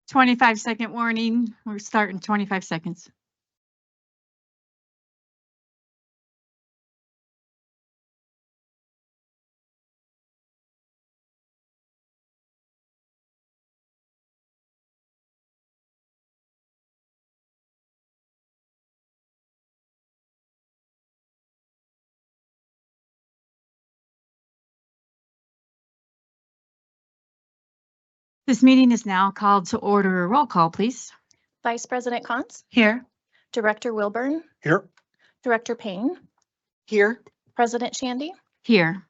25-second warning. We're starting 25 seconds. This meeting is now called to order. Roll call, please. Vice President Cons, Here. Director Wilburn, Here. Director Payne, Here. President Shandy. Here.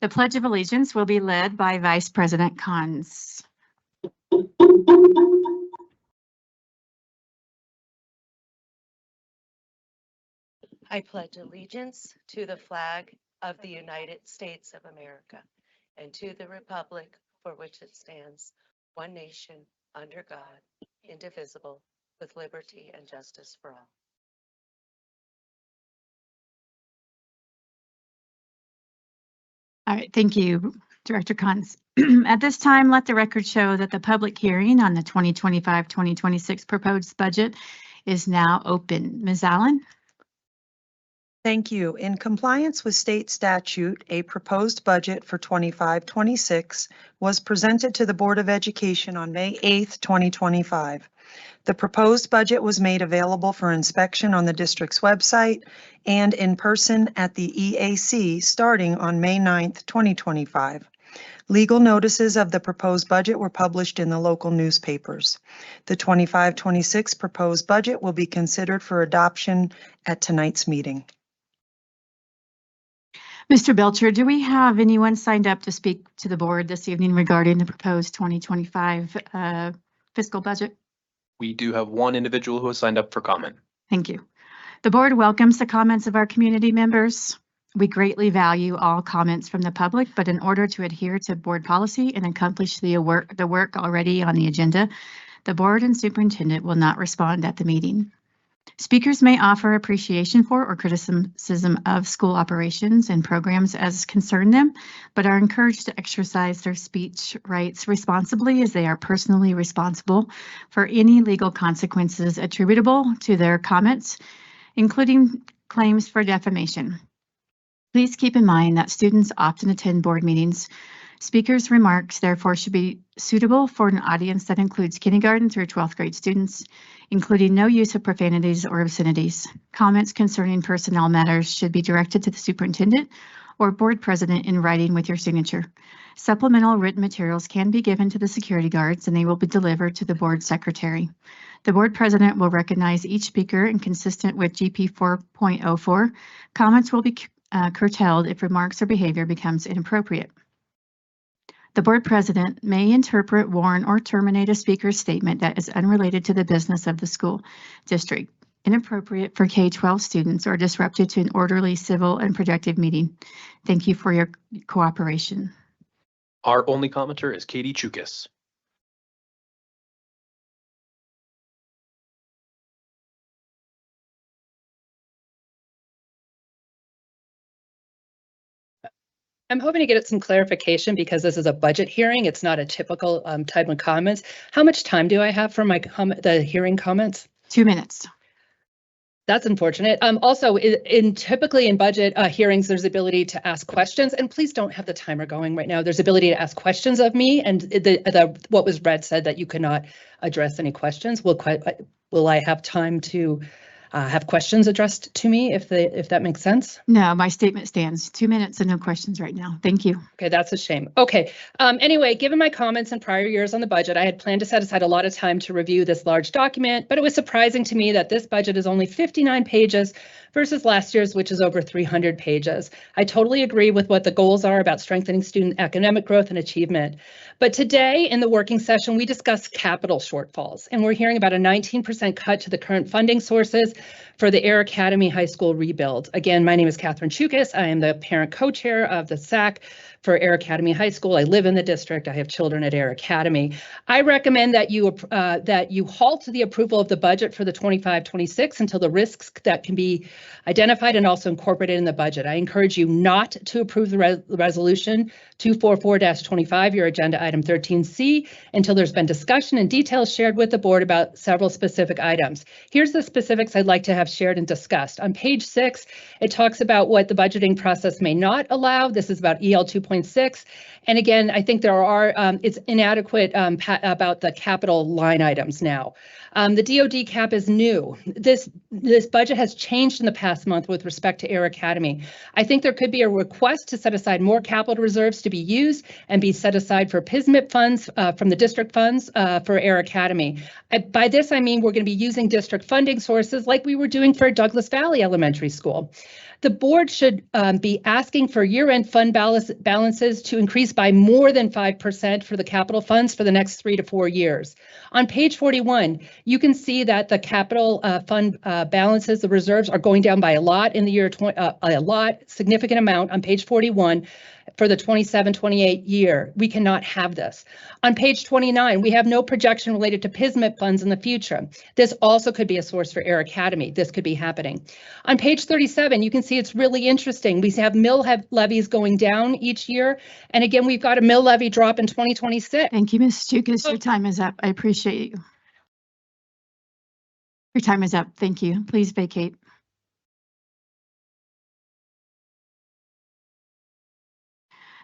The Pledge of Allegiance will be led by Vice President Cons. I pledge allegiance to the flag of the United States of America and to the republic for which it stands, one nation, under God, indivisible, with liberty and justice for all. All right, thank you, Director Cons. At this time, let the record show that the public hearing on the 2025-2026 proposed budget is now open. Ms. Allen? Thank you. In compliance with state statute, a proposed budget for 25-26 was presented to the Board of Education on May 8th, 2025. The proposed budget was made available for inspection on the district's website and in person at the EAC starting on May 9th, 2025. Legal notices of the proposed budget were published in the local newspapers. The 25-26 proposed budget will be considered for adoption at tonight's meeting. Mr. Belcher, do we have anyone signed up to speak to the board this evening regarding the proposed 2025 fiscal budget? We do have one individual who has signed up for comment. Thank you. The board welcomes the comments of our community members. We greatly value all comments from the public, but in order to adhere to board policy and accomplish the work already on the agenda, the board and superintendent will not respond at the meeting. Speakers may offer appreciation for or criticism of school operations and programs as concern them, but are encouraged to exercise their speech rights responsibly as they are personally responsible for any legal consequences attributable to their comments, including claims for defamation. Please keep in mind that students often attend board meetings. Speakers' remarks, therefore, should be suitable for an audience that includes kindergarten through 12th grade students, including no use of profanities or obscenities. Comments concerning personnel matters should be directed to the superintendent or board president in writing with your signature. Supplemental written materials can be given to the security guards and they will be delivered to the board secretary. The board president will recognize each speaker and consistent with GP 4.04, comments will be curtailed if remarks or behavior becomes inappropriate. The board president may interpret, warn, or terminate a speaker's statement that is unrelated to the business of the school district, inappropriate for K-12 students, or disruptive to an orderly, civil, and productive meeting. Thank you for your cooperation. Our only commenter is Katie Chukis. I'm hoping to get some clarification because this is a budget hearing. It's not a typical type of comments. How much time do I have for my the hearing comments? 2 minutes. That's unfortunate. Also, typically in budget hearings, there's the ability to ask questions, and please don't have the timer going right now. There's ability to ask questions of me, and what was read said that you could not address any questions. Will I have time to have questions addressed to me if that makes sense? No, my statement stands. 2 minutes and no questions right now. Thank you. Okay, that's a shame. Okay, anyway, given my comments in prior years on the budget, I had planned to set aside a lot of time to review this large document, but it was surprising to me that this budget is only 59 pages versus last year's, which is over 300 pages. I totally agree with what the goals are about strengthening student academic growth and achievement. But today in the working session, we discussed capital shortfalls, and we're hearing about a 19% cut to the current funding sources for the Air Academy High School rebuild. Again, my name is Catherine Chukis. I am the parent co-chair of the SAC for Air Academy High School. I live in the district. I have children at Air Academy. I recommend that you halt the approval of the budget for the 25-26 until the risks that can be identified and also incorporated in the budget. I encourage you not to approve the resolution 244-25, your agenda item 13C, until there's been discussion and details shared with the board about several specific items. Here's the specifics I'd like to have shared and discussed. On page 6, it talks about what the budgeting process may not allow. This is about EL 2.6. And again, I think there are, it's inadequate about the capital line items now. The DoD cap is new. This budget has changed in the past month with respect to Air Academy. I think there could be a request to set aside more capital reserves to be used and be set aside for PISMIP funds from the district funds for Air Academy. By this, I mean we're going to be using district funding sources like we were doing for Douglas Valley Elementary School. The board should be asking for year-end fund balances to increase by more than 5% for the capital funds for the next 3 to 4 years. On page 41, you can see that the capital fund balances, the reserves, are going down by a lot in the year, significant amount on page 41 for the 27-28 year. We cannot have this. On page 29, we have no projection related to PISMIP funds in the future. This also could be a source for Air Academy. This could be happening. On page 37, you can see it's really interesting. We have mill levies going down each year. And again, we've got a mill levy drop in 2026. Thank you, Ms. Chukis. Your time is up. I appreciate you. Your time is up. Thank you. Please vacate.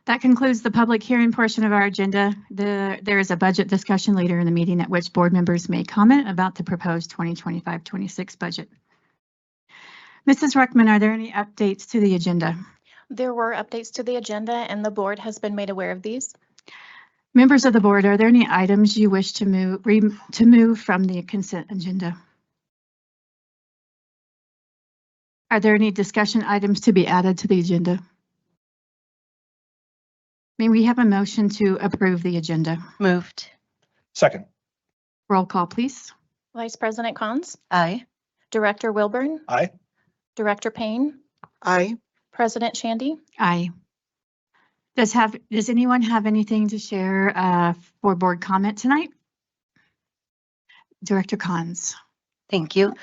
That concludes the public hearing portion of our agenda. There is a budget discussion later in the meeting at which board members may comment about the proposed 2025-26 budget. Mrs. Ruckman, are there any updates to the agenda? There were updates to the agenda and the board has been made aware of these. Members of the board, are there any items you wish to move from the consent agenda? Are there any discussion items to be added to the agenda? May we have a motion to approve the agenda? Moved. Second. Roll call, please. Vice President Cons, Aye. Director Wilburn, Aye. Director Payne, Aye. President Shandy. Aye. Does anyone have anything to share for board comment tonight? Director Cons. Thank you.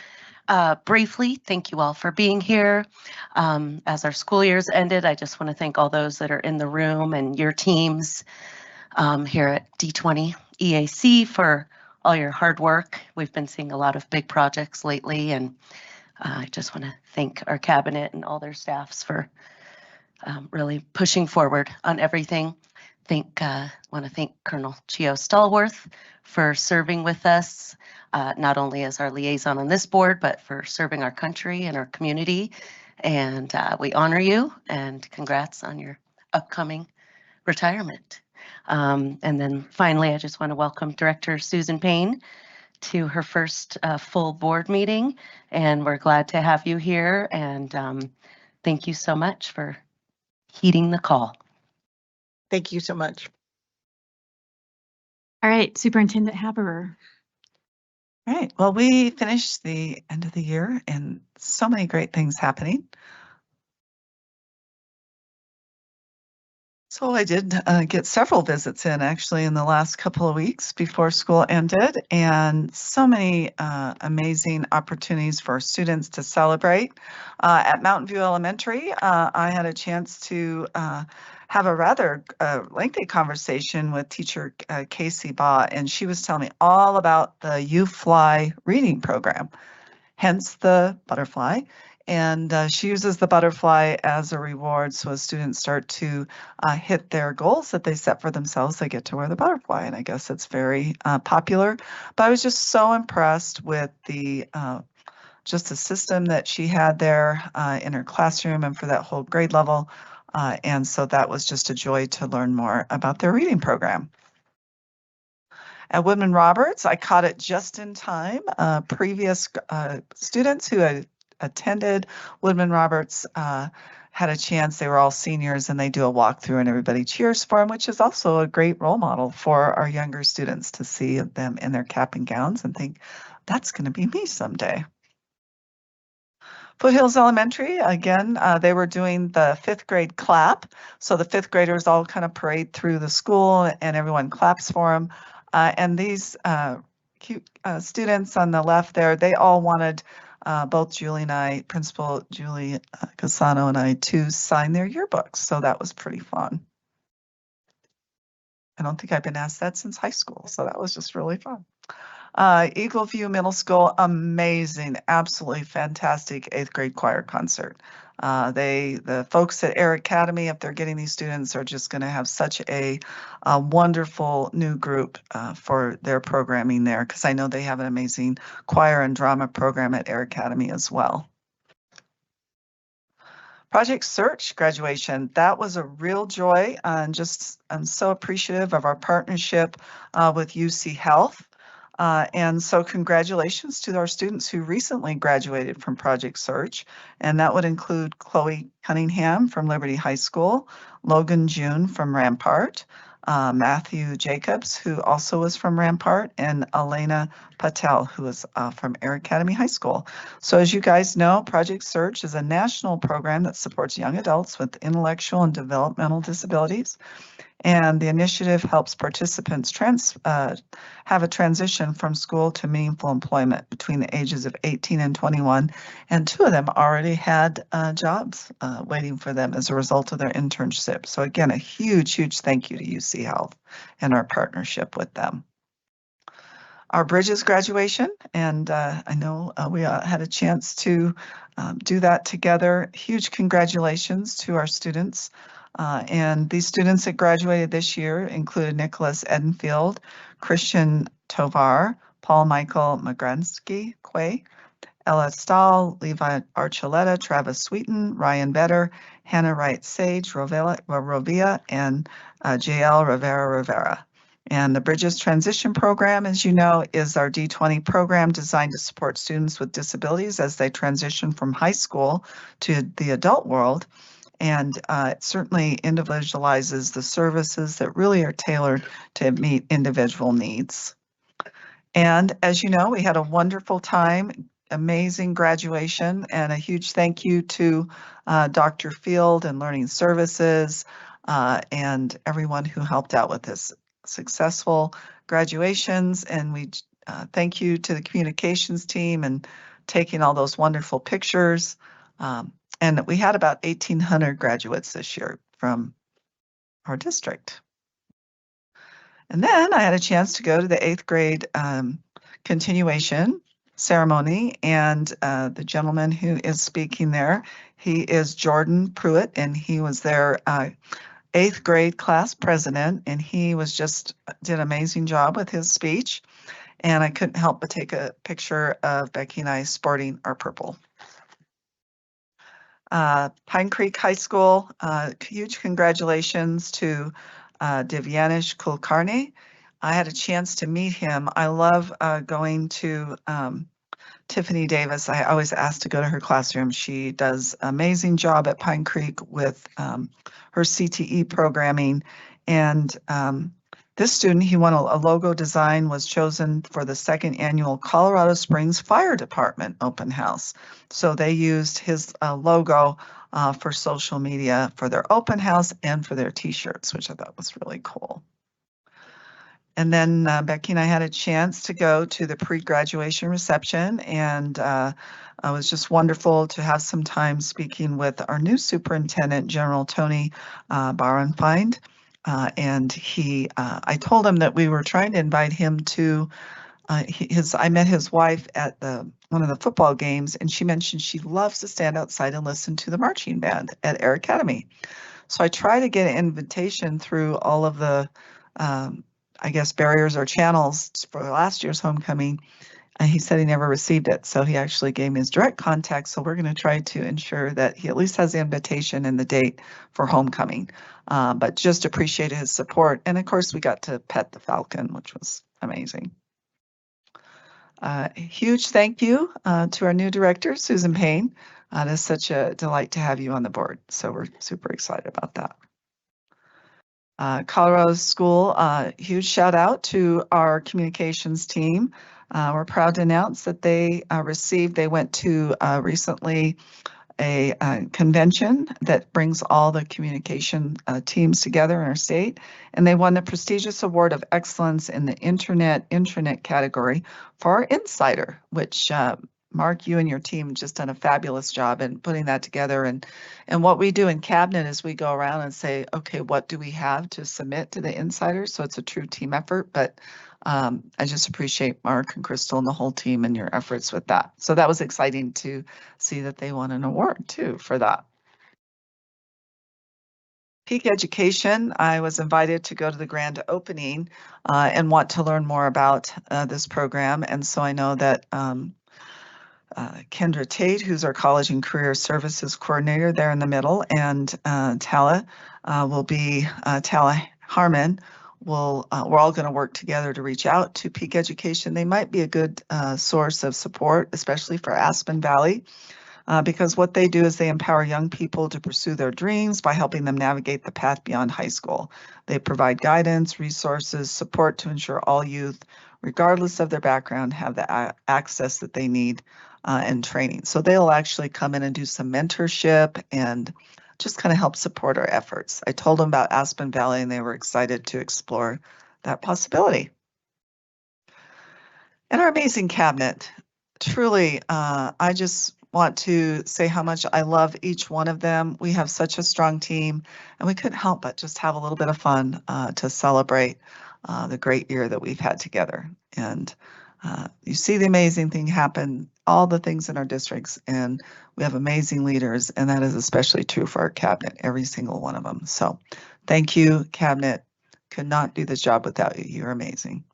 Briefly, thank you all for being here. As our school year's ended, I just want to thank all those that are in the room and your teams here at D20 EAC for all your hard work. We've been seeing a lot of big projects lately, and I just want to thank our cabinet and all their staffs for really pushing forward on everything. Want to thank Colonel Chio Stallworth for serving with us, not only as our liaison on this board, but for serving our country and our community. And we honor you and congrats on your upcoming retirement. And then finally, I just want to welcome Director Susan Payne to her first full board meeting. And we're glad to have you here. And thank you so much for heeding the call. Thank you so much. All right, Superintendent Haberer. All right, well, we finished the end of the year and so many great things happening. So I did get several visits in actually in the last couple of weeks before school ended, and so many amazing opportunities for students to celebrate. At Mountain View Elementary, I had a chance to have a rather lengthy conversation with teacher Casey Baugh, and she was telling me all about the You Fly reading program, hence the butterfly. And she uses the butterfly as a reward. So as students start to hit their goals that they set for themselves, they get to wear the butterfly. And I guess it's very popular. But I was just so impressed with the just the system that she had there in her classroom and for that whole grade level. And so that was just a joy to learn more about their reading program. At Woodman Roberts, I caught it just in time. Previous students who had attended Woodman Roberts had a chance. They were all seniors and they do a walkthrough and everybody cheers for them, which is also a great role model for our younger students to see them in their cap and gowns and think, that's going to be me someday. Foothills Elementary, again, they were doing the 5th grade clap. So the 5th graders all kind of parade through the school and everyone claps for them. And these cute students on the left there, they all wanted both Julie and I, Principal Julie Casano and I, to sign their yearbooks. So that was pretty fun. I don't think I've been asked that since high school. So that was just really fun. Eagle View Middle School, amazing, absolutely fantastic 8th grade choir concert. The folks at Air Academy, if they're getting these students, are just going to have such a wonderful new group for their programming there, because I know they have an amazing choir and drama program at Air Academy as well. Project Search graduation, that was a real joy, and I'm so appreciative of our partnership with UC Health. And so congratulations to our students who recently graduated from Project Search, and that would include Chloe Cunningham from Liberty High School, Logan June from Rampart, Matthew Jacobs, who also was from Rampart, and Elena Patel, who was from Air Academy High School. So as you guys know, Project Search is a national program that supports young adults with intellectual and developmental disabilities. And the initiative helps participants have a transition from school to meaningful employment between the ages of 18 and 21. And 2 of them already had jobs waiting for them as a result of their internship. So again, a huge, huge thank you to UC Health and our partnership with them. Our Bridges graduation, and I know we had a chance to do that together. Huge congratulations to our students. And these students that graduated this year included Nicholas Edenfield, Christian Tovar, Paul Michael Magransky-Quay, Ella Stahl, Levi Archuleta, Travis Sweeten, Ryan Vetter, Hannah Wright Sage, Rovia, and JL Rivera. And the Bridges Transition Program, as you know, is our D20 program designed to support students with disabilities as they transition from high school to the adult world. And it certainly individualizes the services that really are tailored to meet individual needs. And as you know, we had a wonderful time, amazing graduation, and a huge thank you to Dr. Field and Learning Services and everyone who helped out with this successful graduations. And we thank you to the communications team and taking all those wonderful pictures. And we had about 1,800 graduates this year from our district. And then I had a chance to go to the 8th grade continuation ceremony, and the gentleman who is speaking there, he is Jordan Pruitt, and he was their 8th grade class president, and he did an amazing job with his speech. And I couldn't help but take a picture of Becky and I sporting our purple. Pine Creek High School, huge congratulations to Divyanesh Kulkarni. I had a chance to meet him. I love going to Tiffany Davis. I always ask to go to her classroom. She does an amazing job at Pine Creek with her CTE programming. And this student, he won a logo design, was chosen for the 2nd annual Colorado Springs Fire Department open house. So they used his logo for social media for their open house and for their t-shirts, which I thought was really cool. And then Becky and I had a chance to go to the pre-graduation reception, and it was just wonderful to have some time speaking with our new superintendent, General Tony Barenfind. And I told him that we were trying to invite him to I met his wife at one of the football games, and she mentioned she loves to stand outside and listen to the marching band at Air Academy. So I tried to get an invitation through all of the, I guess, barriers or channels for last year's homecoming. And he said he never received it. So he actually gave me his direct contact. So we're going to try to ensure that he at least has the invitation and the date for homecoming. But just appreciated his support. And of course, we got to pet the falcon, which was amazing. Huge thank you to our new director, Susan Payne. It is such a delight to have you on the board. So we're super excited about that. Colorado School, huge shout out to our communications team. We're proud to announce that they went to recently a convention that brings all the communication teams together in our state, and they won the prestigious award of excellence in the intranet category for our insider, which Mark, you and your team just done a fabulous job in putting that together. And what we do in cabinet is we go around and say, okay, what do we have to submit to the insiders? So it's a true team effort, but I just appreciate Mark and Crystal and the whole team and your efforts with that. So that was exciting to see that they won an award too for that. Peak Education, I was invited to go to the grand opening and want to learn more about this program. And so I know that Kendra Tate, who's our College and Career Services Coordinator there in the middle, and Tala Harmon we're all going to work together to reach out to Peak Education. They might be a good source of support, especially for Aspen Valley, because what they do is they empower young people to pursue their dreams by helping them navigate the path beyond high school. They provide guidance, resources, support to ensure all youth, regardless of their background, have the access that they need and training. So they'll actually come in and do some mentorship and just kind of help support our efforts. I told them about Aspen Valley and they were excited to explore that possibility. And our amazing cabinet, truly, I just want to say how much I love each one of them. We have such a strong team and we couldn't help but just have a little bit of fun to celebrate the great year that we've had together. And you see the amazing thing happen, all the things in our districts, and we have amazing leaders, and that is especially true for our cabinet, every single one of them. So thank you, cabinet. Could not do this job without you. You're amazing.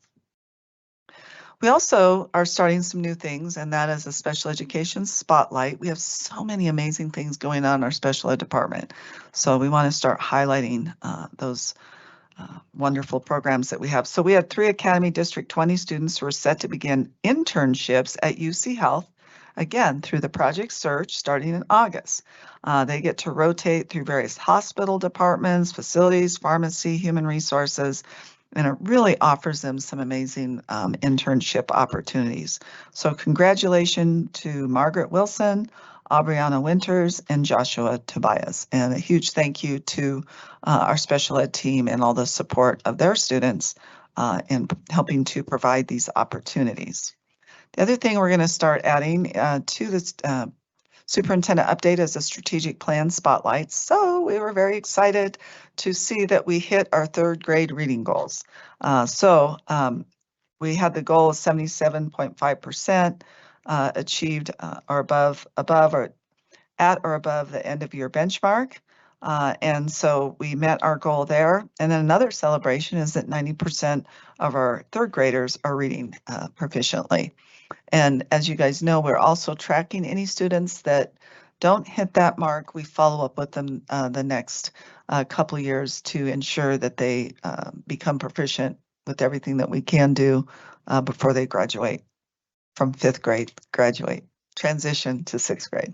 We also are starting some new things, and that is a special education spotlight. We have so many amazing things going on in our special ed department. So we want to start highlighting those wonderful programs that we have. So we had 3 Academy District 20 students who are set to begin internships at UC Health, again, through the Project Search starting in August. They get to rotate through various hospital departments, facilities, pharmacy, human resources, and it really offers them some amazing internship opportunities. So congratulations to Margaret Wilson, Aubriana Winters, and Joshua Tobias. And a huge thank you to our special ed team and all the support of their students in helping to provide these opportunities. The other thing we're going to start adding to this superintendent update is a strategic plan spotlight. So we were very excited to see that we hit our 3rd grade reading goals. We had the goal of 77.5%. Achieved or above or at or above the end of year benchmark. And so we met our goal there. And then another celebration is that 90% of our 3rd graders are reading proficiently. And as you guys know, we're also tracking any students that don't hit that mark. We follow up with them the next couple of years to ensure that they become proficient with everything that we can do before they graduate from 5th grade, transition to 6th grade.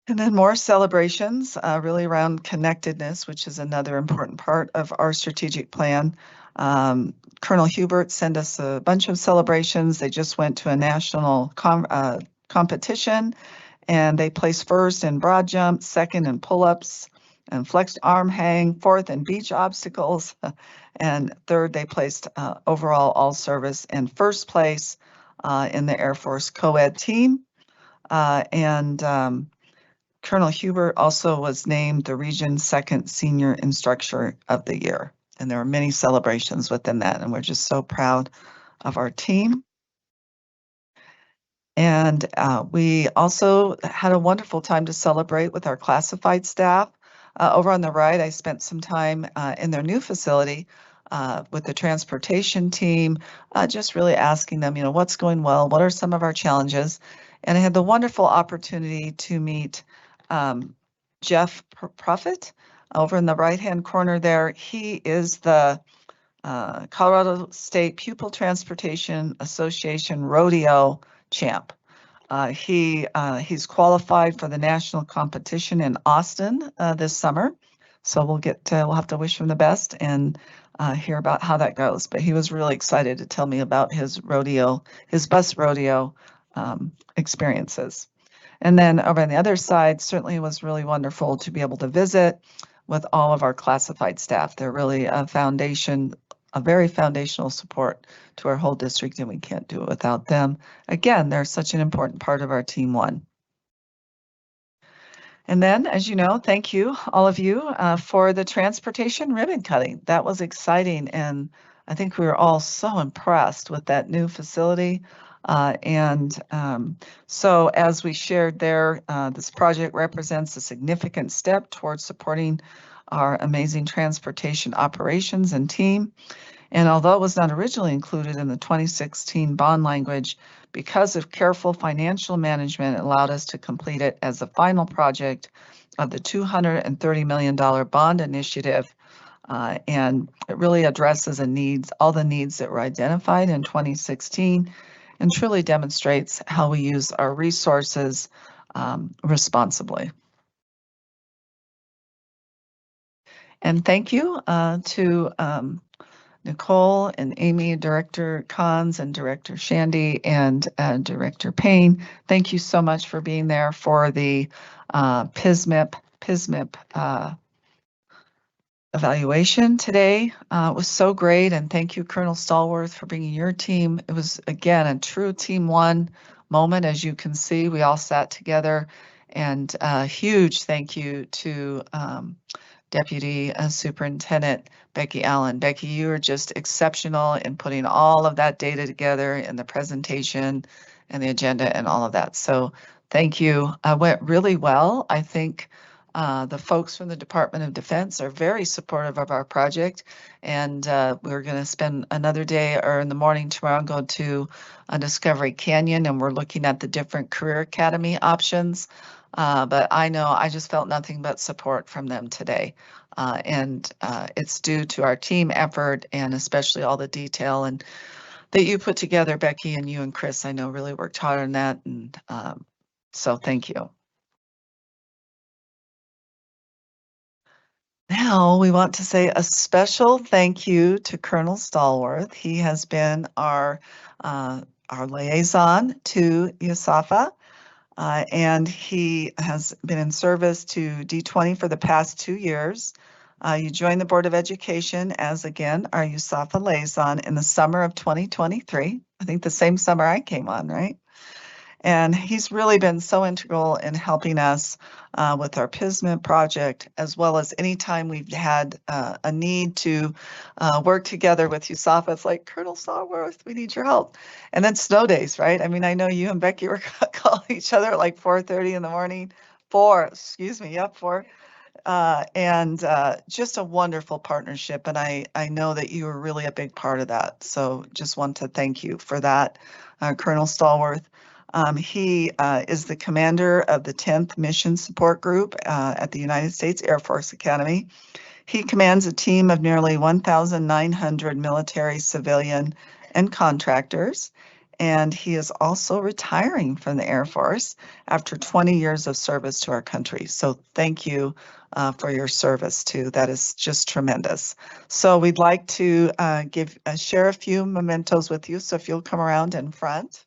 And then more celebrations really around connectedness, which is another important part of our strategic plan. Colonel Hubert sent us a bunch of celebrations. They just went to a national competition and they placed 1st in broad jump, 2nd in pull-ups and flexed arm hang, 4th in beach obstacles, and 3rd they placed overall all service and 1st place in the Air Force co-ed team. Colonel Hubert also was named the region's 2nd senior instructor of the year. And there were many celebrations within that, and we're just so proud of our team. And we also had a wonderful time to celebrate with our classified staff. Over on the right, I spent some time in their new facility with the transportation team, just really asking them, what's going well, what are some of our challenges? And I had the wonderful opportunity to meet Jeff Profit over in the right-hand corner there. He is the Colorado State Pupil Transportation Association Rodeo champ. He's qualified for the national competition in Austin this summer. So we'll have to wish him the best and hear about how that goes. But he was really excited to tell me about his bus rodeo experiences. And then over on the other side, certainly it was really wonderful to be able to visit with all of our classified staff. They're really a very foundational support to our whole district, and we can't do it without them. Again, they're such an important part of our Team One. And then, as you know, thank you, all of you, for the transportation ribbon cutting. That was exciting, and I think we were all so impressed with that new facility. So as we shared there, this project represents a significant step towards supporting our amazing transportation operations and team. And although it was not originally included in the 2016 bond language, because of careful financial management, it allowed us to complete it as the final project of the $230 million bond initiative. And it really addresses all the needs that were identified in 2016 and truly demonstrates how we use our resources responsibly. And thank you to Nicole and Amy, Director Cons and Director Shandy and Director Payne. Thank you so much for being there for the PSMIP evaluation today. It was so great, and thank you, Colonel Stallworth, for bringing your team. It was, again, a true Team One moment. As you can see, we all sat together, and a huge thank you to Deputy Superintendent Becky Allen. Becky, you are just exceptional in putting all of that data together in the presentation and the agenda and all of that. So thank you. Went really well. I think the folks from the Department of Defense are very supportive of our project, and we're going to spend another day or in the morning tomorrow and go to Discovery Canyon, and we're looking at the different career academy options. But I know I just felt nothing but support from them today. And it's due to our team effort and especially all the detail and that you put together, Becky, and you and Chris, I know really worked hard on that. And so thank you. Now we want to say a special thank you to Colonel Stallworth. He has been our liaison to USAFA. And he has been in service to D20 for the past 2 years. You joined the Board of Education as, again, our USAFA liaison in the summer of 2023. I think the same summer I came on, right? And he's really been so integral in helping us with our PSMIP project, as well as anytime we've had a need to work together with USAFA. It's like, Colonel Stallworth, we need your help. And then snow days, right? I mean, I know you and Becky were calling each other at like 4:30 in the morning. 4, and just a wonderful partnership. And I know that you were really a big part of that. So just want to thank you for that, Colonel Stallworth. He is the commander of the 10th Mission Support Group at the United States Air Force Academy. He commands a team of nearly 1,900 military, civilian, and contractors. And he is also retiring from the Air Force after 20 years of service to our country. So thank you for your service too. That is just tremendous. So we'd like to share a few mementos with you. So if you'll come around in front.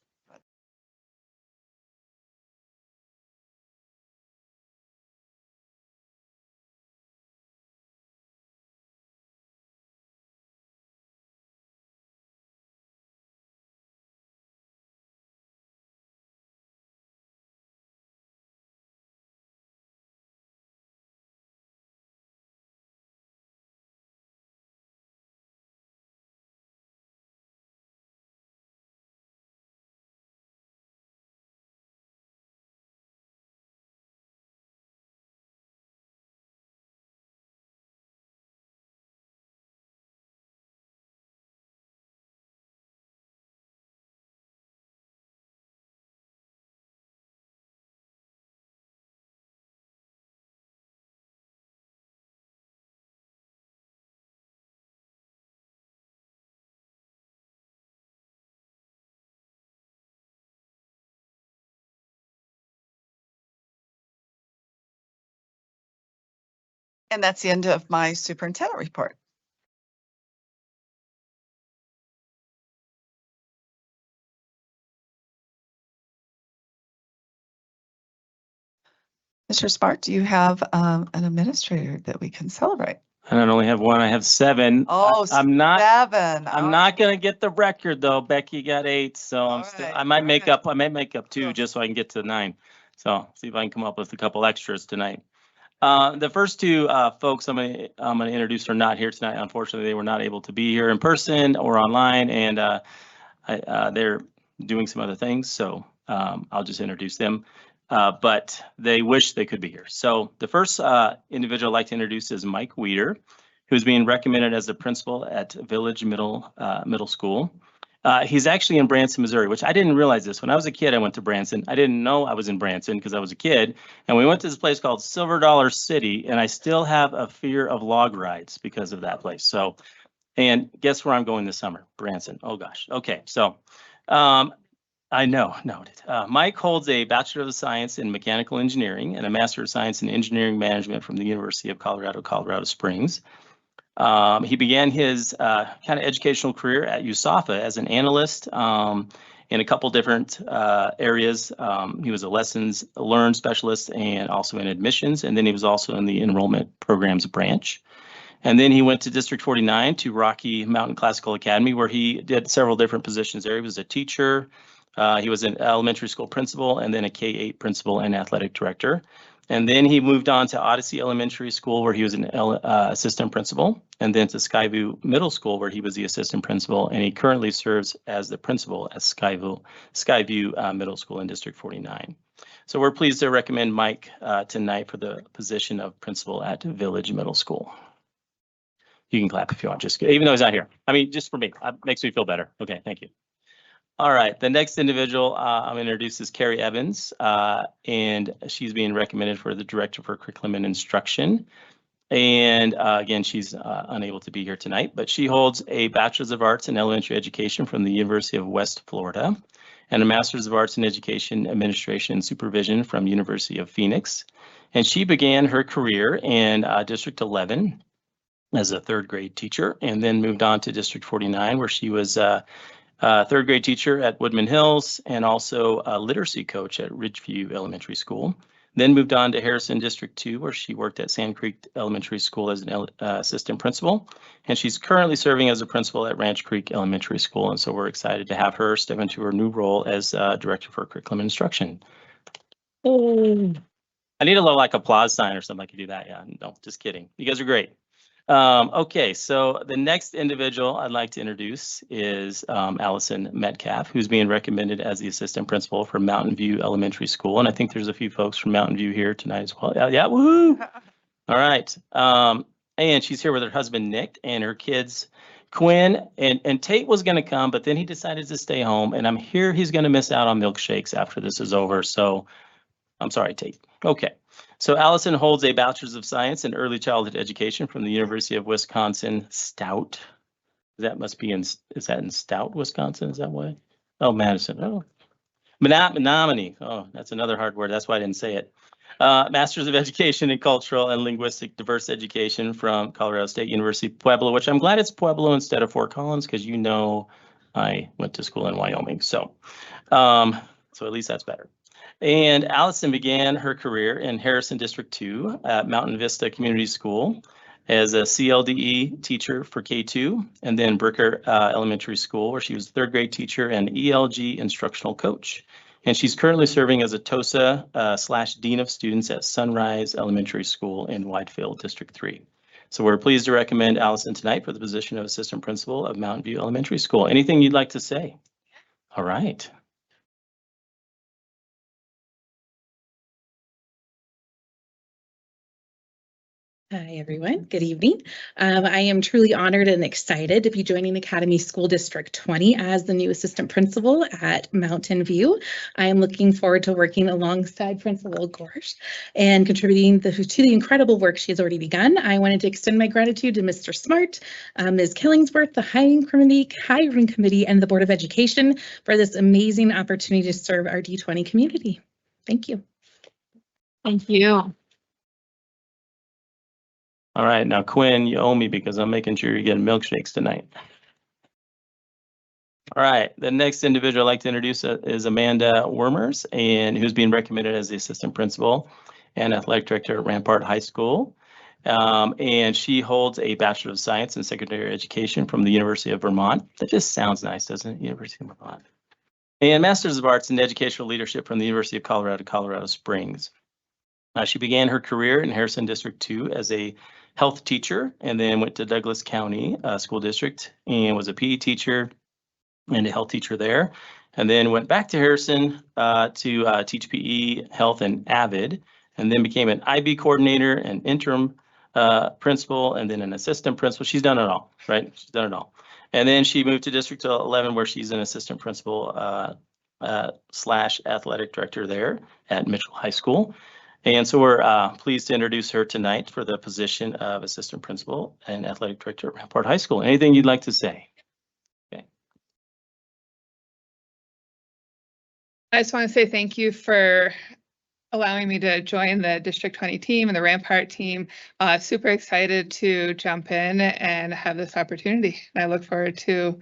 And that's the end of my superintendent report. Mr. Smart, do you have an administrator that we can celebrate? I don't only have one, I have 7. Oh, I'm not, 7. I'm not gonna get the record though. Becky got 8, so All I'm still, right, I might all make right. up, I might make up 2 Cool. just so I can get to 9. So see if I can come up with a couple extras tonight. The first 2 folks I'm gonna introduce are not here tonight. Unfortunately, they were not able to be here in person or online, and they're doing some other things, so I'll just introduce them. But they wish they could be here. So the first individual I'd like to introduce is Mike Weeder, who's being recommended as the principal at Village Middle School. He's actually in Branson, Missouri, which I didn't realize this. When I was a kid, I went to Branson. I didn't know I was in Branson because I was a kid. And we went to this place called Silver Dollar City, and I still have a fear of log rides because of that place. So, and guess where I'm going this summer? Branson. Oh gosh. Okay. So, I know, noted. Mike holds a Bachelor of Science in Mechanical Engineering and a Master of Science in Engineering Management from the University of Colorado, Colorado Springs. He began his kind of educational career at USAFA as an analyst in a couple different areas. He was a lessons learned specialist and also in admissions, and then he was also in the enrollment programs branch. And then he went to District 49 to Rocky Mountain Classical Academy, where he did several different positions there. He was a teacher, he was an elementary school principal, and then a K-8 principal and athletic director. And then he moved on to Odyssey Elementary School, where he was an assistant principal, and then to Skyview Middle School, where he was the assistant principal, and he currently serves as the principal at Skyview Middle School in District 49. So we're pleased to recommend Mike tonight for the position of principal at Village Middle School. You can clap if you want, just even though he's not here. I mean, just for me, it makes me feel better. Okay, thank you. All right, the next individual I'm going to introduce is Carrie Evans, and she's being recommended for the Director for Curriculum and Instruction. And again, she's unable to be here tonight, but she holds a Bachelor's of Arts in Elementary Education from the University of West Florida and a Master's of Arts in Education Administration and Supervision from University of Phoenix. And she began her career in District 11 as a 3rd grade teacher, and then moved on to District 49, where she was third grade teacher at Woodman Hills and also a literacy coach at Ridgeview Elementary School. Then moved on to Harrison District 2, where she worked at Sand Creek Elementary School as an assistant principal. And she's currently serving as a principal at Ranch Creek Elementary School. And so we're excited to have her step into her new role as Director for Curriculum and Instruction. Oh, I need a little like applause sign or something. I could do that. Yeah, no, just kidding. You guys are great. Okay, so the next individual I'd like to introduce is Allison Metcalf, who's being recommended as the assistant principal for Mountain View Elementary School. And I think there's a few folks from Mountain View here tonight as well. Yeah, woohoo! All right. And she's here with her husband, Nick, and her kids, Quinn. And Tate was going to come, but then he decided to stay home. And I'm here he's going to miss out on milkshakes after this is over. So I'm sorry, Tate. Okay. So Allison holds a Bachelor's of Science in Early Childhood Education from the University of Wisconsin, Stout. That must be in, is that in Stout, Wisconsin? Is that why? Oh, Madison. Oh, Menominee. Oh, that's another hard word. That's why I didn't say it. Master's of Education in Cultural and Linguistic Diverse Education from Colorado State University, Pueblo, which I'm glad it's Pueblo instead of Fort Collins, because you know I went to school in Wyoming. So at least that's better. And Allison began her career in Harrison District 2 at Mountain Vista Community School as a CLDE teacher for K2, and then Bricker Elementary School, where she was a 3rd grade teacher and ELG instructional coach. And she's currently serving as a TOSA / Dean of Students at Sunrise Elementary School in Whitefield District 3. So we're pleased to recommend Allison tonight for the position of Assistant Principal of Mountain View Elementary School. Anything you'd like to say? All right. Hi, everyone. Good evening. I am truly honored and excited to be joining Academy School District 20 as the new assistant principal at Mountain View. I am looking forward to working alongside Principal Gorsh and contributing to the incredible work she has already begun. I wanted to extend my gratitude to Mr. Smart, Ms. Killingsworth, the hiring committee, and the Board of Education for this amazing opportunity to serve our D20 community. Thank you. Thank you. All right, now Quinn, you owe me because I'm making sure you're getting milkshakes tonight. All right, the next individual I'd like to introduce is Amanda Wormers, and who's being recommended as the assistant principal and athletic director at Rampart High School. And she holds a Bachelor of Science in Secondary Education from the University of Vermont. That just sounds nice, doesn't it? University of Vermont. And Masters of Arts in Educational Leadership from the University of Colorado, Colorado Springs. She began her career in Harrison District 2 as a health teacher, and then went to Douglas County School District and was a PE teacher and a health teacher there. And then went back to Harrison to teach PE, health, and AVID, and then became an IB coordinator and interim principal, and then an assistant principal. She's done it all, right? She's done it all. And then she moved to District 11, where she's an assistant principal slash athletic director there at Mitchell High School. And so we're pleased to introduce her tonight for the position of assistant principal and athletic director at Rampart High School. Anything you'd like to say? I just want to say thank you for allowing me to join the District 20 team and the Rampart team. Super excited to jump in and have this opportunity. And I look forward to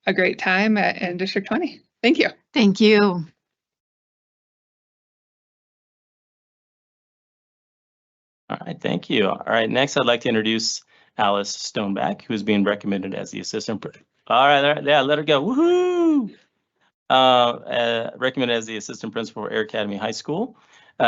a great time in District 20. Thank you. Thank you. All right, thank you. All right, next I'd like to introduce Alice Stoneback, who's being recommended as the assistant. All right, yeah, let her go. Woohoo! Recommended as the assistant principal for Air Academy High School.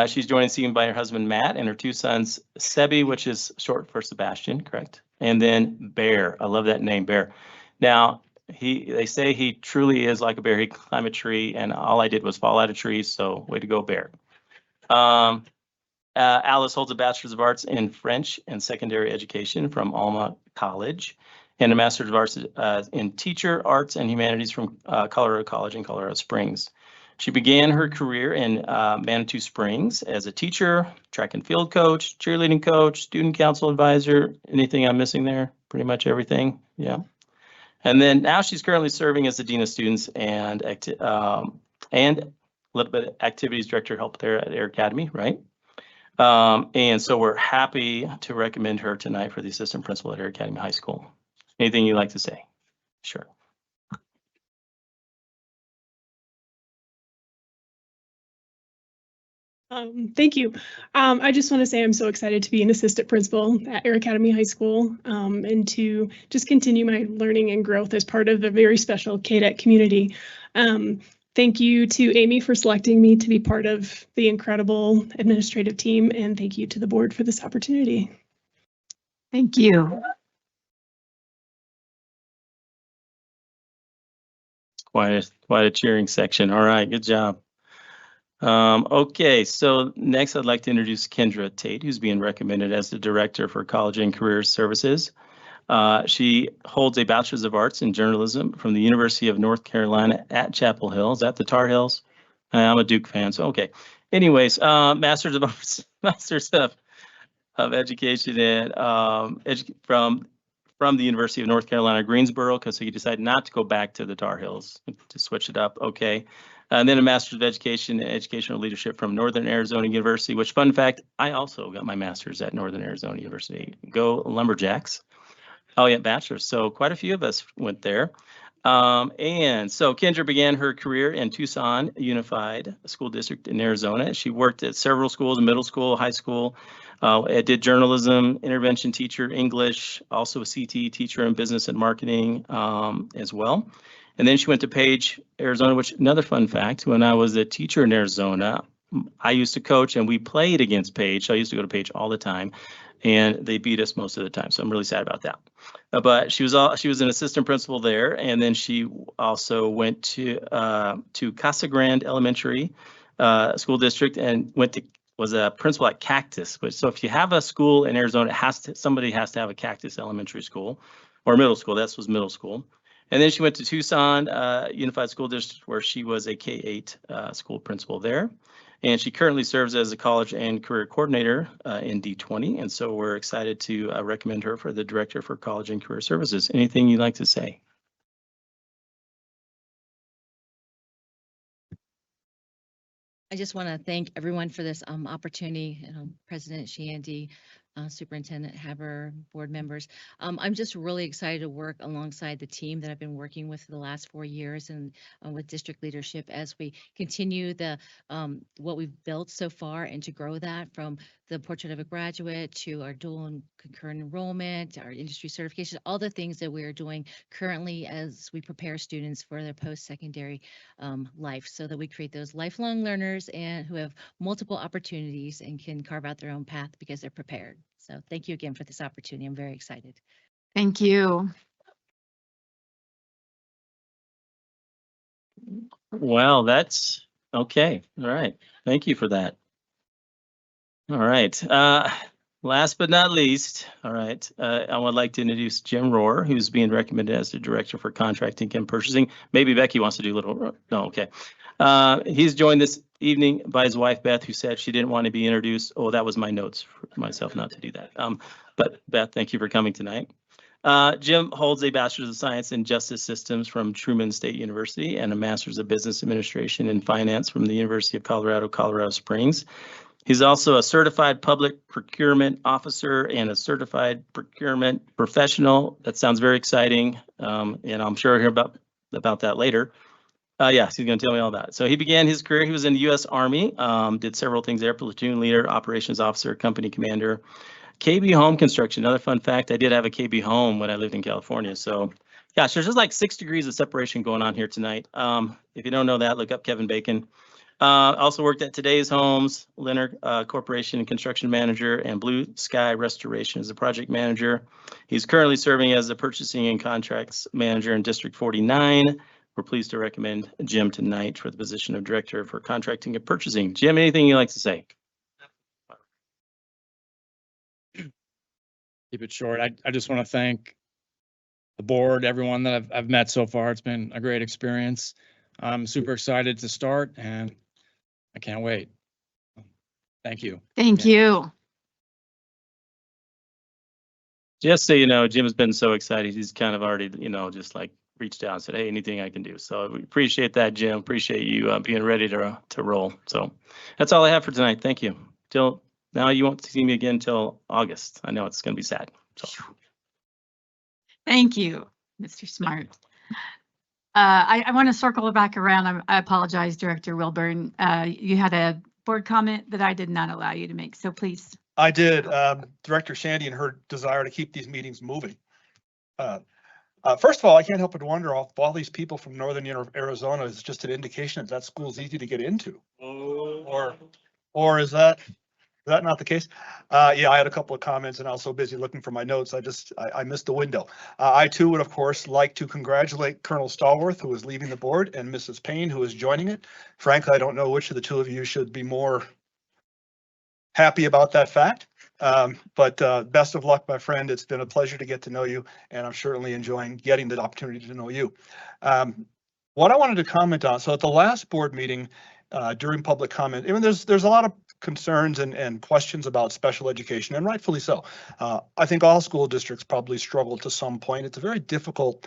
She's joined the team by her husband, Matt, and her two sons, Sebi, which is short for Sebastian, correct? And then Bear. I love that name, Bear. Now, they say he truly is like a bear. He climbed a tree, and all I did was fall out of trees, so way to go, Bear. Alice holds a Bachelor's of Arts in French and Secondary Education from Alma College, and a Master's of Arts in Teacher Arts and Humanities from Colorado College in Colorado Springs. She began her career in Manitou Springs as a teacher, track and field coach, cheerleading coach, student council advisor. Anything I'm missing there? Pretty much everything, yeah. And then now she's currently serving as the Dean of Students and a little bit of activities director help there at Air Academy, right? And so we're happy to recommend her tonight for the assistant principal at Air Academy High School. Anything you'd like to say? Sure. Thank you. I just want to say I'm so excited to be an assistant principal at Air Academy High School and to just continue my learning and growth as part of the very special KDEC community. Thank you to Amy for selecting me to be part of the incredible administrative team, and thank you to the board for this opportunity. Thank you. Quite a cheering section. All right, good job. Okay, so next I'd like to introduce Kendra Tate, who's being recommended as the Director for College and Career Services. She holds a Bachelor's of Arts in Journalism from the University of North Carolina at Chapel Hill. Is that the Tar Heels? I'm a Duke fan, so okay. Anyways, Masters of Arts, Masters of Education and from the University of North Carolina, Greensboro, because he decided not to go back to the Tar Heels, to switch it up, okay. And then a Master's of Education and Educational Leadership from Northern Arizona University, which, fun fact, I also got my master's at Northern Arizona University. Go Lumberjacks. Oh yeah, bachelor's. So quite a few of us went there. And so Kendra began her career in Tucson Unified School District in Arizona. She worked at several schools, middle school, high school. Did journalism, intervention teacher, English, also a CT teacher in business and marketing as well. And then she went to Page, Arizona, which another fun fact, when I was a teacher in Arizona, I used to coach and we played against Page. So I used to go to Page all the time and they beat us most of the time. So I'm really sad about that. But she was an assistant principal there. And then she also went to Casa Grande Elementary School District and was a principal at Cactus. So if you have a school in Arizona, somebody has to have a Cactus Elementary School or middle school. That was middle school. And then she went to Tucson Unified School District, where she was a K-8 school principal there. And she currently serves as a college and career coordinator in D20. And so we're excited to recommend her for the Director for College and Career Services. Anything you'd like to say? I just want to thank everyone for this opportunity, President Shandy, Superintendent Haber, board members. I'm just really excited to work alongside the team that I've been working with for the last 4 years and with district leadership as we continue the what we've built so far and to grow that from the Portrait of a Graduate to our dual and concurrent enrollment, our industry certification, all the things that we are doing currently as we prepare students for their post-secondary life so that we create those lifelong learners and who have multiple opportunities and can carve out their own path because they're prepared. So thank you again for this opportunity. I'm very excited. Thank you. Well, that's okay. All right. Thank you for that. All right. Last but not least, all right, I would like to introduce Jim Rohr, who's being recommended as the Director for Contracting and Purchasing. Maybe Becky wants to do a little, no, okay. He's joined this evening by his wife, Beth, who said she didn't want to be introduced. Oh, that was my notes for myself not to do that. But Beth, thank you for coming tonight. Jim holds a Bachelor's of Science in Justice Systems from Truman State University and a Master's of Business Administration and Finance from the University of Colorado, Colorado Springs. He's also a certified public procurement officer and a certified procurement professional. That sounds very exciting, and I'm sure we'll hear about that later. Yes, he's going to tell me all about it. So he began his career, he was in the U.S. Army, did several things there, platoon leader, operations officer, company commander, KB Home Construction. Another fun fact, I did have a KB Home when I lived in California. So gosh, there's just like 6 degrees of separation going on here tonight. If you don't know that, look up Kevin Bacon. Also worked at Today's Homes, Leonard Corporation construction manager, and Blue Sky Restoration as a project manager. He's currently serving as the purchasing and contracts manager in District 49. We're pleased to recommend Jim tonight for the position of Director for Contracting and Purchasing. Jim, anything you'd like to say? Keep it short. I just want to thank the board, everyone that I've met so far. It's been a great experience. I'm super excited to start and I can't wait. Thank you. Thank you. Just so you know, Jim has been so excited. He's kind of already, just like reached out and said, hey, anything I can do. So we appreciate that, Jim. Appreciate you being ready to roll. So that's all I have for tonight. Thank you. Till now, you won't see me again till August. I know it's going to be sad. So. Thank you, Mr. Smart. I want to circle back around. I apologize, Director Wilburn. You had a board comment that I did not allow you to make, so please. I did. Director Shandy and her desire to keep these meetings moving. First of all, I can't help but wonder if all these people from Northern Arizona is just an indication that school's easy to get into. Or is that not the case? Yeah, I had a couple of comments and I was so busy looking for my notes. I missed the window. I too would of course like to congratulate Colonel Stallworth, who is leaving the board, and Mrs. Payne, who is joining it. Frankly, I don't know which of the two of you should be more happy about that fact. But best of luck, my friend. It's been a pleasure to get to know you, and I'm certainly enjoying getting the opportunity to know you. What I wanted to comment on, so at the last board meeting, during public comment, I mean, there's a lot of concerns and questions about special education, and rightfully so. I think all school districts probably struggle to some point. It's a very difficult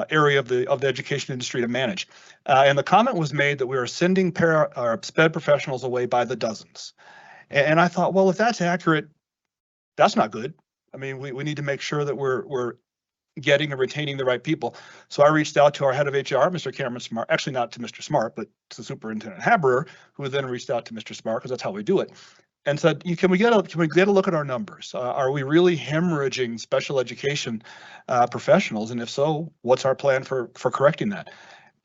area of the education industry to manage. And the comment was made that we are sending SPED professionals away by the dozens. And I thought, well, if that's accurate, that's not good. I mean, we need to make sure that we're getting and retaining the right people. So I reached out to our head of HR, Mr. Cameron Smart, actually not to Mr. Smart, but to Superintendent Haberer, who then reached out to Mr. Smart, because that's how we do it, and said, can we get a look at our numbers? Are we really hemorrhaging special education professionals? And if so, what's our plan for correcting that?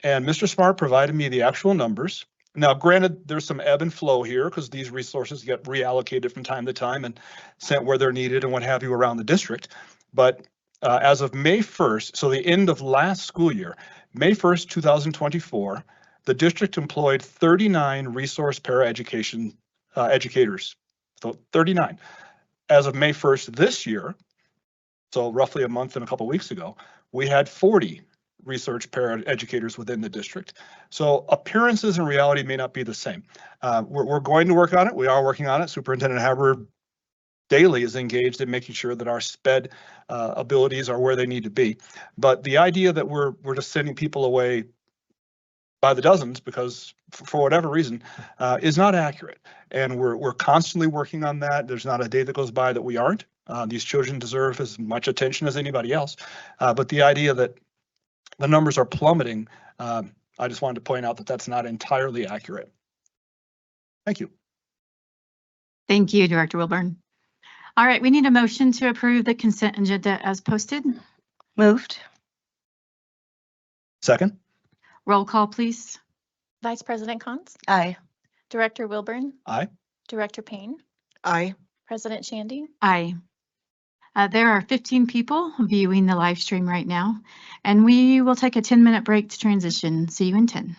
And Mr. Smart provided me the actual numbers. Now, granted, there's some ebb and flow here because these resources get reallocated from time to time and sent where they're needed and what have you around the district. But as of May 1st, so the end of last school year, May 1st, 2024, the district employed 39 resource paraeducation educators. So 39. As of May 1st this year, so roughly a month and a couple of weeks ago, we had 40 research paraeducators within the district. So appearances and reality may not be the same. We're going to work on it. We are working on it. Superintendent Haber daily is engaged in making sure that our SPED abilities are where they need to be. But the idea that we're just sending people away by the dozens because for whatever reason, is not accurate. And we're constantly working on that. There's not a day that goes by that we aren't. These children deserve as much attention as anybody else. But the idea that the numbers are plummeting, I just wanted to point out that that's not entirely accurate. Thank you. Thank you, Director Wilburn. All right, we need a motion to approve the consent agenda as posted. Moved. Second? Roll call, please. Vice President Cons, Aye. Director Wilburn, Aye. Director Payne, Aye. President Shandy. Aye. There are 15 people viewing the live stream right now, and we will take a 10-minute break to transition. See you in 10.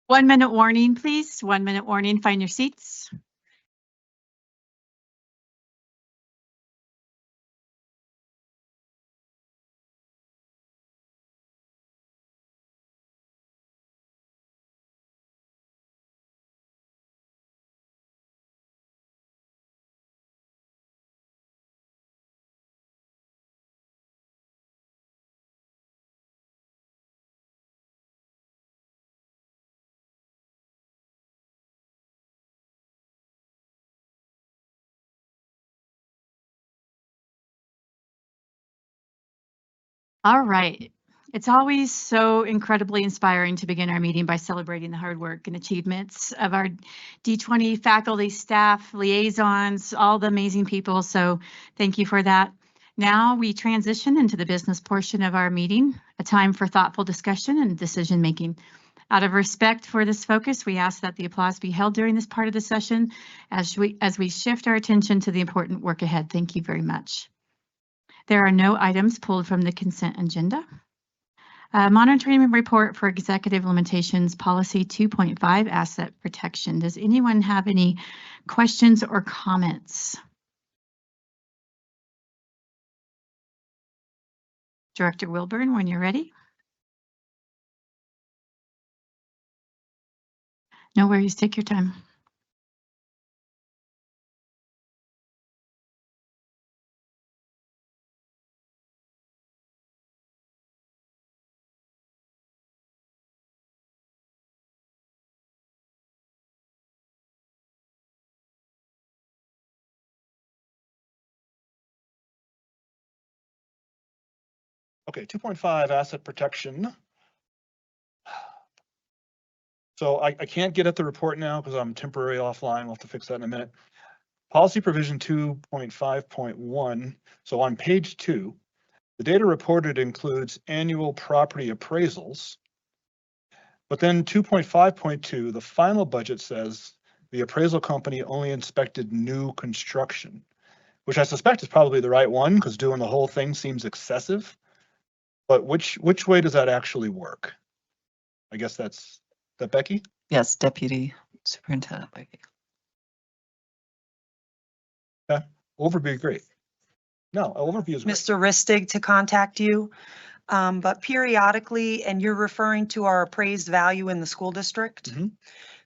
1 minute warning, please. 1 minute warning. Find your seats. All right. It's always so incredibly inspiring to begin our meeting by celebrating the hard work and achievements of our D20 faculty, staff, liaisons, all the amazing people. So thank you for that. Now we transition into the business portion of our meeting, a time for thoughtful discussion and decision making. Out of respect for this focus, we ask that the applause be held during this part of the session as we shift our attention to the important work ahead. Thank you very much. There are no items pulled from the consent agenda. Monitoring report for executive limitations policy 2.5 asset protection. Does anyone have any questions or comments? Director Wilburn, when you're ready. No worries, take your time. Okay, 2.5 asset protection. So I can't get at the report now because I'm temporarily offline. We'll have to fix that in a minute. Policy provision 2.5.1. So on page 2, the data reported includes annual property appraisals. But then 2.5.2, the final budget says the appraisal company only inspected new construction, which I suspect is probably the right one because doing the whole thing seems excessive. But which way does that actually work? I guess that's that Becky? Yes, Deputy Superintendent Becky. Yeah, overview, great. No, overview is great. Mr. Ristig to contact you. But periodically, and you're referring to our appraised value in the school district. Mhm.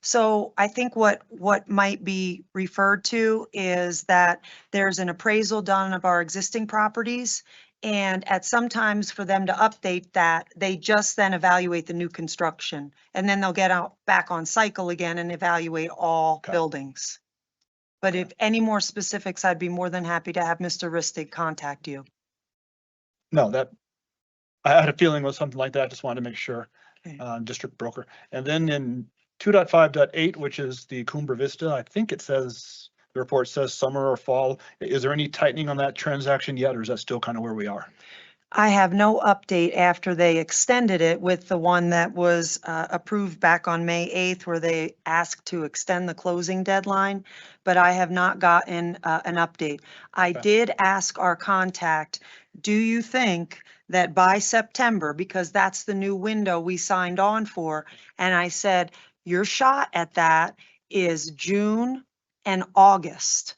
So I think what might be referred to is that there's an appraisal done of our existing properties. And at some times for them to update that, they just then evaluate the new construction. And then they'll get out back on cycle again and evaluate all Okay. buildings. But if any more specifics, I'd be more than happy to have Mr. Ristig contact you. No, that, I had a feeling it was something like that. Just wanted to make sure. Okay. District broker. And then in 2.5.8, which is the Cumbre Vista, I think it says, the report says summer or fall. Is there any tightening on that transaction yet, or is that still kind of where we are? I have no update after they extended it with the one that was approved back on May 8th, where they asked to extend the closing deadline, but I have not gotten an update. I Okay. did ask our contact, do you think that by September, because that's the new window we signed on for, and I said, your shot at that is June and August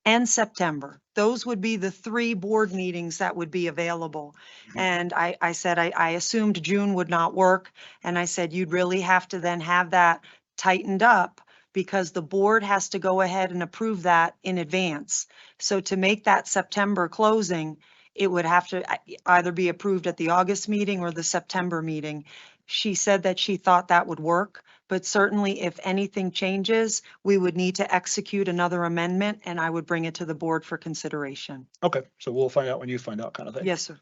and September. Those would be the 3 board meetings that would be available. Mhm. And I said, I assumed June would not work. And I said, you'd really have to then have that tightened up because the board has to go ahead and approve that in advance. So to make that September closing, it would have to either be approved at the August meeting or the September meeting. She said that she thought that would work, but certainly if anything changes, we would need to execute another amendment and I would bring it to the board for consideration. Okay, so we'll find out when you find out kind of thing. Yes, sir.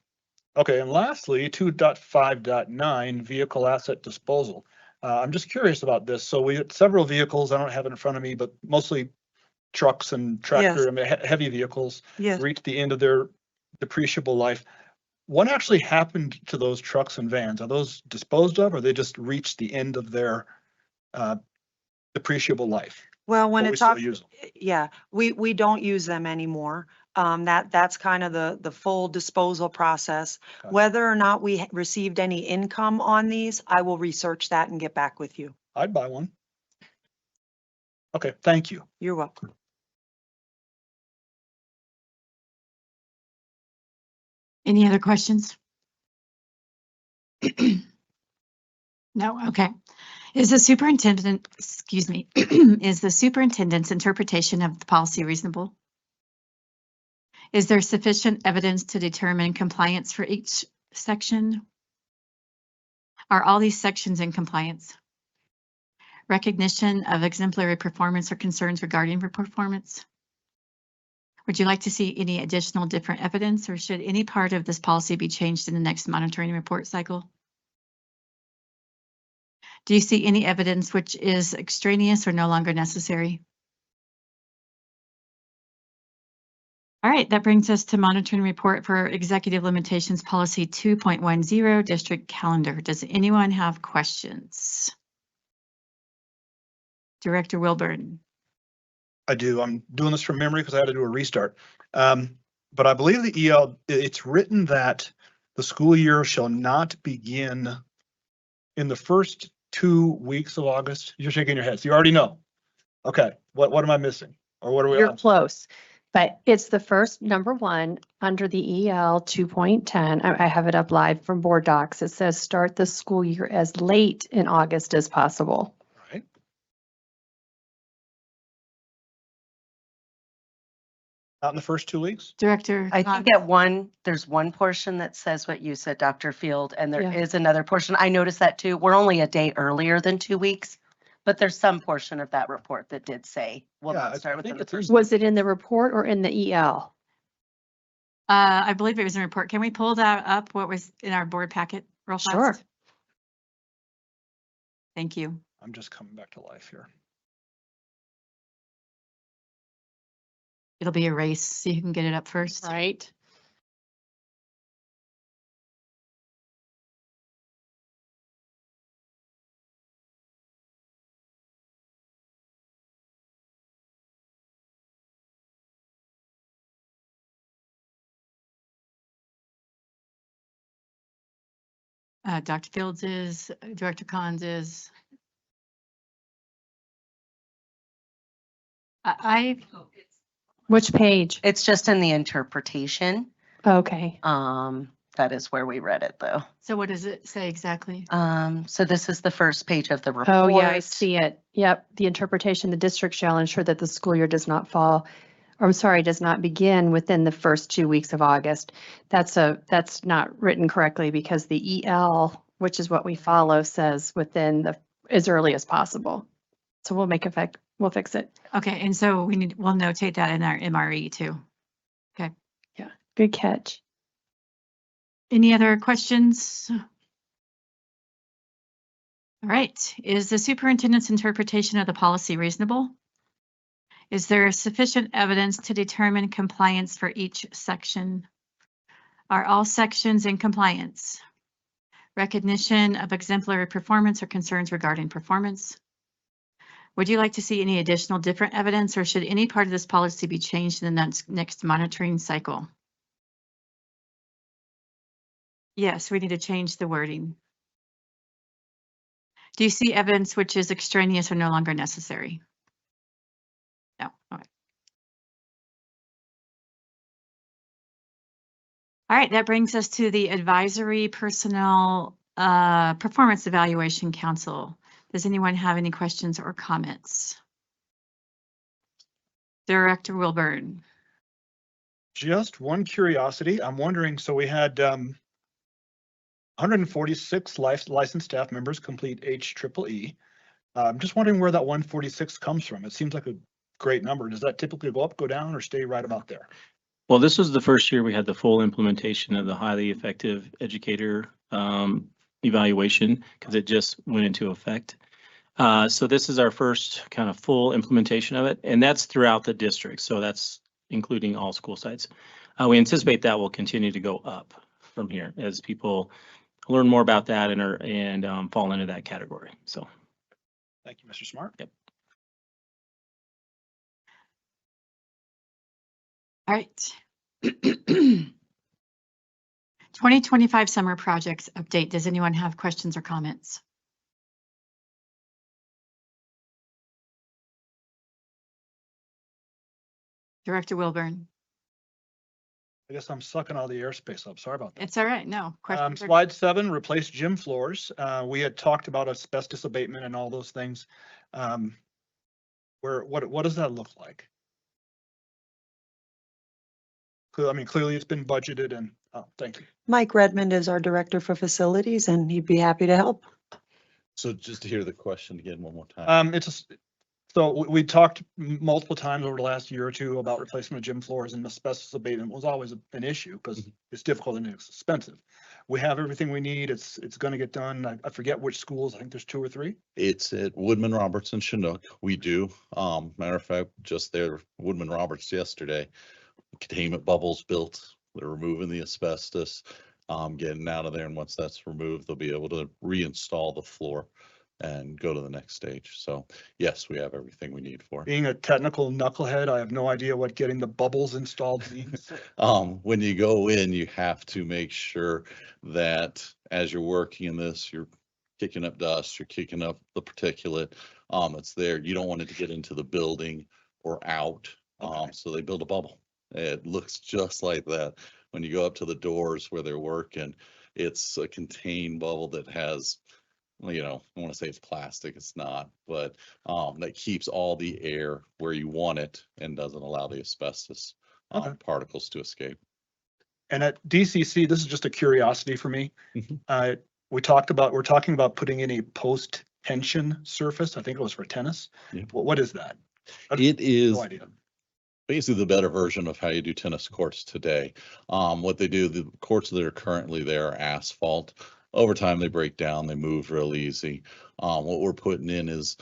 Okay, and lastly, 2.5.9 vehicle asset disposal. I'm just curious about this. So we had several vehicles, I don't have it in front of me, but mostly trucks and tractor, I mean, heavy vehicles Yes. reach the end of their depreciable life. What actually happened to those trucks and vans? Are those disposed of, or they just reached the end of their depreciable life? Well, when But we it's still off, use them. yeah, we don't use them anymore. That's kind of the full disposal process. Okay. Whether or not we received any income on these, I will research that and get back with you. I'd buy one. Okay, thank you. You're welcome. Any other questions? No, okay. Is the superintendent, excuse me, is the superintendent's interpretation of the policy reasonable? Is there sufficient evidence to determine compliance for each section? Are all these sections in compliance? Recognition of exemplary performance or concerns regarding performance? Would you like to see any additional different evidence, or should any part of this policy be changed in the next monitoring report cycle? Do you see any evidence which is extraneous or no longer necessary? All right, that brings us to monitoring report for executive limitations policy 2.10 district calendar. Does anyone have questions? Director Wilburn. I do. I'm doing this from memory because I had to do a restart. But I believe the EL, it's written that the school year shall not begin in the first 2 weeks of August. You're shaking your head. So you already know. Okay, what am I missing? Or what are we You're on? close, but it's the first number one under the EL 2.10. I have it up live from board docs. It says start the school year as late in August as possible. Right. Not in the first 2 weeks? Director. I think there's one portion that says what you said, Dr. Field, and there Yeah. is another portion. I noticed that too. We're only a day earlier than 2 weeks, but there's some portion of that report that did say, we'll Yeah, not I start within think the it's in- first. Was it in the report or in the EL? I believe it was in a report. Can we pull that up? What was in our board packet real fast? Sure. Thank you. I'm just coming back to life here. It'll be a race, so you can get it up first. Right. Dr. Fields is, Director Collins is. I Which page? It's just in the interpretation. Okay. That is where we read it though. so what does it say exactly? So this is the first page of the report. Oh, yeah, I see it. Yep. The interpretation, the district shall ensure that the school year does not does not begin within the first 2 weeks of August. That's not written correctly because the EL, which is what we follow, says within as early as possible. So we'll fix it. Okay, and so we'll notate that in our MRE too. Okay. Yeah, good catch. Any other questions? All right, is the superintendent's interpretation of the policy reasonable? Is there sufficient evidence to determine compliance for each section? Are all sections in compliance? Recognition of exemplary performance or concerns regarding performance? Would you like to see any additional different evidence, or should any part of this policy be changed in the next monitoring cycle? Yes, we need to change the wording. Do you see evidence which is extraneous or no longer necessary? No. All right. All right, that brings us to the Advisory Personnel Performance Evaluation Council. Does anyone have any questions or comments? Director Wilburn. Just one curiosity. I'm wondering, so we had 146 licensed staff members complete HEEE. I'm just wondering where that 146 comes from. It seems like a great number. Does that typically go up, go down, or stay right about there? Well, this was the first year we had the full implementation of the highly effective educator evaluation because it just went into effect. So this is our first kind of full implementation of it, and that's throughout the district. So that's including all school sites. We anticipate that will continue to go up from here as people learn more about that and fall into that category. So. Thank you, Mr. Smart. Yep. All right. 2025 summer projects update. Does anyone have questions or comments? Director Wilburn. I guess I'm sucking all the airspace up. Sorry about that. It's all right. No questions. Slide 7, replace gym floors. We had talked about asbestos abatement and all those things. What does that look like? I mean, clearly it's been budgeted and, thank you. Mike Redmond is our Director for Facilities, and he'd be happy to help. So just to hear the question again one more time. So we talked multiple times over the last year or two about replacement of gym floors, and asbestos abatement was always an issue because it's difficult and it's expensive. We have everything we need. It's going to get done. I forget which schools. I think there's 2 or 3. It's at Woodman Roberts and Chinook. We do. Matter of fact, just there, Woodman Roberts yesterday, containment bubbles built. They're removing the asbestos, getting out of there. And once that's removed, they'll be able to reinstall the floor and go to the next stage. So yes, we have everything we need for it. Being a technical knucklehead, I have no idea what getting the bubbles installed means. When you go in, you have to make sure that as you're working in this, you're kicking up dust, you're kicking up the particulate. It's there. You don't want it to get into the building or out. Okay. So they build a bubble. It looks just like that. When you go up to the doors where they're working, it's a contained bubble that has, you know, I want to say it's plastic, it's not, but that keeps all the air where you want it and doesn't allow the asbestos particles to escape. And at DCC, this is just a curiosity for me. We're talking about putting in a post-tension surface. I think it was for tennis. Yeah. What is that? It is No idea. basically the better version of how you do tennis courts today. What they do, the courts that are currently there are asphalt. Over time, they break down, they move real easy. What we're putting in is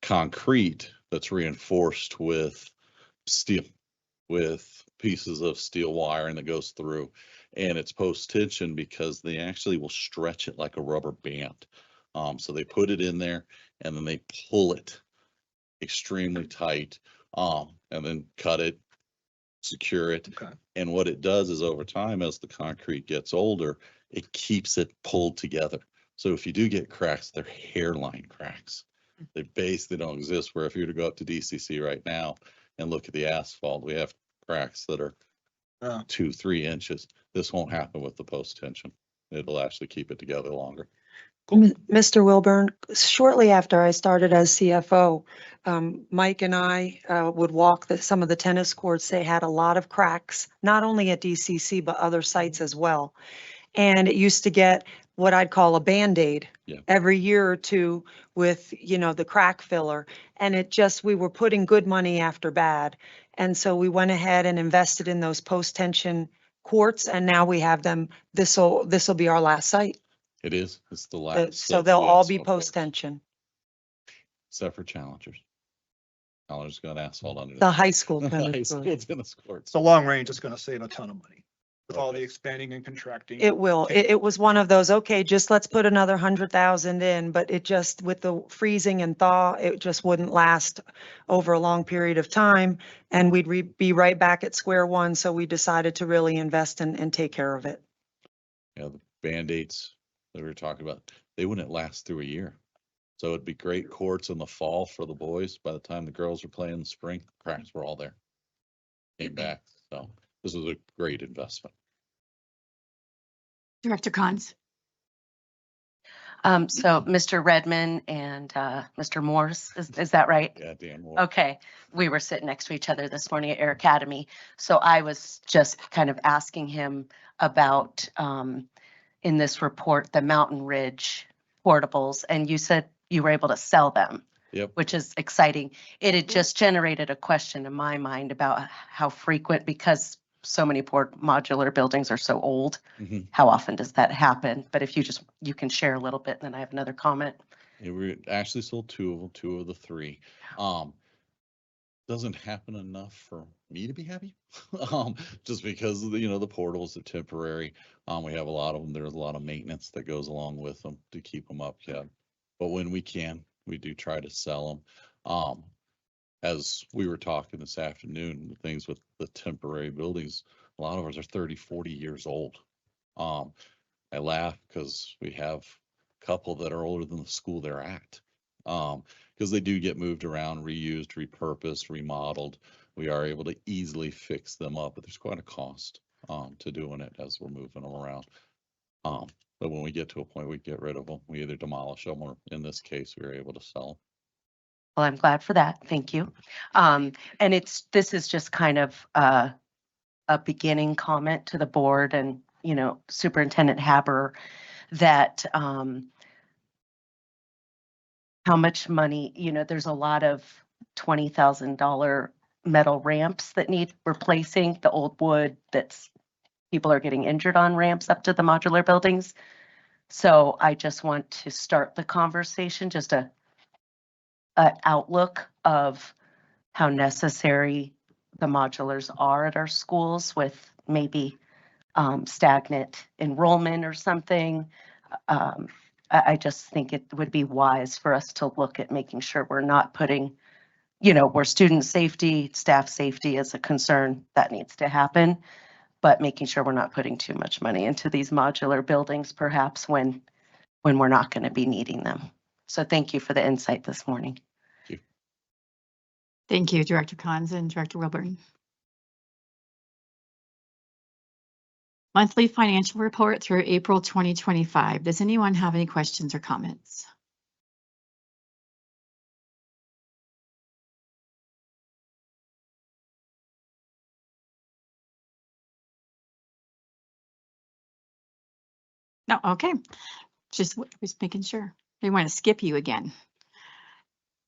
concrete that's reinforced with steel, with pieces of steel wiring that goes through. And it's post-tension because they actually will stretch it like a rubber band. So they put it in there and then they pull it extremely tight, and then cut it, secure it. Okay. And what it does is over time, as the concrete gets older, it keeps it pulled together. So if you do get cracks, they're hairline cracks. They basically don't exist, where if you were to go up to DCC right now and look at the asphalt, we have cracks that are 2-3 inches. This won't happen with the post tension. It'll actually keep it together longer. Mr. Wilburn, shortly after I started as CFO, Mike and I would walk some of the tennis courts. They had a lot of cracks, not only at DCC, but other sites as well. And it used to get what I'd call a Band-Aid every year or two with, you know, the crack filler. And we were putting good money after bad. And so we went ahead and invested in those post-tension courts, and now we have them. This'll be our last site. It is. It's the last. So they'll all be post-tension. Except for Challengers. Challengers got asphalt under The high school high tennis school court. tennis courts. So long range is going to save a ton of money with all the expanding and contracting. It will. It was one of those, okay, just let's put another 100,000 in, but it just, with the freezing and thaw, it just wouldn't last over a long period of time. And we'd be right back at square one. So we decided to really invest and take care of it. Yeah, the Band-Aids that we were talking about, they wouldn't last through a year. So it'd be great courts in the fall for the boys. By the time the girls were playing in the spring, cracks were all there. Came back. So this was a great investment. Director Cons. So Mr. Redmond and Mr. Morse, is that right? Yeah, Dan Moore. Okay, we were sitting next to each other this morning at Air Academy. So I was just kind of asking him about in this report, the Mountain Ridge portables, and you said you were able to sell them. Yep. Which is exciting. It had just generated a question in my mind about how frequent, because so many modular buildings are so old, Mhm. how often does that happen? But if you can share a little bit, and then I have another comment. Yeah, we actually sold two of them, two of the three. Doesn't happen enough for me to be happy. Just because of the, the portables are temporary. We have a lot of them. There's a lot of maintenance that goes along with them to keep them up. Yeah. But when we can, we do try to sell them. As we were talking this afternoon, the things with the temporary buildings, a lot of ours are 30, 40 years old. I laugh because we have a couple that are older than the school they're at. Because they do get moved around, reused, repurposed, remodeled. We are able to easily fix them up, but there's quite a cost to doing it as we're moving them around. But when we get to a point, we get rid of them. We either demolish them, or in this case, we were able to sell them. Well, I'm glad for that. Thank you. And this is just kind of a beginning comment to the board and, Superintendent Haber, that how much money, there's a lot of $20,000 metal ramps that need replacing, the old wood people are getting injured on ramps up to the modular buildings. So I just want to start the conversation, just an outlook of how necessary the modulars are at our schools, with maybe stagnant enrollment or something. I just think it would be wise for us to look at making sure we're not putting, where student safety, staff safety is a concern, that needs to happen, but making sure we're not putting too much money into these modular buildings, perhaps when we're not going to be needing them. So thank you for the insight this morning. Thank you, Director Cons and Director Wilburn. Monthly financial report through April 2025. Does anyone have any questions or comments? No, okay. Just making sure. They want to skip you again.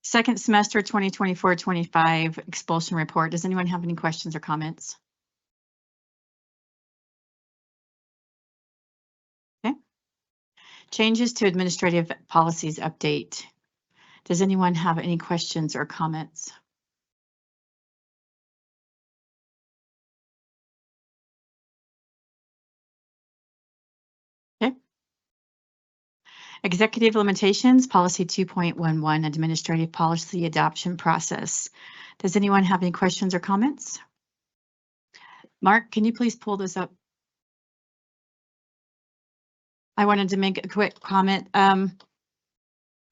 Second semester 2024-25 expulsion report. Does anyone have any questions or comments? Okay. Changes to administrative policies update. Does anyone have any questions or comments? Okay. Executive limitations, policy 2.11, administrative policy adoption process. Does anyone have any questions or comments? Mark, can you please pull this up? I wanted to make a quick comment. I've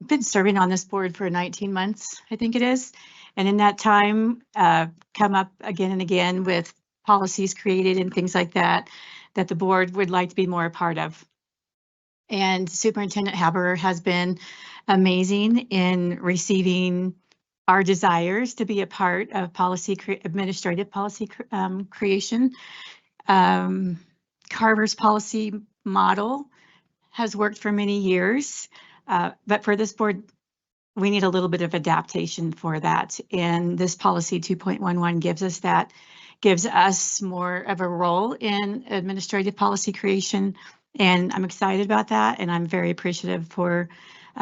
been serving on this board for 19 months, I think it is. And in that time, come up again and again with policies created and things like that, that the board would like to be more a part of. And Superintendent Haber has been amazing in receiving our desires to be a part of administrative policy creation. Carver's policy model has worked for many years, but for this board, we need a little bit of adaptation for that. And this policy 2.11 gives us more of a role in administrative policy creation. And I'm excited about that. And I'm very appreciative for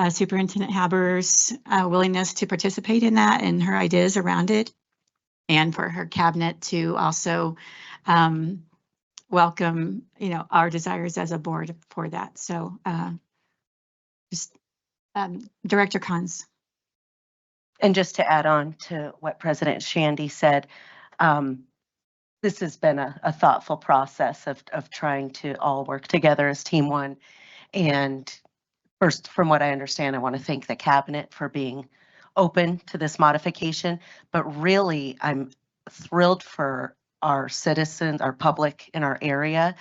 Superintendent Haber's willingness to participate in that and her ideas around it, and for her cabinet to also welcome, our desires as a board for that. So Director Cons. And just to add on to what President Shandy said, this has been a thoughtful process of trying to all work together as Team One. And first, from what I understand, I want to thank the cabinet for being open to this modification, but really I'm thrilled for our citizens, our public in our area,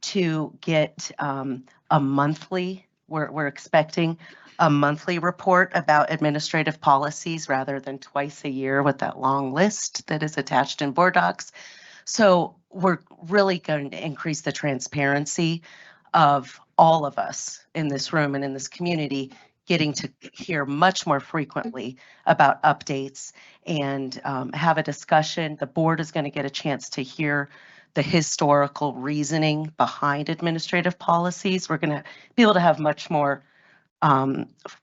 to get a monthly, we're expecting a monthly report about administrative policies rather than twice a year with that long list that is attached in board docs. So we're really going to increase the transparency of all of us in this room and in this community getting to hear much more frequently about updates and have a discussion. The board is going to get a chance to hear the historical reasoning behind administrative policies. We're going to be able to have much more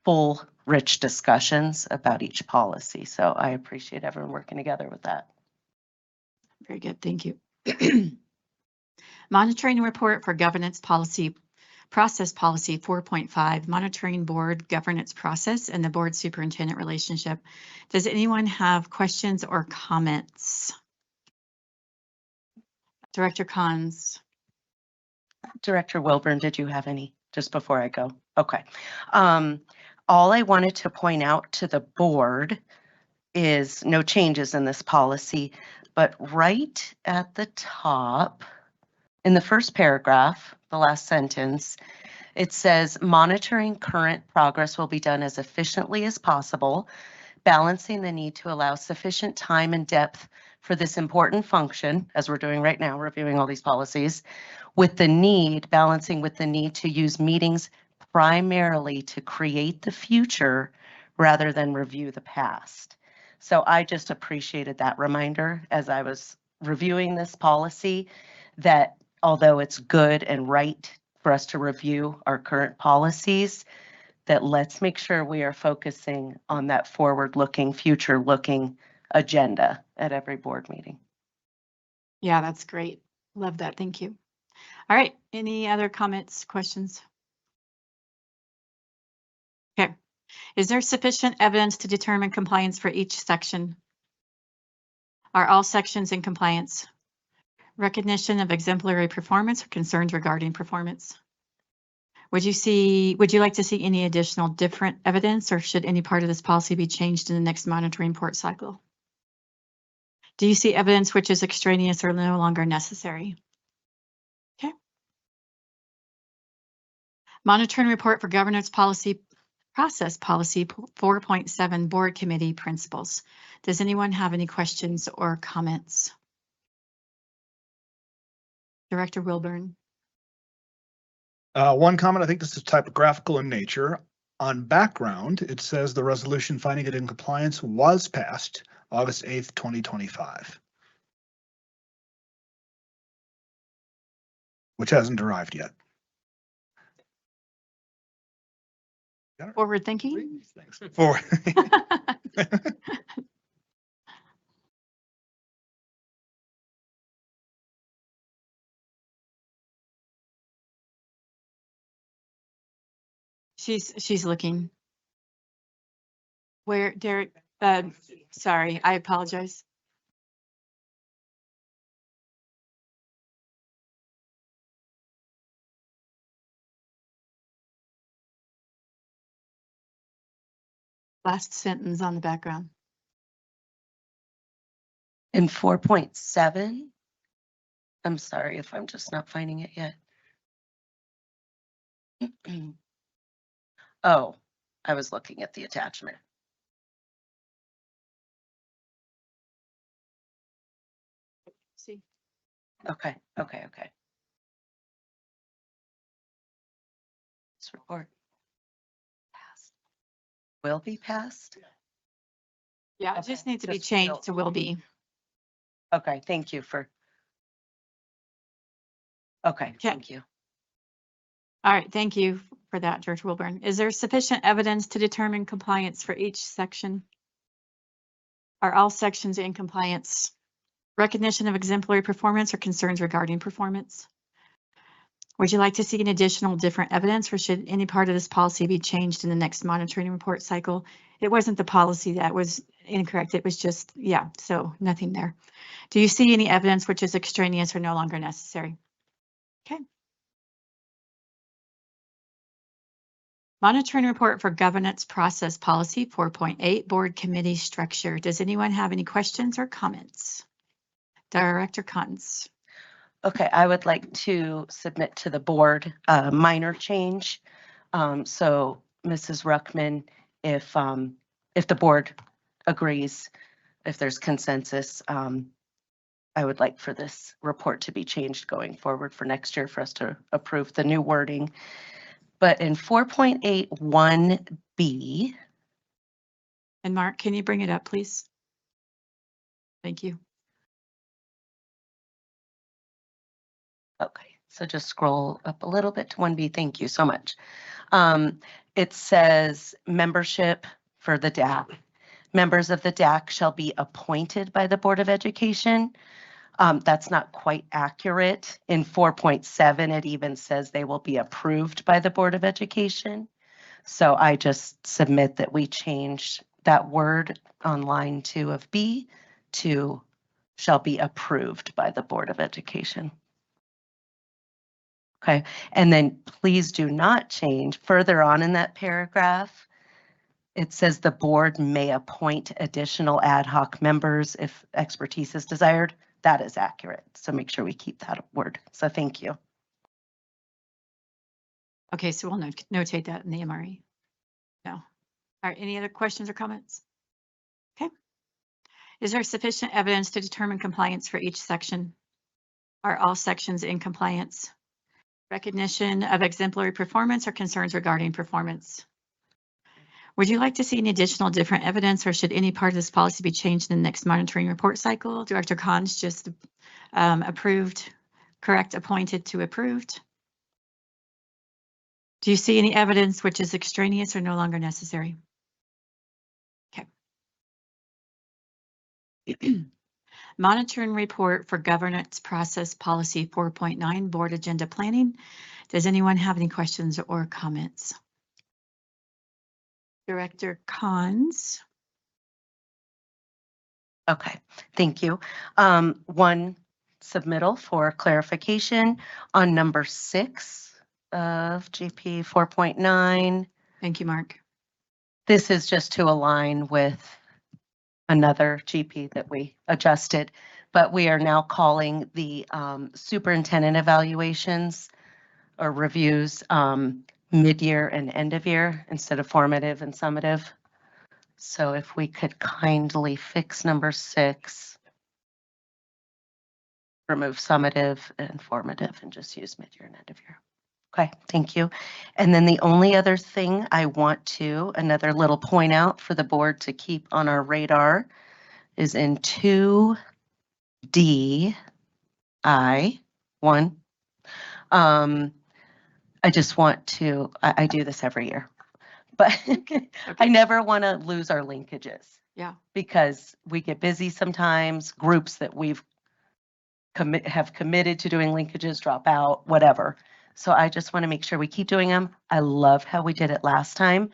full, rich discussions about each policy. So I appreciate everyone working together with that. Very good, thank you. Monitoring report for governance policy, process policy 4.5, monitoring board governance process and the board superintendent relationship. Does anyone have questions or comments? Director Cons. Director Wilburn, did you have any just before I go? Okay. All I wanted to point out to the board is no changes in this policy, but right at the top, in the first paragraph, the last sentence, it says monitoring current progress will be done as efficiently as possible, balancing the need to allow sufficient time and depth for this important function, as we're doing right now, reviewing all these policies, with the need, balancing with the need to use meetings primarily to create the future rather than review the past. So I just appreciated that reminder as I was reviewing this policy, that although it's good and right for us to review our current policies, that let's make sure we are focusing on that forward-looking, future-looking agenda at every board meeting. Yeah, that's great. Love that. Thank you. All right. Any other comments, questions? Okay. Is there sufficient evidence to determine compliance for each section? Are all sections in compliance? Recognition of exemplary performance or concerns regarding performance? Would you like to see any additional different evidence, or should any part of this policy be changed in the next monitoring report cycle? Do you see evidence which is extraneous or no longer necessary? Okay. Monitoring report for governance policy, process policy 4.7 board committee principles. Does anyone have any questions or comments? Director Wilburn. One comment, I think this is typographical in nature. On background, it says the resolution finding it in compliance was passed August 8th, 2025. Which hasn't arrived yet. Forward thinking? Forward. She's looking. Where, Derek? Sorry, I apologize. Last sentence on the background. In 4.7, I'm sorry if I'm just not finding it yet. Oh, I was looking at the attachment. See. Okay. This report passed. Will be passed? Yeah, it just needs to be changed to will be. Okay, thank you for. Okay, thank you. All right, thank you for that, George Wilburn. Is there sufficient evidence to determine compliance for each section? Are all sections in compliance? Recognition of exemplary performance or concerns regarding performance? Would you like to see an additional different evidence, or should any part of this policy be changed in the next monitoring report cycle? It wasn't the policy that was incorrect. It was just, yeah, so nothing there. Do you see any evidence which is extraneous or no longer necessary? Okay. Monitoring report for governance process policy 4.8 board committee structure. Does anyone have any questions or comments? Director Cons. Okay, I would like to submit to the board a minor change. So Mrs. Ruckman, if the board agrees, if there's consensus, I would like for this report to be changed going forward for next year for us to approve the new wording. But in 4.81B, And Mark, can you bring it up, please? Thank you. okay, so just scroll up a little bit to 1B. Thank you so much. It says membership for the DAC. Members of the DAC shall be appointed by the Board of Education. That's not quite accurate. In 4.7, it even says they will be approved by the Board of Education. So I just submit that we change that word on line 2 of B to shall be approved by the Board of Education. Okay, and then please do not change further on in that paragraph. It says the board may appoint additional ad hoc members if expertise is desired. That is accurate. So make sure we keep that word. So thank you. Okay, so we'll notate that in the MRE. No. All right, any other questions or comments? Okay. Is there sufficient evidence to determine compliance for each section? Are all sections in compliance? Recognition of exemplary performance or concerns regarding performance? Would you like to see any additional different evidence, or should any part of this policy be changed in the next monitoring report cycle? Director Cons just approved, correct, appointed to approved. Do you see any evidence which is extraneous or no longer necessary? Okay. Monitoring report for governance process policy 4.9 board agenda planning. Does anyone have any questions or comments? Director Cons. Okay, thank you. One submittal for clarification on number 6 of GP 4.9. Thank you, Mark. This is just to align with another GP that we adjusted, but we are now calling the superintendent evaluations or reviews mid-year and end of year instead of formative and summative. So if we could kindly fix number 6, remove summative and formative and just use mid-year and end of year. Okay, thank you. And then the only other thing I want to, another little point out for the board to keep on our radar is in 2D, I1. I just want to, I do this every year, but I never want to lose our linkages. Yeah. Because we get busy sometimes, groups that we've have committed to doing linkages drop out, whatever. So I just want to make sure we keep doing them. I love how we did it last time,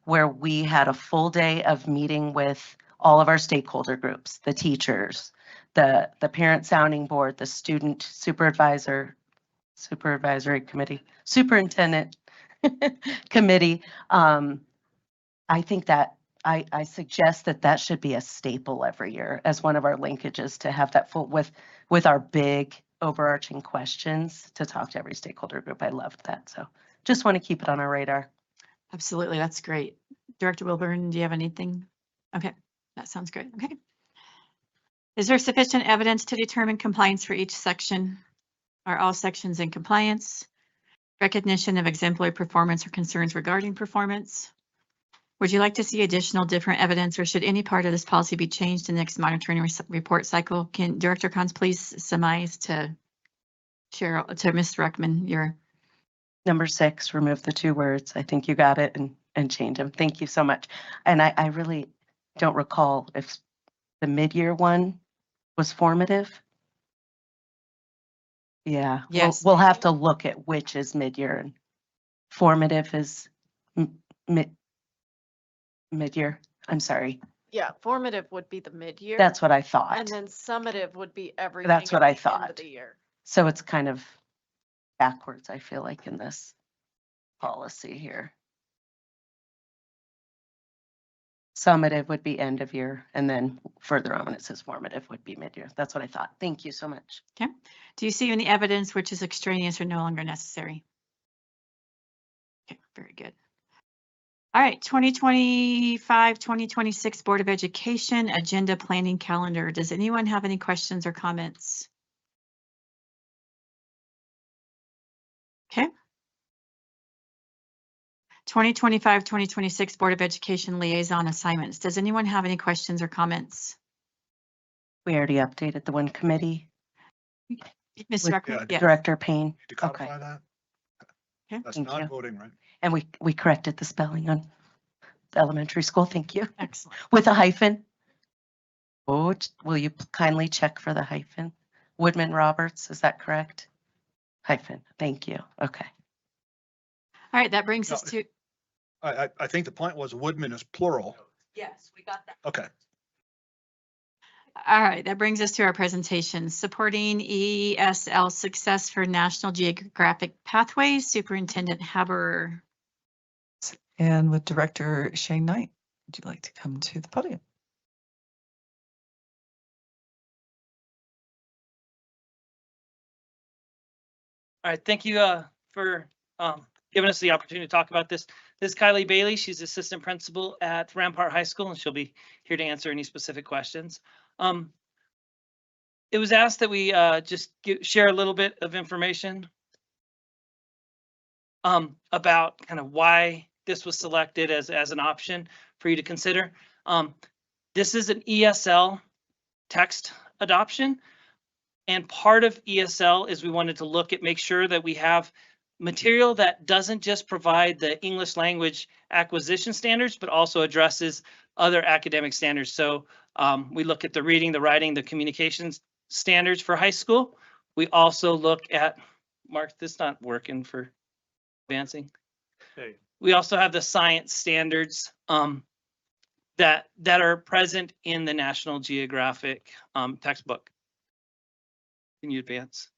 where we had a full day of meeting with all of our stakeholder groups, the teachers, the parent sounding board, the student supervisory committee, superintendent committee. I think that I suggest that should be a staple every year as one of our linkages, to have that full with our big overarching questions to talk to every stakeholder group. I loved that. So just want to keep it on our radar. Absolutely. That's great. Director Wilburn, do you have anything? Okay, that sounds great. Okay. Is there sufficient evidence to determine compliance for each section? Are all sections in compliance? Recognition of exemplary performance or concerns regarding performance? Would you like to see additional different evidence, or should any part of this policy be changed in the next monitoring report cycle? Can Director Cons please surmise to Cheryl, to Ms. Ruckman, your number 6, remove the 2 words. I think you got it, and change them. Thank you so much. And I really don't recall if the mid-year one was formative. Yeah, yes, we'll have to look at which is mid-year and formative is mid-year. I'm sorry. Yeah, formative would be the mid-year. That's what I thought. And then summative would be everything. That's what at I the end thought. of the year. So it's kind of backwards, I feel like, in this policy here. Summative would be end of year, and then further on it says formative would be mid-year. That's what I thought. Thank you so much. okay. Do you see any evidence which is extraneous or no longer necessary? Okay, very good. All right, 2025-2026 Board of Education Agenda Planning Calendar. Does anyone have any questions or comments? Okay. 2025-2026 Board of Education Liaison Assignments. Does anyone have any questions or comments? We already updated the one committee. Ms. with Rucker? Yes. Director Payne. To codify Okay. that? Okay. That's Thank not you. voting, right? And we corrected the spelling on the elementary school. Thank you. Excellent. With a hyphen. Oh, will you kindly check for the hyphen? Woodman Roberts, is that correct? Hyphen. Thank you. Okay. All right, that brings No, us to, I think the point was Woodman is plural. yes, we got that. Okay. All right, that brings us to our presentation, supporting ESL success for National Geographic Pathways, Superintendent Haber. And with Director Shane Knight, would you like to come to the podium? All right, thank you for giving us the opportunity to talk about this. This is Kylie Bailey. She's assistant principal at Rampart High School, and she'll be here to answer any specific questions. It was asked that we just share a little bit of information about kind of why this was selected as an option for you to consider. This is an ESL text adoption. And part of ESL is we wanted to make sure that we have material that doesn't just provide the English language acquisition standards, but also addresses other academic standards. So we look at the reading, the writing, the communications standards for high school. We also look at, Mark, this is not working for advancing. Okay. We also have the science standards that are present in the National Geographic textbook. Can you advance?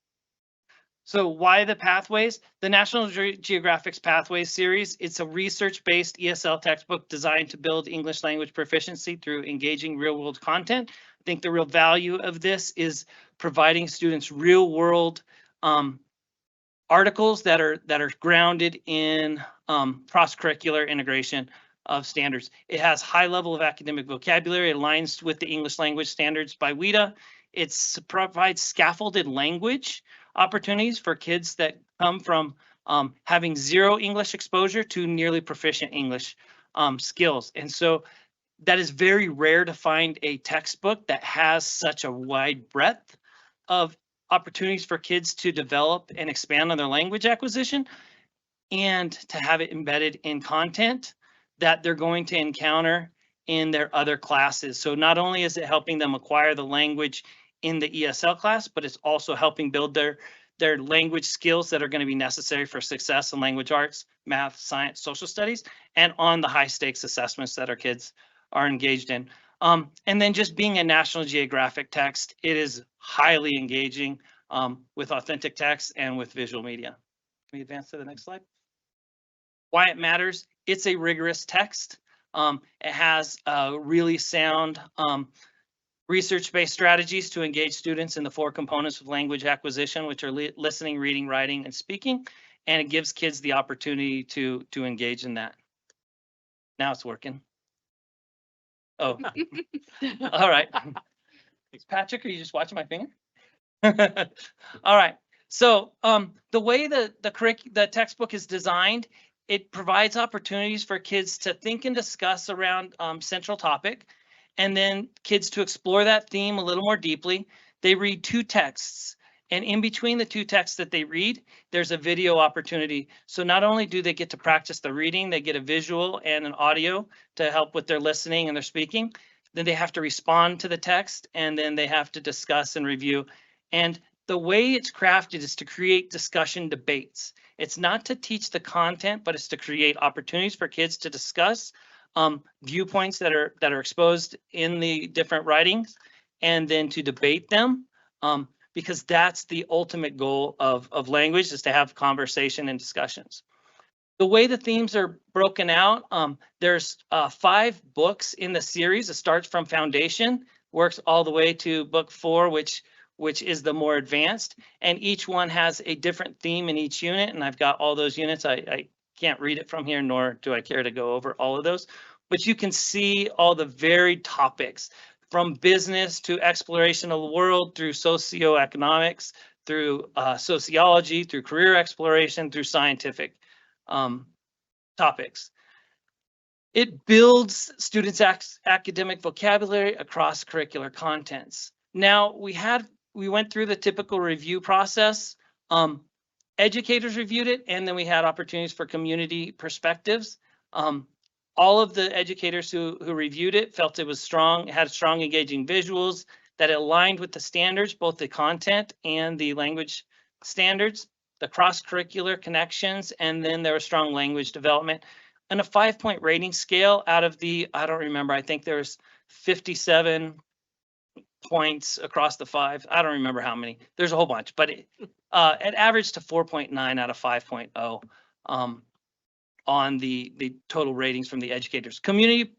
So why the pathways? The National Geographic's Pathways series, it's a research-based ESL textbook designed to build English language proficiency through engaging real-world content. I think the real value of this is providing students real-world articles that are grounded in cross-curricular integration of standards. It has high level of academic vocabulary. It aligns with the English language standards by WIDA. It provides scaffolded language opportunities for kids that come from having zero English exposure to nearly proficient English skills. And so that is very rare to find a textbook that has such a wide breadth of opportunities for kids to develop and expand on their language acquisition, and to have it embedded in content that they're going to encounter in their other classes. So not only is it helping them acquire the language in the ESL class, but it's also helping build their language skills that are going to be necessary for success in language arts, math, science, social studies, and on the high stakes assessments that our kids are engaged in. And then just being a National Geographic text, it is highly engaging with authentic text and with visual media. Can we advance to the next slide? Why it matters, it's a rigorous text. It has really sound research-based strategies to engage students in the 4 components of language acquisition, which are listening, reading, writing, and speaking. And it gives kids the opportunity to engage in that. Now it's working. Oh, all right. Patrick, are you just watching my finger? All right. So the way the textbook is designed, it provides opportunities for kids to think and discuss around central topic, and then kids to explore that theme a little more deeply. They read 2 texts, and in between the 2 texts that they read, there's a video opportunity. So not only do they get to practice the reading, they get a visual and an audio to help with their listening and their speaking. Then they have to respond to the text, and then they have to discuss and review. And the way it's crafted is to create discussion debates. It's not to teach the content, but it's to create opportunities for kids to discuss viewpoints that are exposed in the different writings, and then to debate them, because that's the ultimate goal of language, is to have conversation and discussions. The way the themes are broken out, there's 5 books in the series. It starts from Foundation, works all the way to book 4, which is the more advanced, and each one has a different theme in each unit, and I've got all those units. I can't read it from here, nor do I care to go over all of those. But you can see all the varied topics, from business to exploration of the world, through socioeconomics, through sociology, through career exploration, through scientific topics. It builds students' academic vocabulary across curricular contents. Now, we went through the typical review process. Educators reviewed it, and then we had opportunities for community perspectives. All of the educators who reviewed it felt it was strong, it had strong engaging visuals, that it aligned with the standards, both the content and the language standards, the cross-curricular connections, and then there was strong language development. And a 5-point rating scale out of the, I don't remember, I think there's 57 points across the 5. I don't remember how many. There's a whole bunch, but it averaged to 4.9 out of 5.0 on the total ratings from the educators. Community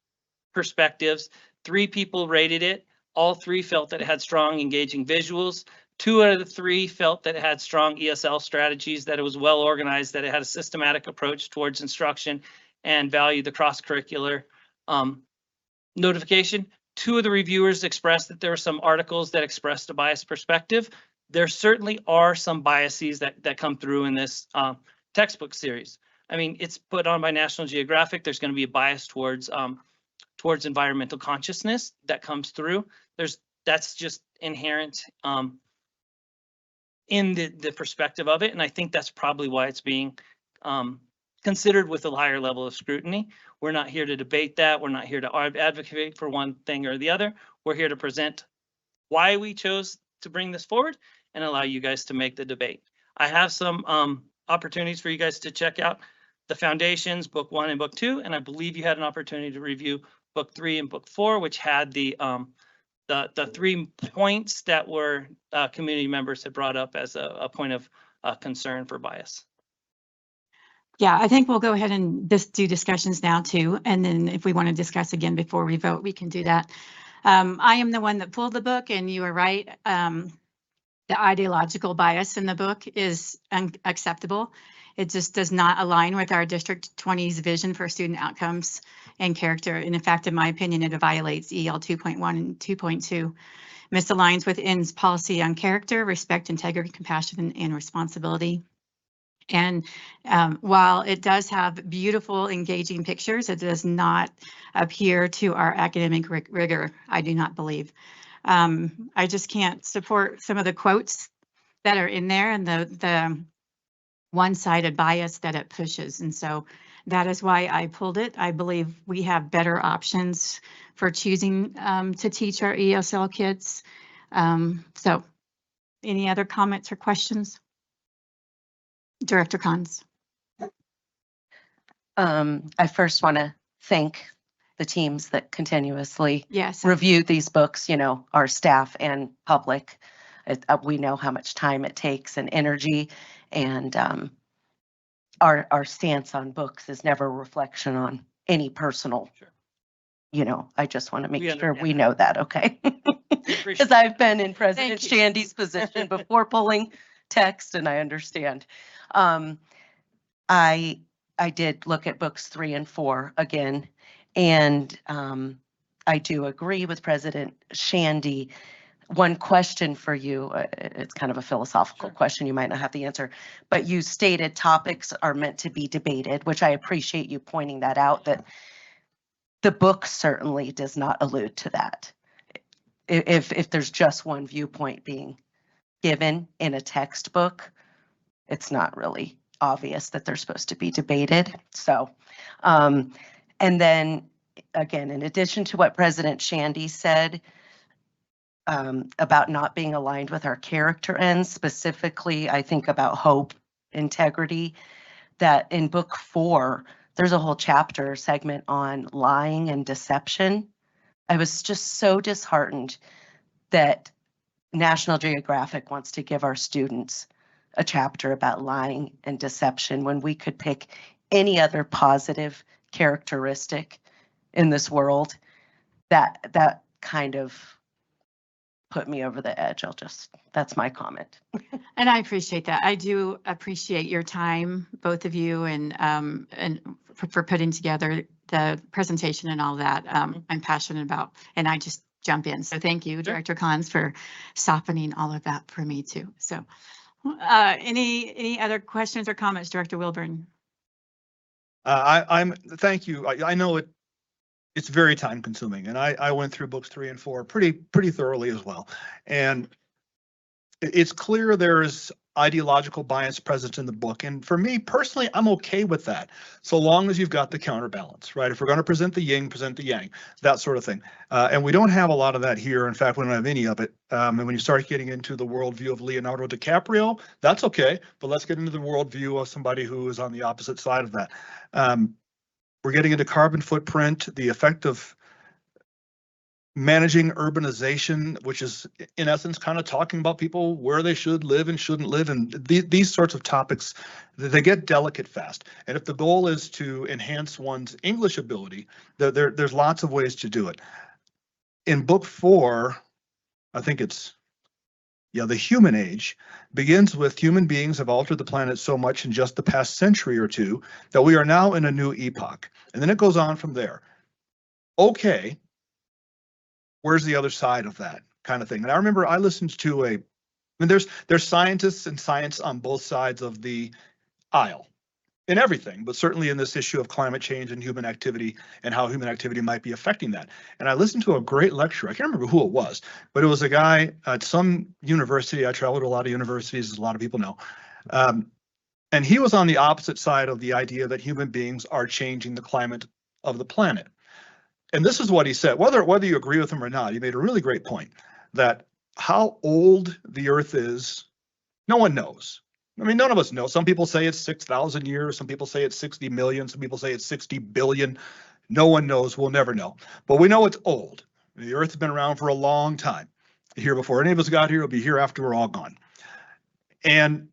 perspectives, 3 people rated it. All 3 felt that it had strong engaging visuals. 2 out of the 3 felt that it had strong ESL strategies, that it was well organized, that it had a systematic approach towards instruction and valued the cross-curricular notification. 2 of the reviewers expressed that there were some articles that expressed a biased perspective. There certainly are some biases that come through in this textbook series. I mean, it's put on by National Geographic. There's going to be a bias towards environmental consciousness that comes through. That's just inherent in the perspective of it, and I think that's probably why it's being considered with a higher level of scrutiny. We're not here to debate that. We're not here to advocate for one thing or the other. We're here to present why we chose to bring this forward and allow you guys to make the debate. I have some opportunities for you guys to check out the Foundations, Book 1 and Book 2, and I believe you had an opportunity to review Book 3 and Book 4, which had the 3 points that were community members had brought up as a point of concern for bias. Yeah, I think we'll go ahead and do discussions now too. And then if we want to discuss again before we vote, we can do that. I am the one that pulled the book, and you are right. The ideological bias in the book is unacceptable. It just does not align with our District 20's vision for student outcomes and character. And in fact, in my opinion, it violates EL 2.1 and 2.2. Misaligns with IN's policy on character, respect, integrity, compassion, and responsibility. And while it does have beautiful, engaging pictures, it does not adhere to our academic rigor, I do not believe. I just can't support some of the quotes that are in there and the one-sided bias that it pushes. And so that is why I pulled it. I believe we have better options for choosing to teach our ESL kids. So any other comments or questions? Director Cons. I first want to thank the teams that continuously Yes. review these books, you know, our staff and public. We know how much time it takes and energy, and our stance on books is never a reflection on any personal. Sure. You know, I just want to make We sure understand we that. know that, okay? appreciate Because I've been in President Thank you. Shandy's position before pulling text, and I understand. I did look at books 3 and 4 again, and I do agree with President Shandy. One question for you, it's kind of a philosophical question, you might not have the answer, but you stated topics are meant to be debated, which I appreciate you pointing that out, that the book certainly does not allude to that. If there's just one viewpoint being given in a textbook, it's not really obvious that they're supposed to be debated. So, and then again, in addition to what President Shandy said about not being aligned with our character ends, specifically, I think about hope, integrity, that in book 4, there's a whole chapter segment on lying and deception. I was just so disheartened that National Geographic wants to give our students a chapter about lying and deception when we could pick any other positive characteristic in this world. That kind of put me over the edge. That's my comment. And I appreciate that. I do appreciate your time, both of you, and for putting together the presentation and all that. I'm passionate about, and I just jump in. So thank you, Director Collins, for softening all of that for me too. So any other questions or comments, Director Wilburn? Thank you. I know it's very time consuming, and I went through books 3 and 4 pretty thoroughly as well. And it's clear there is ideological bias present in the book. And for me personally, I'm okay with that, so long as you've got the counterbalance, right? If we're going to present the yin, present the yang, that sort of thing. And we don't have a lot of that here. In fact, we don't have any of it. And when you start getting into the worldview of Leonardo DiCaprio, that's okay. But let's get into the worldview of somebody who is on the opposite side of that. We're getting into carbon footprint, the effect of managing urbanization, which is in essence kind of talking about people where they should live and shouldn't live. And these sorts of topics, they get delicate fast. And if the goal is to enhance one's English ability, there's lots of ways to do it. In book 4, I think it's, the human age begins with human beings have altered the planet so much in just the past century or two that we are now in a new epoch. And then it goes on from there. Okay. Where's the other side of that kind of thing? And I remember I listened to there's scientists and science on both sides of the aisle in everything, but certainly in this issue of climate change and human activity and how human activity might be affecting that. And I listened to a great lecture. I can't remember who it was, but it was a guy at some university. I traveled to a lot of universities, as a lot of people know. And he was on the opposite side of the idea that human beings are changing the climate of the planet. And this is what he said, whether you agree with him or not, he made a really great point that how old the Earth is, no one knows. I mean, none of us know. Some people say it's 6,000 years. Some people say it's 60 million. Some people say it's 60 billion. No one knows. We'll never know. But we know it's old. The Earth has been around for a long time. Here before any of us got here, it'll be here after we're all gone. And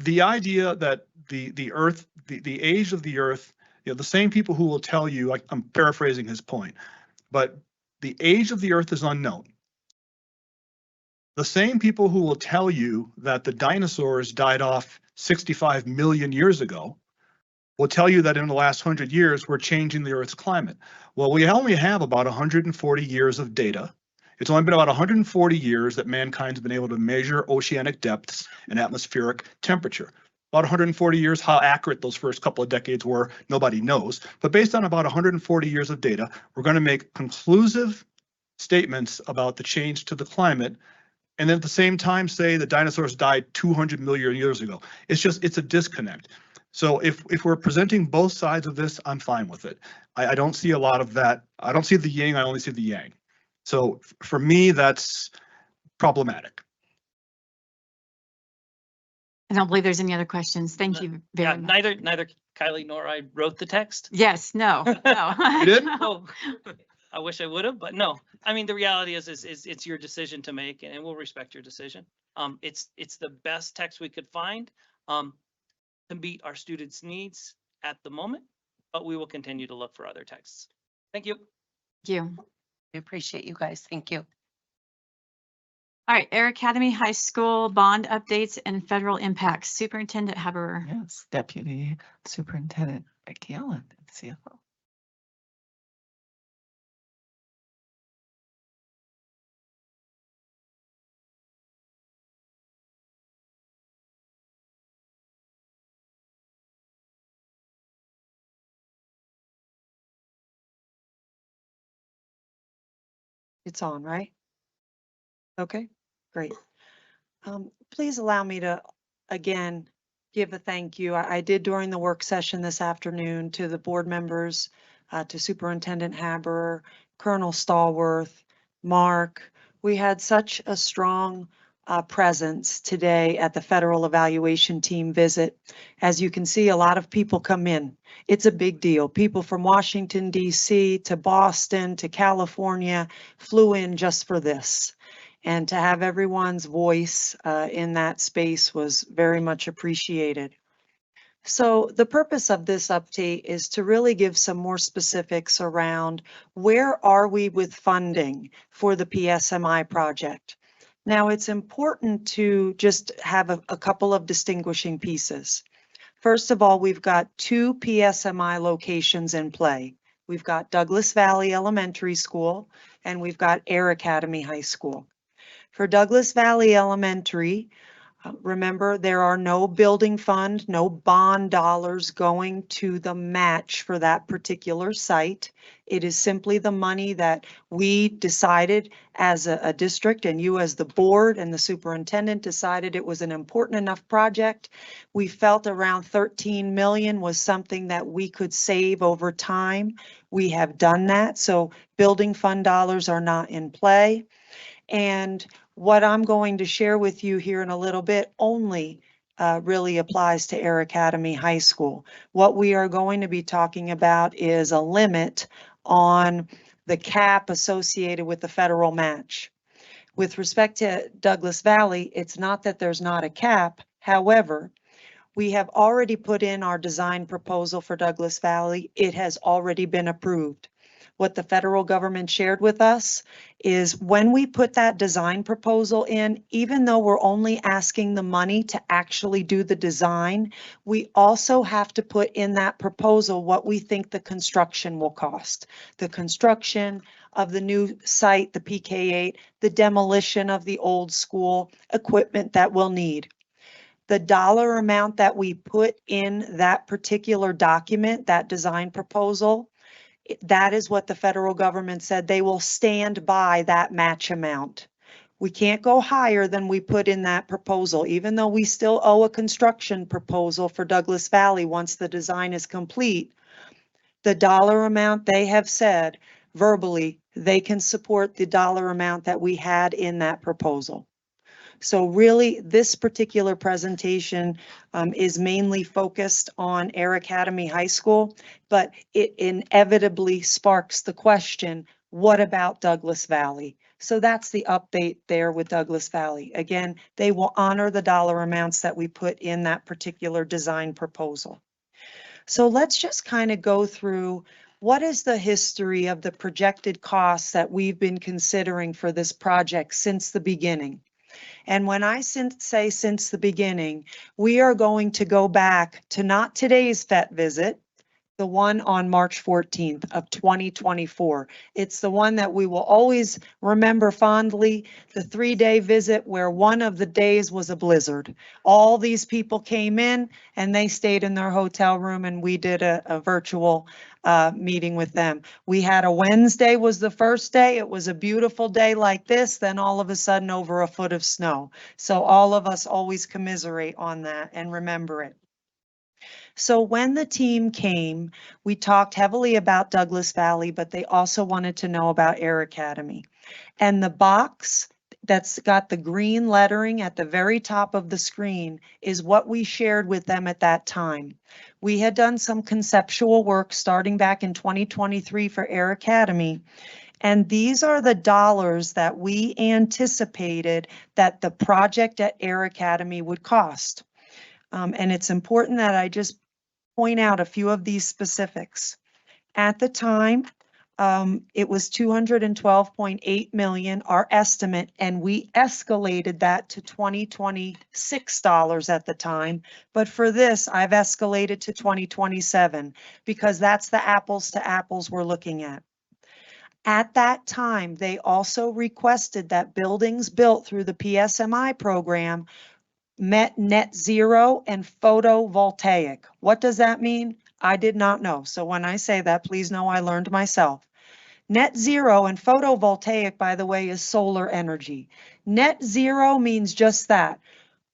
the idea that the Earth, the age of the Earth, the same people who will tell you, I'm paraphrasing his point, but the age of the Earth is unknown. The same people who will tell you that the dinosaurs died off 65 million years ago will tell you that in the last 100 years, we're changing the Earth's climate. Well, we only have about 140 years of data. It's only been about 140 years that mankind's been able to measure oceanic depths and atmospheric temperature. About 140 years, how accurate those first couple of decades were, nobody knows. But based on about 140 years of data, we're going to make conclusive statements about the change to the climate, and then at the same time say the dinosaurs died 200 million years ago. It's a disconnect. So if we're presenting both sides of this, I'm fine with it. I don't see a lot of that. I don't see the yin, I only see the yang. So for me, that's problematic. I don't believe there's any other questions. Thank you very much. Neither Kylie nor I wrote the text. Yes, no. You did? Oh, I wish I would have, but no. I mean, the reality is it's your decision to make, and we'll respect your decision. It's the best text we could find to meet our students' needs at the moment, but we will continue to look for other texts. Thank you. Thank you. I appreciate you guys. Thank you. All right, Air Academy High School bond updates and federal impacts. Superintendent Haberer. Yes, Deputy Superintendent Becky Allen, CFO. It's on, right? Okay, great. Please allow me to, again, give a thank you. I did during the work session this afternoon to the board members, to Superintendent Haberer, Colonel Stallworth, Mark. We had such a strong presence today at the Federal Evaluation Team visit. As you can see, a lot of people come in. It's a big deal. People from Washington, D.C. to Boston to California flew in just for this. And to have everyone's voice in that space was very much appreciated. So the purpose of this update is to really give some more specifics around where are we with funding for the PSMI project. Now, it's important to just have a couple of distinguishing pieces. First of all, we've got 2 PSMI locations in play. We've got Douglas Valley Elementary School and we've got Air Academy High School. For Douglas Valley Elementary, remember, there are no building fund, no bond dollars going to the match for that particular site. It is simply the money that we decided as a district, and you as the board and the superintendent decided it was an important enough project. We felt around 13 million was something that we could save over time. We have done that, so building fund dollars are not in play. And what I'm going to share with you here in a little bit only really applies to Air Academy High School. What we are going to be talking about is a limit on the cap associated with the federal match. With respect to Douglas Valley, it's not that there's not a cap. However, we have already put in our design proposal for Douglas Valley. It has already been approved. What the federal government shared with us is when we put that design proposal in, even though we're only asking the money to actually do the design, we also have to put in that proposal what we think the construction will cost. The construction of the new site, the PK8, the demolition of the old school, equipment that we'll need. The dollar amount that we put in that particular document, that design proposal, that is what the federal government said. They will stand by that match amount. We can't go higher than we put in that proposal, even though we still owe a construction proposal for Douglas Valley once the design is complete. The dollar amount they have said verbally, they can support the dollar amount that we had in that proposal. So really, this particular presentation is mainly focused on Air Academy High School, but it inevitably sparks the question, what about Douglas Valley? So that's the update there with Douglas Valley. Again, they will honor the dollar amounts that we put in that particular design proposal. So let's just kind of go through what is the history of the projected costs that we've been considering for this project since the beginning. And when I say since the beginning, we are going to go back to not today's FET visit, the one on March 14th of 2024. It's the one that we will always remember fondly, the 3-day visit where one of the days was a blizzard. All these people came in and they stayed in their hotel room and we did a virtual meeting with them. We had a Wednesday was the first day. It was a beautiful day like this, then all of a sudden over a foot of snow. So all of us always commiserate on that and remember it. So when the team came, we talked heavily about Douglas Valley, but they also wanted to know about Air Academy. And the box that's got the green lettering at the very top of the screen is what we shared with them at that time. We had done some conceptual work starting back in 2023 for Air Academy. And these are the dollars that we anticipated that the project at Air Academy would cost. And it's important that I just point out a few of these specifics. At the time, it was $212.8 million, our estimate, and we escalated that to $2026 at the time. But for this, I've escalated to 2027 because that's the apples to apples we're looking at. At that time, they also requested that buildings built through the PSMI program met net zero and photovoltaic. What does that mean? I did not know. So when I say that, please know I learned myself. Net zero and photovoltaic, by the way, is solar energy. Net zero means just that.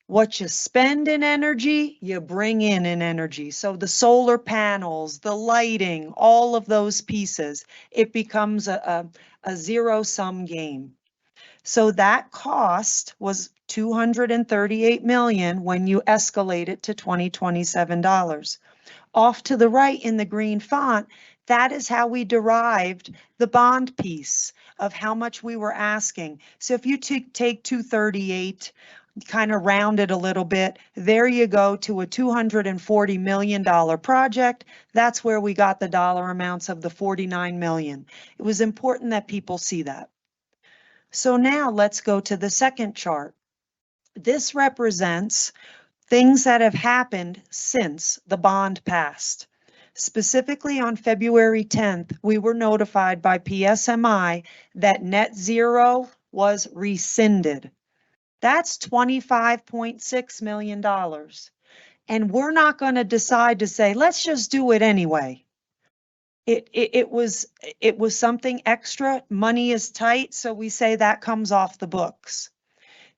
What you spend in energy, you bring in energy. So the solar panels, the lighting, all of those pieces, it becomes a zero-sum game. So that cost was $238 million when you escalate it to $2027. Off to the right in the green font, that is how we derived the bond piece of how much we were asking. So if you take 238, kind of rounded a little bit, there you go to a $240 million project. That's where we got the dollar amounts of the 49 million. It was important that people see that. So now let's go to the second chart. This represents things that have happened since the bond passed. Specifically on February 10th, we were notified by PSMI that net zero was rescinded. That's $25.6 million. And we're not going to decide to say, let's just do it anyway. It was something extra. Money is tight, so we say that comes off the books.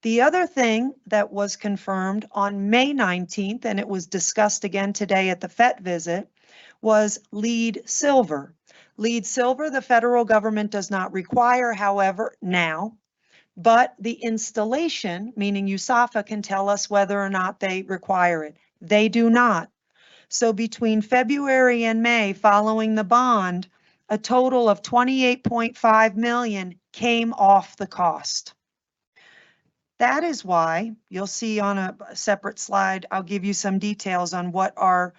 The other thing that was confirmed on May 19th, and it was discussed again today at the FET visit, was lead silver. Lead silver, the federal government does not require, however, now, but the installation, meaning USAFA, can tell us whether or not they require it. They do not. So between February and May following the bond, a total of 28.5 million came off the cost. That is why you'll see on a separate slide, I'll give you some details on what our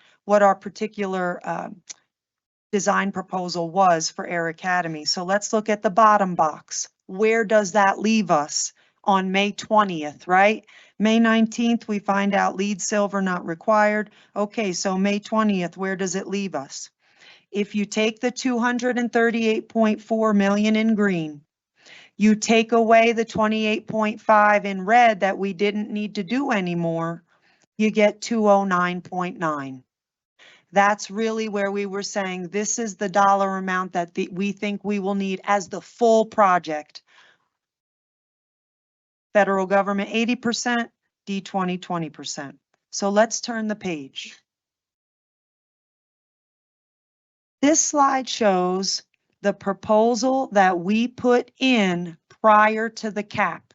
particular design proposal was for Air Academy. So let's look at the bottom box. Where does that leave us on May 20th, right? May 19th, we find out lead silver not required. Okay, so May 20th, where does it leave us? If you take the 238.4 million in green, you take away the 28.5 in red that we didn't need to do anymore, you get 209.9. That's really where we were saying this is the dollar amount that we think we will need as the full project. Federal government 80%, D20 20%. So let's turn the page. This slide shows the proposal that we put in prior to the cap.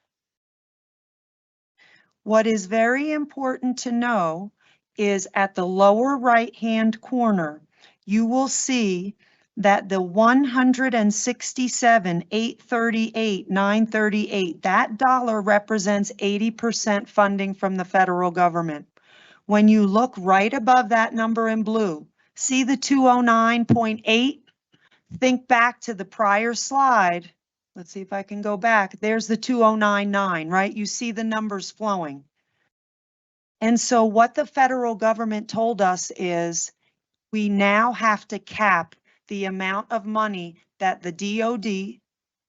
What is very important to know is at the lower right-hand corner, you will see that the 167,838,938, that dollar represents 80% funding from the federal government. When you look right above that number in blue, see the 209.8? Think back to the prior slide. Let's see if I can go back. There's the 2099, right? You see the numbers flowing. And so what the federal government told us is we now have to cap the amount of money that the DoD,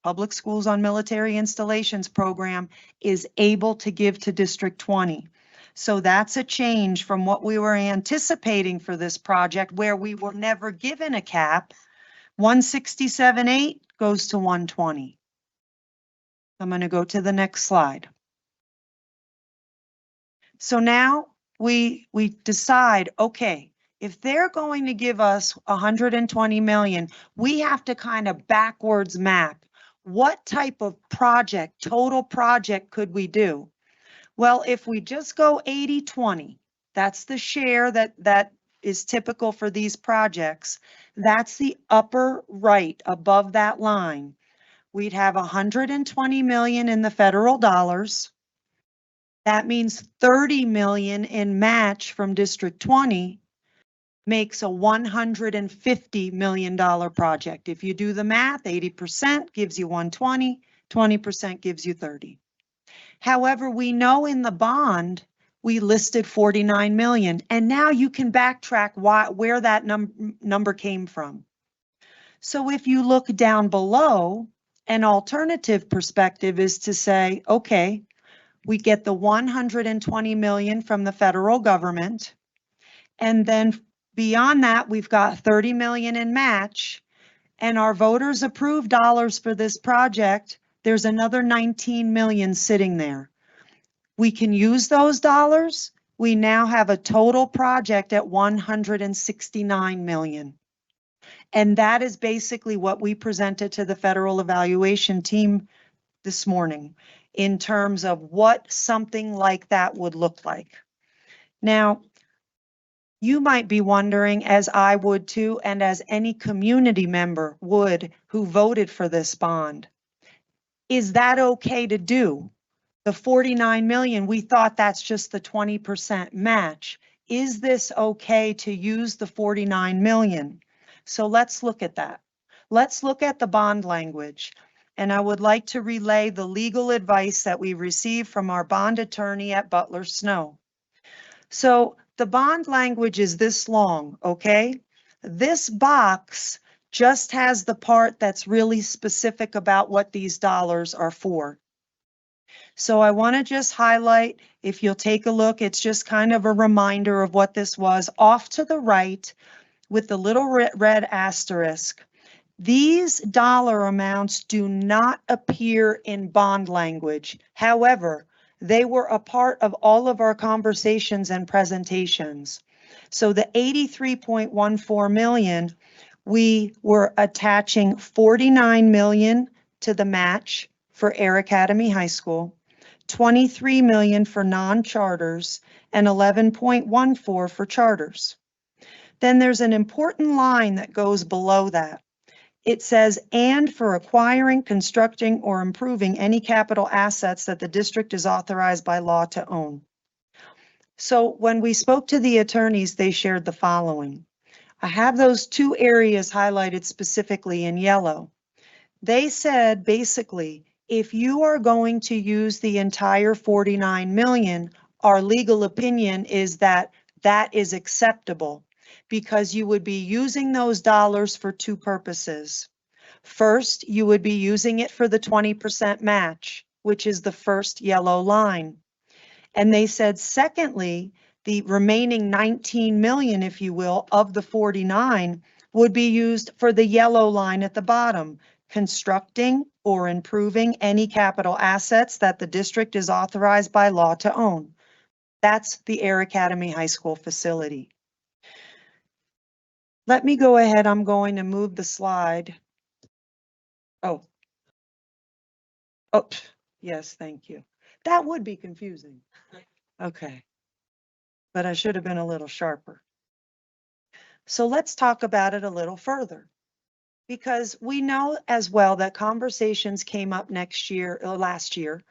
Public Schools on Military Installations program, is able to give to District 20. So that's a change from what we were anticipating for this project, where we were never given a cap. 167.8 goes to 120. I'm going to go to the next slide. So now we decide, okay, if they're going to give us 120 million, we have to kind of backwards map what type of project, total project could we do? Well, if we just go 80-20, that's the share that is typical for these projects. That's the upper right above that line. We'd have 120 million in the federal dollars. That means 30 million in match from District 20 makes a $150 million project. If you do the math, 80% gives you 120, 20% gives you 30. However, we know in the bond, we listed 49 million, and now you can backtrack where that number came from. So if you look down below, an alternative perspective is to say, okay, we get the 120 million from the federal government, and then beyond that, we've got 30 million in match, and our voters approved dollars for this project. There's another 19 million sitting there. We can use those dollars. We now have a total project at 169 million. And that is basically what we presented to the federal evaluation team this morning in terms of what something like that would look like. Now, you might be wondering, as I would too, and as any community member would who voted for this bond, is that okay to do? The 49 million, we thought that's just the 20% match. Is this okay to use the 49 million? So let's look at that. Let's look at the bond language. And I would like to relay the legal advice that we received from our bond attorney at Butler Snow. So the bond language is this long, okay? This box just has the part that's really specific about what these dollars are for. So I want to just highlight, if you'll take a look, it's just kind of a reminder of what this was. Off to the right with the little red asterisk, these dollar amounts do not appear in bond language. However, they were a part of all of our conversations and presentations. So the 83.14 million, we were attaching 49 million to the match for Air Academy High School, 23 million for non-charters, and 11.14 for charters. Then there's an important line that goes below that. It says, and for acquiring, constructing, or improving any capital assets that the district is authorized by law to own. So when we spoke to the attorneys, they shared the following. I have those two areas highlighted specifically in yellow. They said, basically, if you are going to use the entire 49 million, our legal opinion is that that is acceptable, because you would be using those dollars for two purposes. First, you would be using it for the 20% match, which is the first yellow line. And they said, secondly, the remaining 19 million, if you will, of the 49 would be used for the yellow line at the bottom, constructing or improving any capital assets that the district is authorized by law to own. That's the Air Academy High School facility. Let me go ahead. I'm going to move the slide. Oh, yes, thank you. That would be confusing. Okay, but I should have been a little sharper. So let's talk about it a little further, because we know as well that conversations came up last year,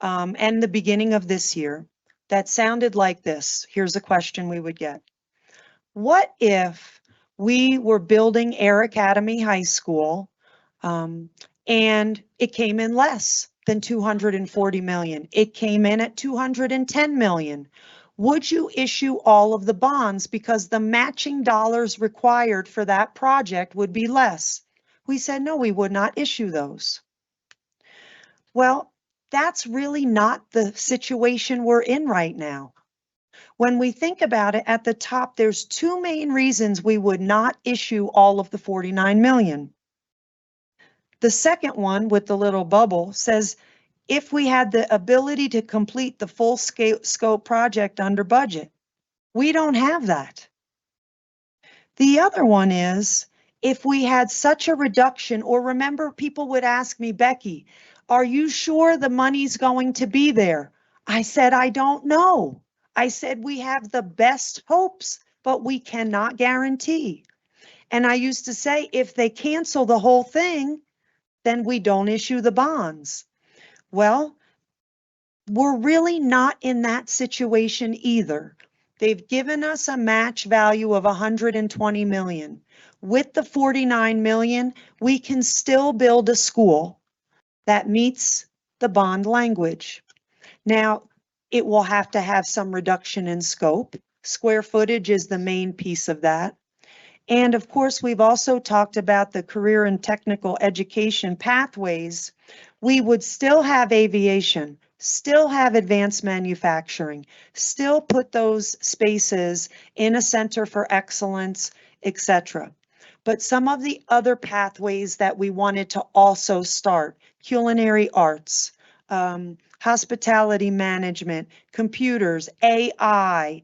and the beginning of this year that sounded like this. Here's a question we would get. What if we were building Air Academy High School and it came in less than 240 million? It came in at 210 million. Would you issue all of the bonds because the matching dollars required for that project would be less? We said, no, we would not issue those. Well, that's really not the situation we're in right now. When we think about it, at the top, there's two main reasons we would not issue all of the 49 million. The second one with the little bubble says, if we had the ability to complete the full scope project under budget. We don't have that. The other one is, if we had such a reduction, or remember, people would ask me, Becky, are you sure the money's going to be there? I said, I don't know. I said, we have the best hopes, but we cannot guarantee. And I used to say, if they cancel the whole thing, then we don't issue the bonds. Well, we're really not in that situation either. They've given us a match value of 120 million. With the 49 million, we can still build a school that meets the bond language. Now, it will have to have some reduction in scope. Square footage is the main piece of that. And of course, we've also talked about the career and technical education pathways. We would still have aviation, still have advanced manufacturing, still put those spaces in a center for excellence, etc. But some of the other pathways that we wanted to also start, culinary arts, hospitality management, computers, AI.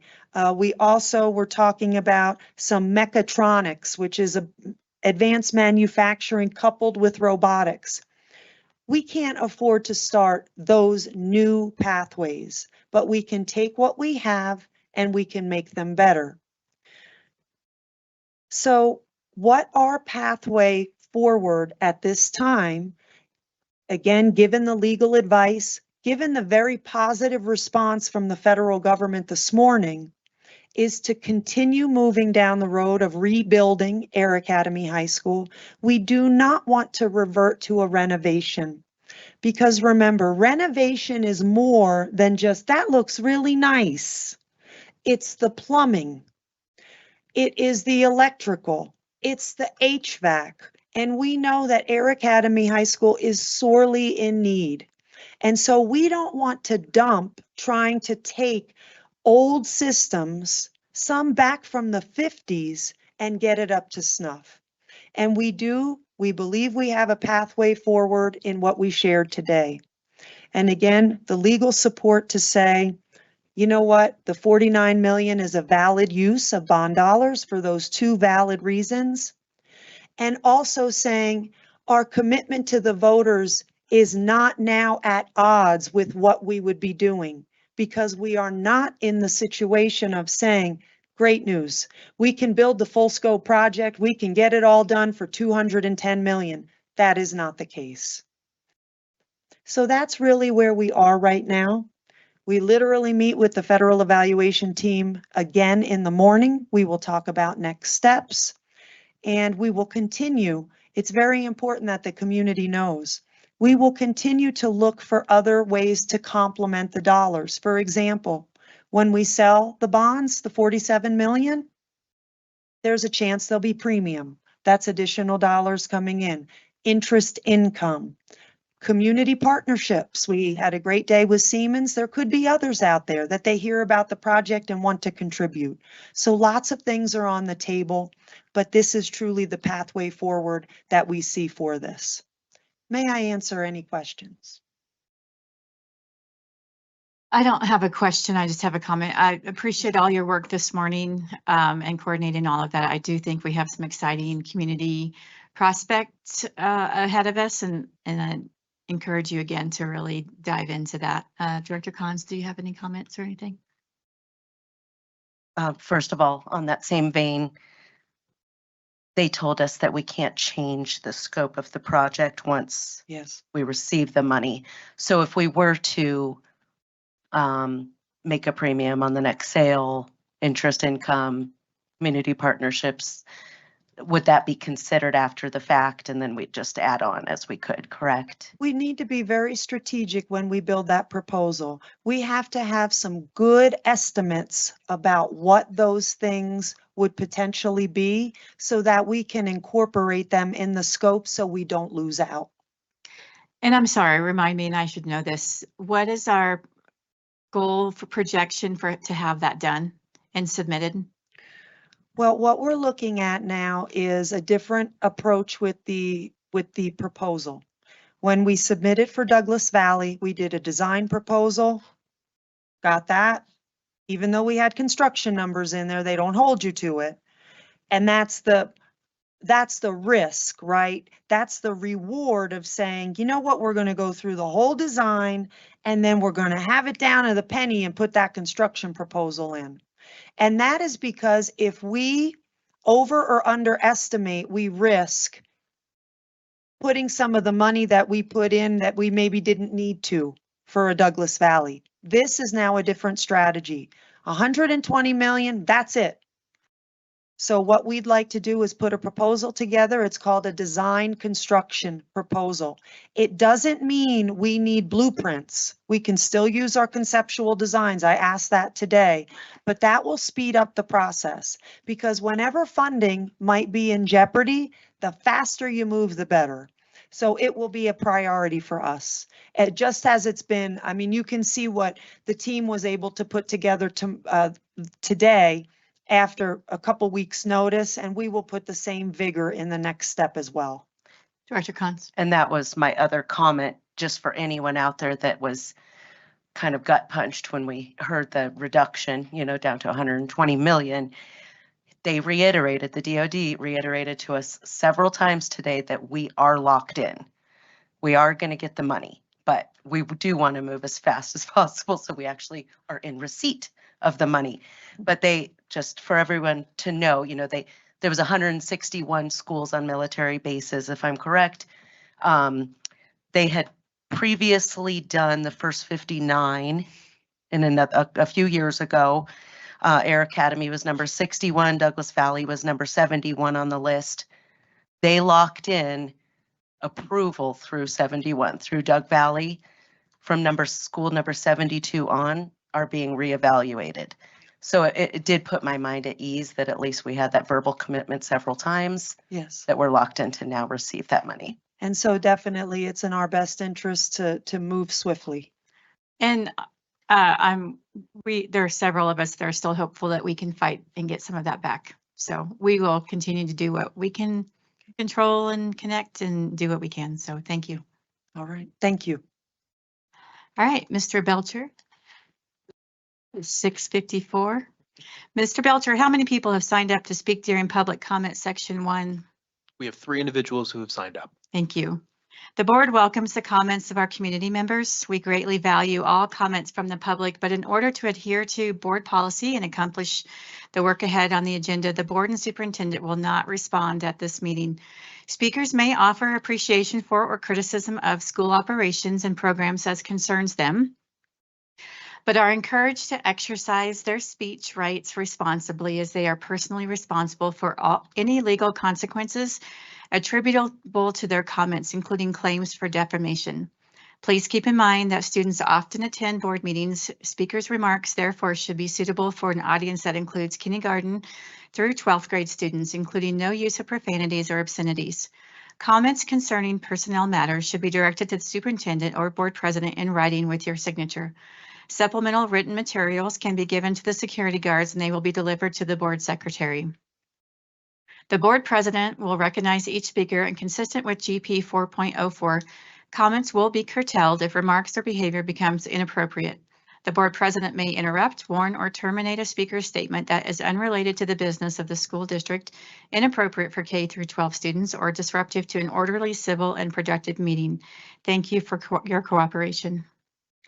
We also were talking about some mechatronics, which is advanced manufacturing coupled with robotics. We can't afford to start those new pathways, but we can take what we have and we can make them better. So what our pathway forward at this time, again, given the legal advice, given the very positive response from the federal government this morning, is to continue moving down the road of rebuilding Air Academy High School. We do not want to revert to a renovation. Because remember, renovation is more than just, that looks really nice. It's the plumbing. It is the electrical. It's the HVAC. And we know that Air Academy High School is sorely in need. And so we don't want to dump trying to take old systems, some back from the 50s, and get it up to snuff. And we believe we have a pathway forward in what we shared today. And again, the legal support to say, you know what, the 49 million is a valid use of bond dollars for those two valid reasons. And also saying our commitment to the voters is not now at odds with what we would be doing, because we are not in the situation of saying, great news, we can build the full scope project, we can get it all done for 210 million. That is not the case. So that's really where we are right now. We literally meet with the federal evaluation team again in the morning. We will talk about next steps, and we will continue. It's very important that the community knows. We will continue to look for other ways to complement the dollars. For example, when we sell the bonds, the 47 million, there's a chance there'll be premium. That's additional dollars coming in. Interest income. Community partnerships. We had a great day with Siemens. There could be others out there that they hear about the project and want to contribute. So lots of things are on the table, but this is truly the pathway forward that we see for this. May I answer any questions? I don't have a question. I just have a comment. I appreciate all your work this morning and coordinating all of that. I do think we have some exciting community prospects ahead of us, and I encourage you again to really dive into that. Director Cons, do you have any comments or anything? First of all, on that same vein, they told us that we can't change the scope of the project once we receive the money. So if we were to make a premium on the next sale, interest income, community partnerships, would that be considered after the fact, and then we'd just add on as we could, correct? We need to be very strategic when we build that proposal. We have to have some good estimates about what those things would potentially be so that we can incorporate them in the scope so we don't lose out. And I'm sorry, remind me, and I should know this. What is our goal for projection to have that done and submitted? Well, what we're looking at now is a different approach with the proposal. When we submitted for Douglas Valley, we did a design proposal, got that. Even though we had construction numbers in there, they don't hold you to it. And that's the risk, right? That's the reward of saying, you know what, we're going to go through the whole design and then we're going to have it down to the penny and put that construction proposal in. And that is because if we over or underestimate, we risk putting some of the money that we put in that we maybe didn't need to for a Douglas Valley. This is now a different strategy. 120 million, that's it. So what we'd like to do is put a proposal together. It's called a design construction proposal. It doesn't mean we need blueprints. We can still use our conceptual designs. I asked that today, but that will speed up the process because whenever funding might be in jeopardy, the faster you move, the better. So it will be a priority for us. Just as it's been, I mean, you can see what the team was able to put together today after a couple weeks notice, and we will put the same vigor in the next step as well. Director Cons. And that was my other comment, just for anyone out there that was kind of gut punched when we heard the reduction, you know, down to 120 million. They reiterated, the DOD reiterated to us several times today that we are locked in. We are going to get the money, but we do want to move as fast as possible so we actually are in receipt of the money. But they, just for everyone to know, you know, there was 161 schools on military bases, if I'm correct. They had previously done the first 59 in a few years ago. Air Academy was number 61. Douglas Valley was number 71 on the list. They locked in approval through 71, through Doug Valley. From school number 72 on are being reevaluated. So it did put my mind at ease that at least we had that verbal commitment several times. Yes. That we're locked in to now receive that money. And so definitely it's in our best interest to move swiftly. And there are several of us that are still hopeful that we can fight and get some of that back. So we will continue to do what we can control and connect and do what we can. So thank you. All right. Thank you. All right, Mr. Belcher. 6:54. Mr. Belcher, how many people have signed up to speak during public comment section 1? We have 3 individuals who have signed up. Thank you. The board welcomes the comments of our community members. We greatly value all comments from the public, but in order to adhere to board policy and accomplish the work ahead on the agenda, the board and superintendent will not respond at this meeting. Speakers may offer appreciation for or criticism of school operations and programs as concerns them, but are encouraged to exercise their speech rights responsibly, as they are personally responsible for any legal consequences attributable to their comments, including claims for defamation. Please keep in mind that students often attend board meetings. Speakers' remarks, therefore, should be suitable for an audience that includes kindergarten through 12th grade students, including no use of profanities or obscenities. Comments concerning personnel matters should be directed to the superintendent or board president in writing with your signature. Supplemental written materials can be given to the security guards and they will be delivered to the board secretary. The board president will recognize each speaker, and consistent with GP 4.04, comments will be curtailed if remarks or behavior becomes inappropriate. The board president may interrupt, warn, or terminate a speaker's statement that is unrelated to the business of the school district, inappropriate for K through 12 students, or disruptive to an orderly, civil, and productive meeting. Thank you for your cooperation.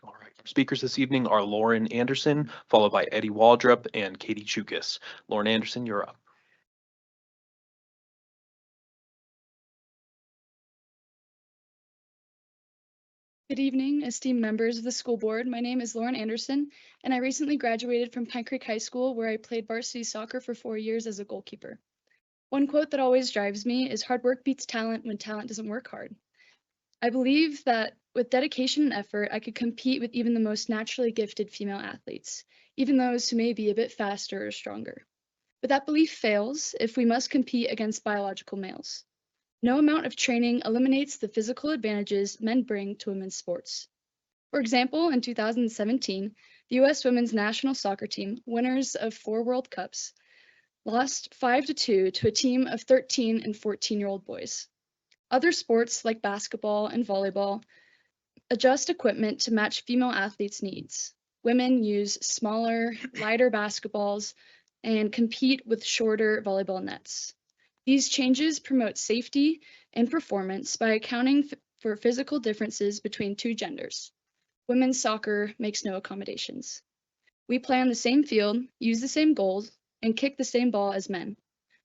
All right. Our speakers this evening are Lauren Anderson, followed by Eddie Waldrop and Katie Chukis. Lauren Anderson, you're up. Good evening, esteemed members of the school board. My name is Lauren Anderson, and I recently graduated from Pine Creek High School, where I played varsity soccer for 4 years as a goalkeeper. One quote that always drives me is, "Hard work beats talent when talent doesn't work hard." I believe that with dedication and effort, I could compete with even the most naturally gifted female athletes, even those who may be a bit faster or stronger. But that belief fails if we must compete against biological males. No amount of training eliminates the physical advantages men bring to women's sports. For example, in 2017, the U.S. women's national soccer team, winners of 4 World Cups, lost 5-2 to a team of 13 and 14-year-old boys. Other sports like basketball and volleyball adjust equipment to match female athletes' needs. Women use smaller, lighter basketballs and compete with shorter volleyball nets. These changes promote safety and performance by accounting for physical differences between 2 genders. Women's soccer makes no accommodations. We play on the same field, use the same goals, and kick the same ball as men.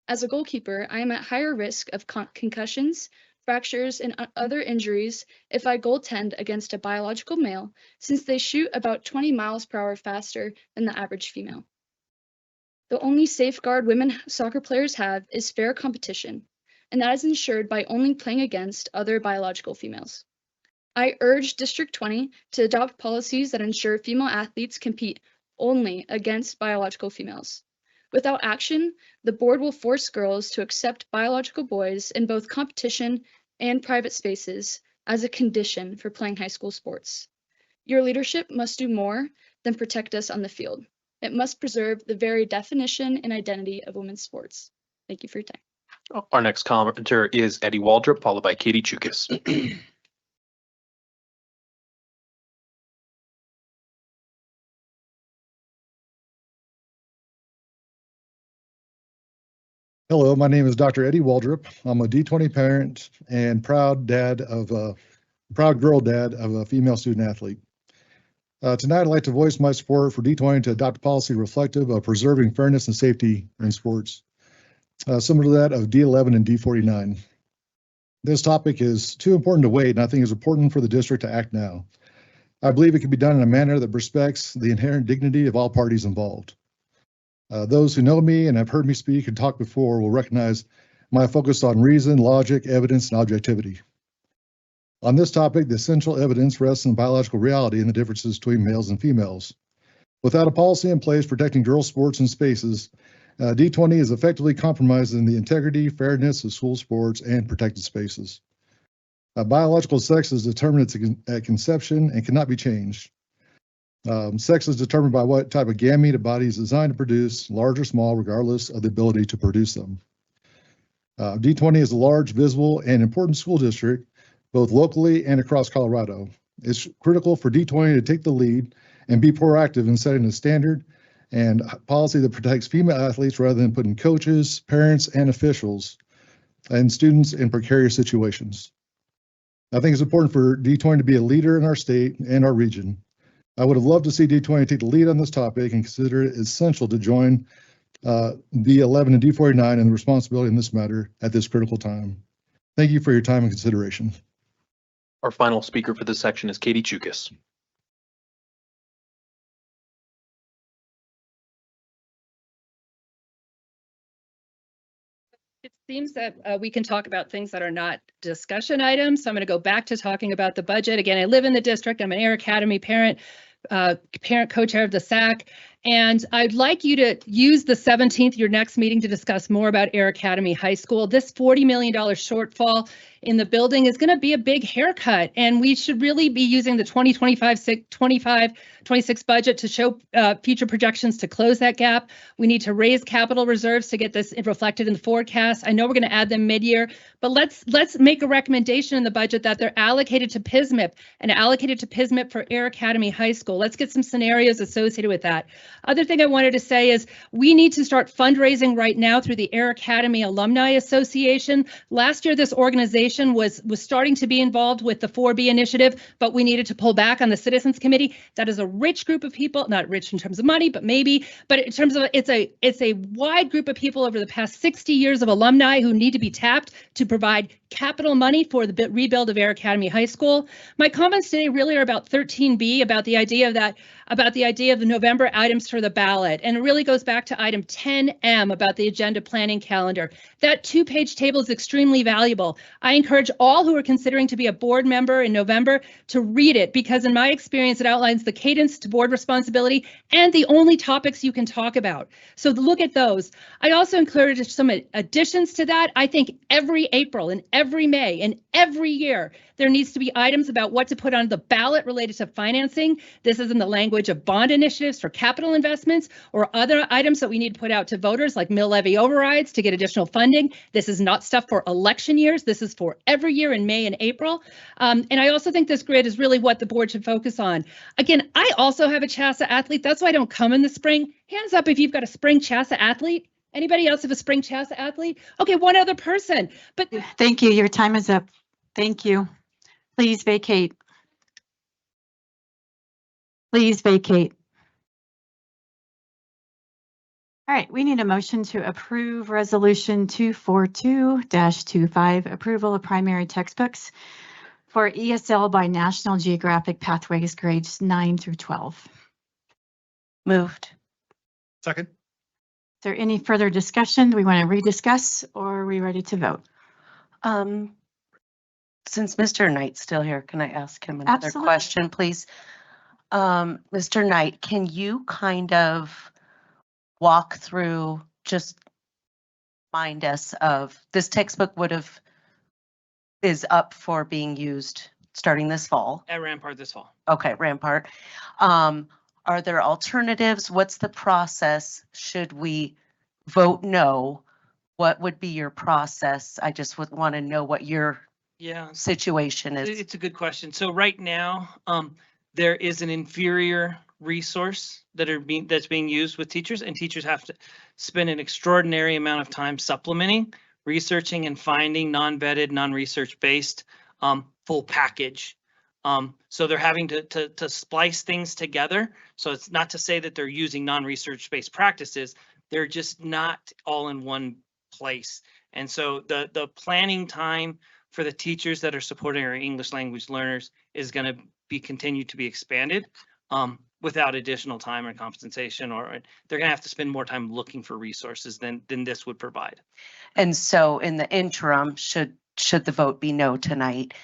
As a goalkeeper, I am at higher risk of concussions, fractures, and other injuries if I goaltend against a biological male, since they shoot about 20 miles per hour faster than the average female. The only safeguard women soccer players have is fair competition, and that is ensured by only playing against other biological females. I urge District 20 to adopt policies that ensure female athletes compete only against biological females. Without action, the board will force girls to accept biological boys in both competition and private spaces as a condition for playing high school sports. Your leadership must do more than protect us on the field. It must preserve the very definition and identity of women's sports. Thank you for your time. Our next commenter is Eddie Waldrop, followed by Katie Chukis. Hello, my name is Dr. Eddie Waldrop. I'm a D20 parent and proud girl dad of a female student athlete. Tonight, I'd like to voice my support for D20 to adopt a policy reflective of preserving fairness and safety in sports, similar to that of D11 and D49. This topic is too important to wait, and I think it's important for the district to act now. I believe it can be done in a manner that respects the inherent dignity of all parties involved. Those who know me and have heard me speak and talk before will recognize my focus on reason, logic, evidence, and objectivity. On this topic, the essential evidence rests in biological reality and the differences between males and females. Without a policy in place protecting girls' sports and spaces, D20 is effectively compromising the integrity, fairness of school sports and protected spaces. Biological sex is determined at conception and cannot be changed. Sex is determined by what type of gamete a body is designed to produce, large or small, regardless of the ability to produce them. D20 is a large, visible, and important school district, both locally and across Colorado. It's critical for D20 to take the lead and be proactive in setting a standard and policy that protects female athletes rather than putting coaches, parents, and officials and students in precarious situations. I think it's important for D20 to be a leader in our state and our region. I would have loved to see D20 take the lead on this topic and consider it essential to join D11 and D49 in the responsibility in this matter at this critical time. Thank you for your time and consideration. Our final speaker for this section is Katie Chukis. It seems that we can talk about things that are not discussion items. So I'm going to go back to talking about the budget. Again, I live in the district. I'm an Air Academy parent, co-chair of the SAC. And I'd like you to use the 17th, your next meeting, to discuss more about Air Academy High School. This $40 million shortfall in the building is going to be a big haircut, and we should really be using the 2025-26 budget to show future projections to close that gap. We need to raise capital reserves to get this reflected in the forecast. I know we're going to add them mid-year, but let's make a recommendation in the budget that they're allocated to PISMIP and allocated to PISMIP for Air Academy High School. Let's get some scenarios associated with that. Other thing I wanted to say is we need to start fundraising right now through the Air Academy Alumni Association. Last year, this organization was starting to be involved with the 4B initiative, but we needed to pull back on the Citizens Committee. That is a rich group of people, not rich in terms of money, but maybe, but in terms of it's a wide group of people over the past 60 years of alumni who need to be tapped to provide capital money for the rebuild of Air Academy High School. My comments today really are about 13B, about the idea of the November items for the ballot. And it really goes back to item 10M about the agenda planning calendar. That 2-page table is extremely valuable. I encourage all who are considering to be a board member in November to read it, because in my experience, it outlines the cadence to board responsibility and the only topics you can talk about. So look at those. I also included some additions to that. I think every April and every May and every year, there needs to be items about what to put on the ballot related to financing. This is in the language of bond initiatives for capital investments or other items that we need to put out to voters like mill levy overrides to get additional funding. This is not stuff for election years. This is for every year in May and April. And I also think this grid is really what the board should focus on. Again, I also have a CHSAA athlete. That's why I don't come in the spring. Hands up if you've got a spring CHSAA athlete. Anybody else have a spring CHSAA athlete? Okay, one other person. But thank you. Your time is up. Thank you. Please vacate. Please vacate. All right, we need a motion to approve Resolution 242-25, approval of primary textbooks for ESL by National Geographic Pathways grades 9 through 12. Moved. Second. Is there any further discussion? Do we want to rediscuss, or are we ready to vote? Since Mr. Knight's still here, can I ask him another Absolutely. question, please? Mr. Knight, can you kind of walk through, just remind us of, this textbook is up for being used starting this fall? At Rampart this fall. Okay, Rampart. Are there alternatives? What's the process? Should we vote no? What would be your process? I just would want to know what your situation is. It's a good question. So right now, there is an inferior resource that's being used with teachers, and teachers have to spend an extraordinary amount of time supplementing, researching, and finding non-vetted, non-research based full package. So they're having to splice things together. So it's not to say that they're using non-research based practices. They're just not all in one place. And so the planning time for the teachers that are supporting our English language learners is going to be continued to be expanded without additional time or compensation, or they're going to have to spend more time looking for resources than this would provide. And so in the interim, should the vote be no tonight,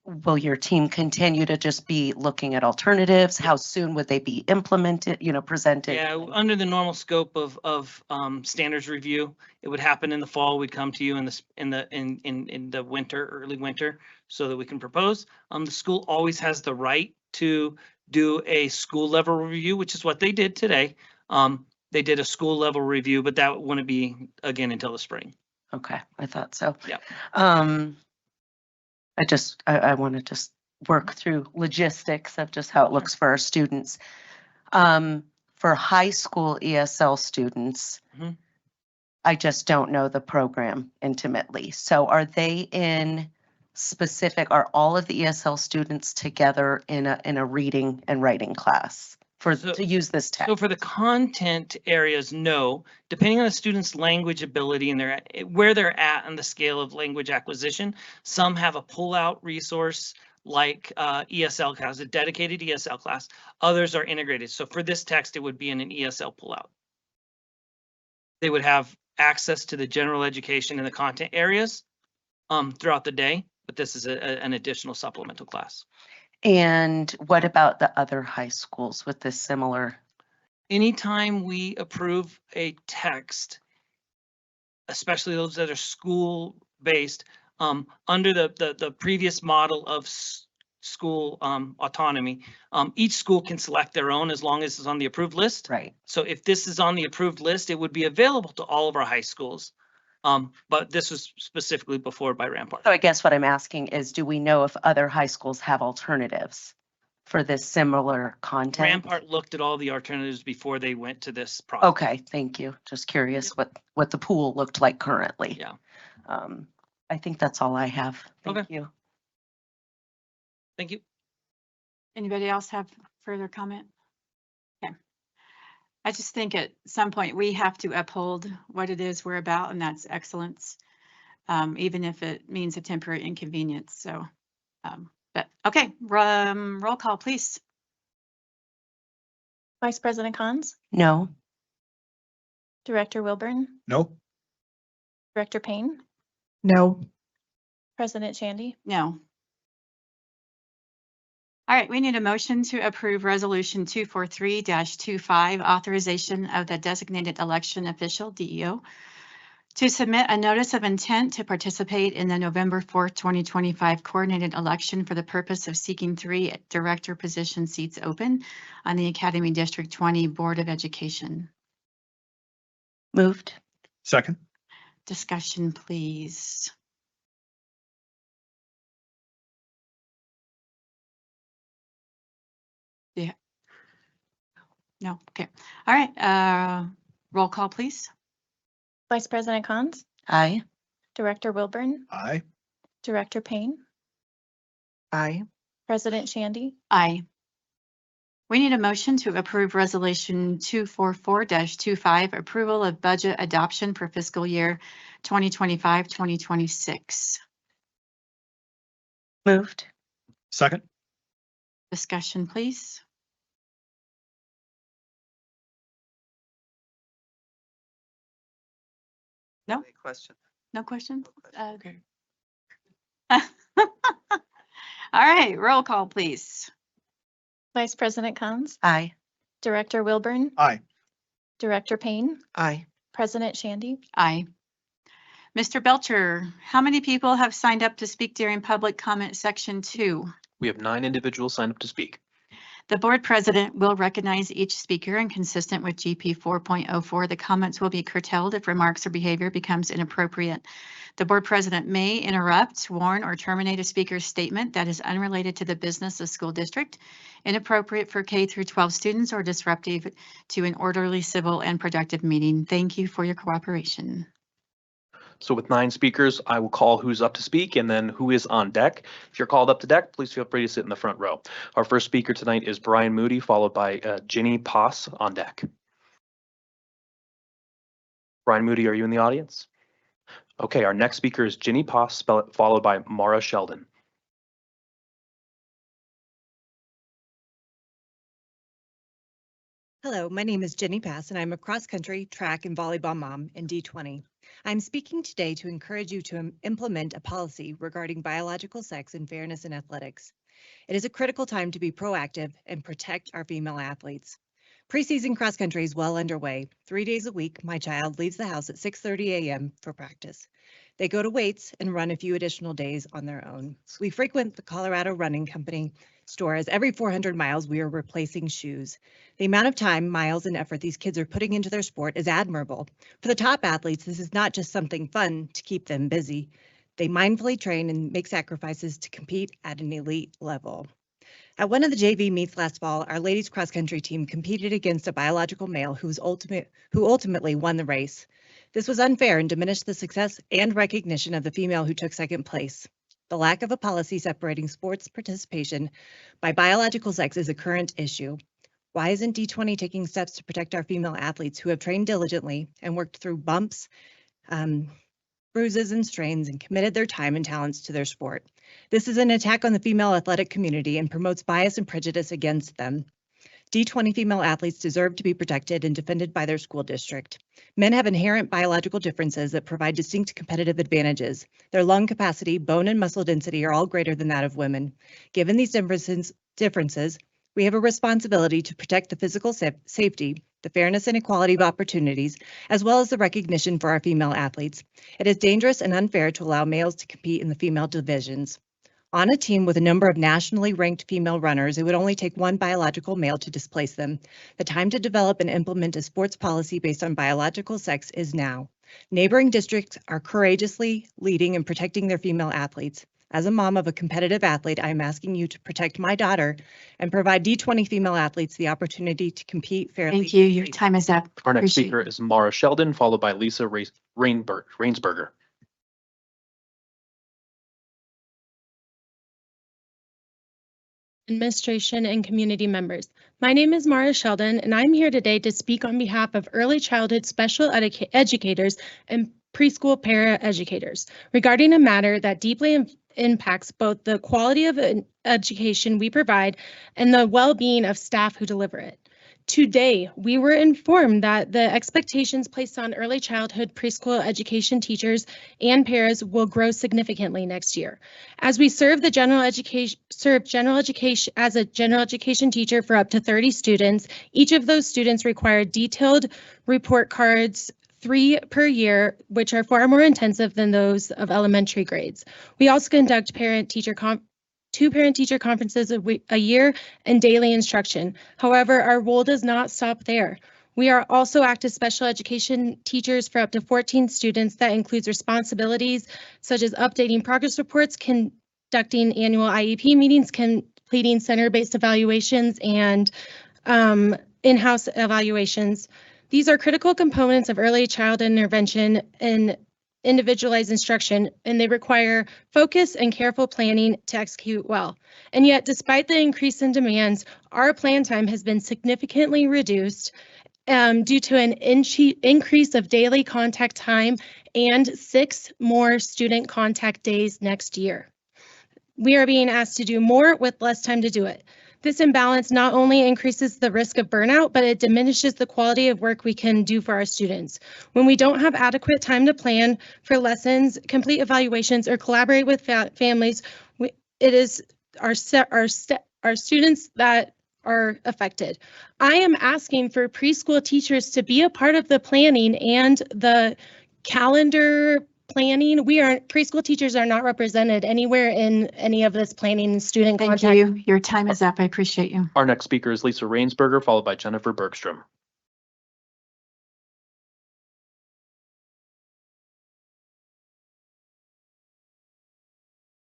will your team continue to just be looking at alternatives? How soon would they be implemented, presented? Yeah, under the normal scope of standards review, it would happen in the fall. We'd come to you in the winter, early winter, so that we can propose. The school always has the right to do a school level review, which is what they did today. They did a school level review, but that wouldn't be again until the spring. Okay, I thought so. Yeah. I want to just work through logistics of just how it looks for our students. For high school ESL students, I just don't know the program intimately. So are they are all of the ESL students together in a reading and writing class to use this text? So for the content areas, no. Depending on the student's language ability and where they're at on the scale of language acquisition, some have a pull-out resource like ESL has a dedicated ESL class. Others are integrated. So for this text, it would be in an ESL pull-out. They would have access to the general education and the content areas throughout the day, but this is an additional supplemental class. And what about the other high schools with this similar? Anytime we approve a text, especially those that are school-based, under the previous model of school autonomy, each school can select their own as long as it's on the approved list. Right. So if this is on the approved list, it would be available to all of our high schools. But this was specifically before by Rampart. So I guess what I'm asking is, do we know if other high schools have alternatives for this similar content? Rampart looked at all the alternatives before they went to this process. Okay, thank you. Just curious what the pool looked like currently. Yeah. I think that's all I have. Thank you. Thank you. Anybody else have further comment? Okay. I just think at some point we have to uphold what it is we're about, and that's excellence, even if it means a temporary inconvenience. So, but okay, roll call, please. Vice President Cons, No. Director Wilburn, No. Director Payne, No. President Shandy. No. All right, we need a motion to approve Resolution 243-25, authorization of the designated election official, DEO, to submit a notice of intent to participate in the November 4th, 2025 coordinated election for the purpose of seeking 3 director position seats open on the Academy District 20 Board of Education. Moved. Second. Discussion, please. Yeah. No, okay. All right, roll call, please. Vice President Cons, Aye. Director Wilburn, Aye. Director Payne, Aye. President Shandy. Aye. We need a motion to approve Resolution 244-25, approval of budget adoption for fiscal year 2025-2026. Moved. Second. Discussion, please. No? Question. No questions? Okay. All right, roll call, please. Vice President Cons, Aye. Director Wilburn, Aye. Director Payne, Aye. President Shandy. Aye. Mr. Belcher, how many people have signed up to speak during public comment section 2? We have 9 individuals signed up to speak. The board president will recognize each speaker, and consistent with GP 4.04, the comments will be curtailed if remarks or behavior becomes inappropriate. The board president may interrupt, warn, or terminate a speaker's statement that is unrelated to the business of school district, inappropriate for K through 12 students, or disruptive to an orderly, civil, and productive meeting. Thank you for your cooperation. So with 9 speakers, I will call who's up to speak and then who is on deck. If you're called up to deck, please feel free to sit in the front row. Our first speaker tonight is Brian Moody, followed by Ginny Poss on deck. Brian Moody, are you in the audience? Okay, our next speaker is Ginny Poss, followed by Mara Sheldon. Hello, my name is Jenny Pass, and I'm a cross-country, track, and volleyball mom in D20. I'm speaking today to encourage you to implement a policy regarding biological sex and fairness in athletics. It is a critical time to be proactive and protect our female athletes. Preseason cross-country is well underway. 3 days a week, my child leaves the house at 6:30 a.m. for practice. They go to weights and run a few additional days on their own. We frequent the Colorado Running Company store as every 400 miles we are replacing shoes. The amount of time, miles, and effort these kids are putting into their sport is admirable. For the top athletes, this is not just something fun to keep them busy. They mindfully train and make sacrifices to compete at an elite level. At one of the JV meets last fall, our ladies cross-country team competed against a biological male who ultimately won the race. This was unfair and diminished the success and recognition of the female who took second place. The lack of a policy separating sports participation by biological sex is a current issue. Why isn't D20 taking steps to protect our female athletes who have trained diligently and worked through bumps, bruises, and strains and committed their time and talents to their sport? This is an attack on the female athletic community and promotes bias and prejudice against them. D20 female athletes deserve to be protected and defended by their school district. Men have inherent biological differences that provide distinct competitive advantages. Their lung capacity, bone and muscle density are all greater than that of women. Given these differences, we have a responsibility to protect the physical safety, the fairness and equality of opportunities, as well as the recognition for our female athletes. It is dangerous and unfair to allow males to compete in the female divisions. On a team with a number of nationally ranked female runners, it would only take one biological male to displace them. The time to develop and implement a sports policy based on biological sex is now. Neighboring districts are courageously leading and protecting their female athletes. As a mom of a competitive athlete, I am asking you to protect my daughter and provide D20 female athletes the opportunity to compete fairly. Thank you. Your time is up. Our next Appreciate speaker is Mara Sheldon, followed by Lisa Rainsberger. Administration and community members. My name is Mara Sheldon, and I'm here today to speak on behalf of early childhood special educators and preschool para-educators regarding a matter that deeply impacts both the quality of education we provide and the well-being of staff who deliver it. Today, we were informed that the expectations placed on early childhood preschool education teachers and paras will grow significantly next year. As we serve general education as a general education teacher for up to 30 students, each of those students require detailed report cards, 3 per year, which are far more intensive than those of elementary grades. We also conduct 2 parent-teacher conferences a year and daily instruction. However, our role does not stop there. We are also act as special education teachers for up to 14 students. That includes responsibilities such as updating progress reports, conducting annual IEP meetings, completing center-based evaluations, and in-house evaluations. These are critical components of early childhood intervention and individualized instruction, and they require focus and careful planning to execute well. And yet, despite the increase in demands, our plan time has been significantly reduced due to an increase of daily contact time and 6 more student contact days next year. We are being asked to do more with less time to do it. This imbalance not only increases the risk of burnout, but it diminishes the quality of work we can do for our students. When we don't have adequate time to plan for lessons, complete evaluations, or collaborate with families, it is our students that are affected. I am asking for preschool teachers to be a part of the planning and the calendar planning. Preschool teachers are not represented anywhere in any of this planning and student contact. Thank you. Your time is up. I appreciate you. Our next speaker is Lisa Rainsberger, followed by Jennifer Bergstrom.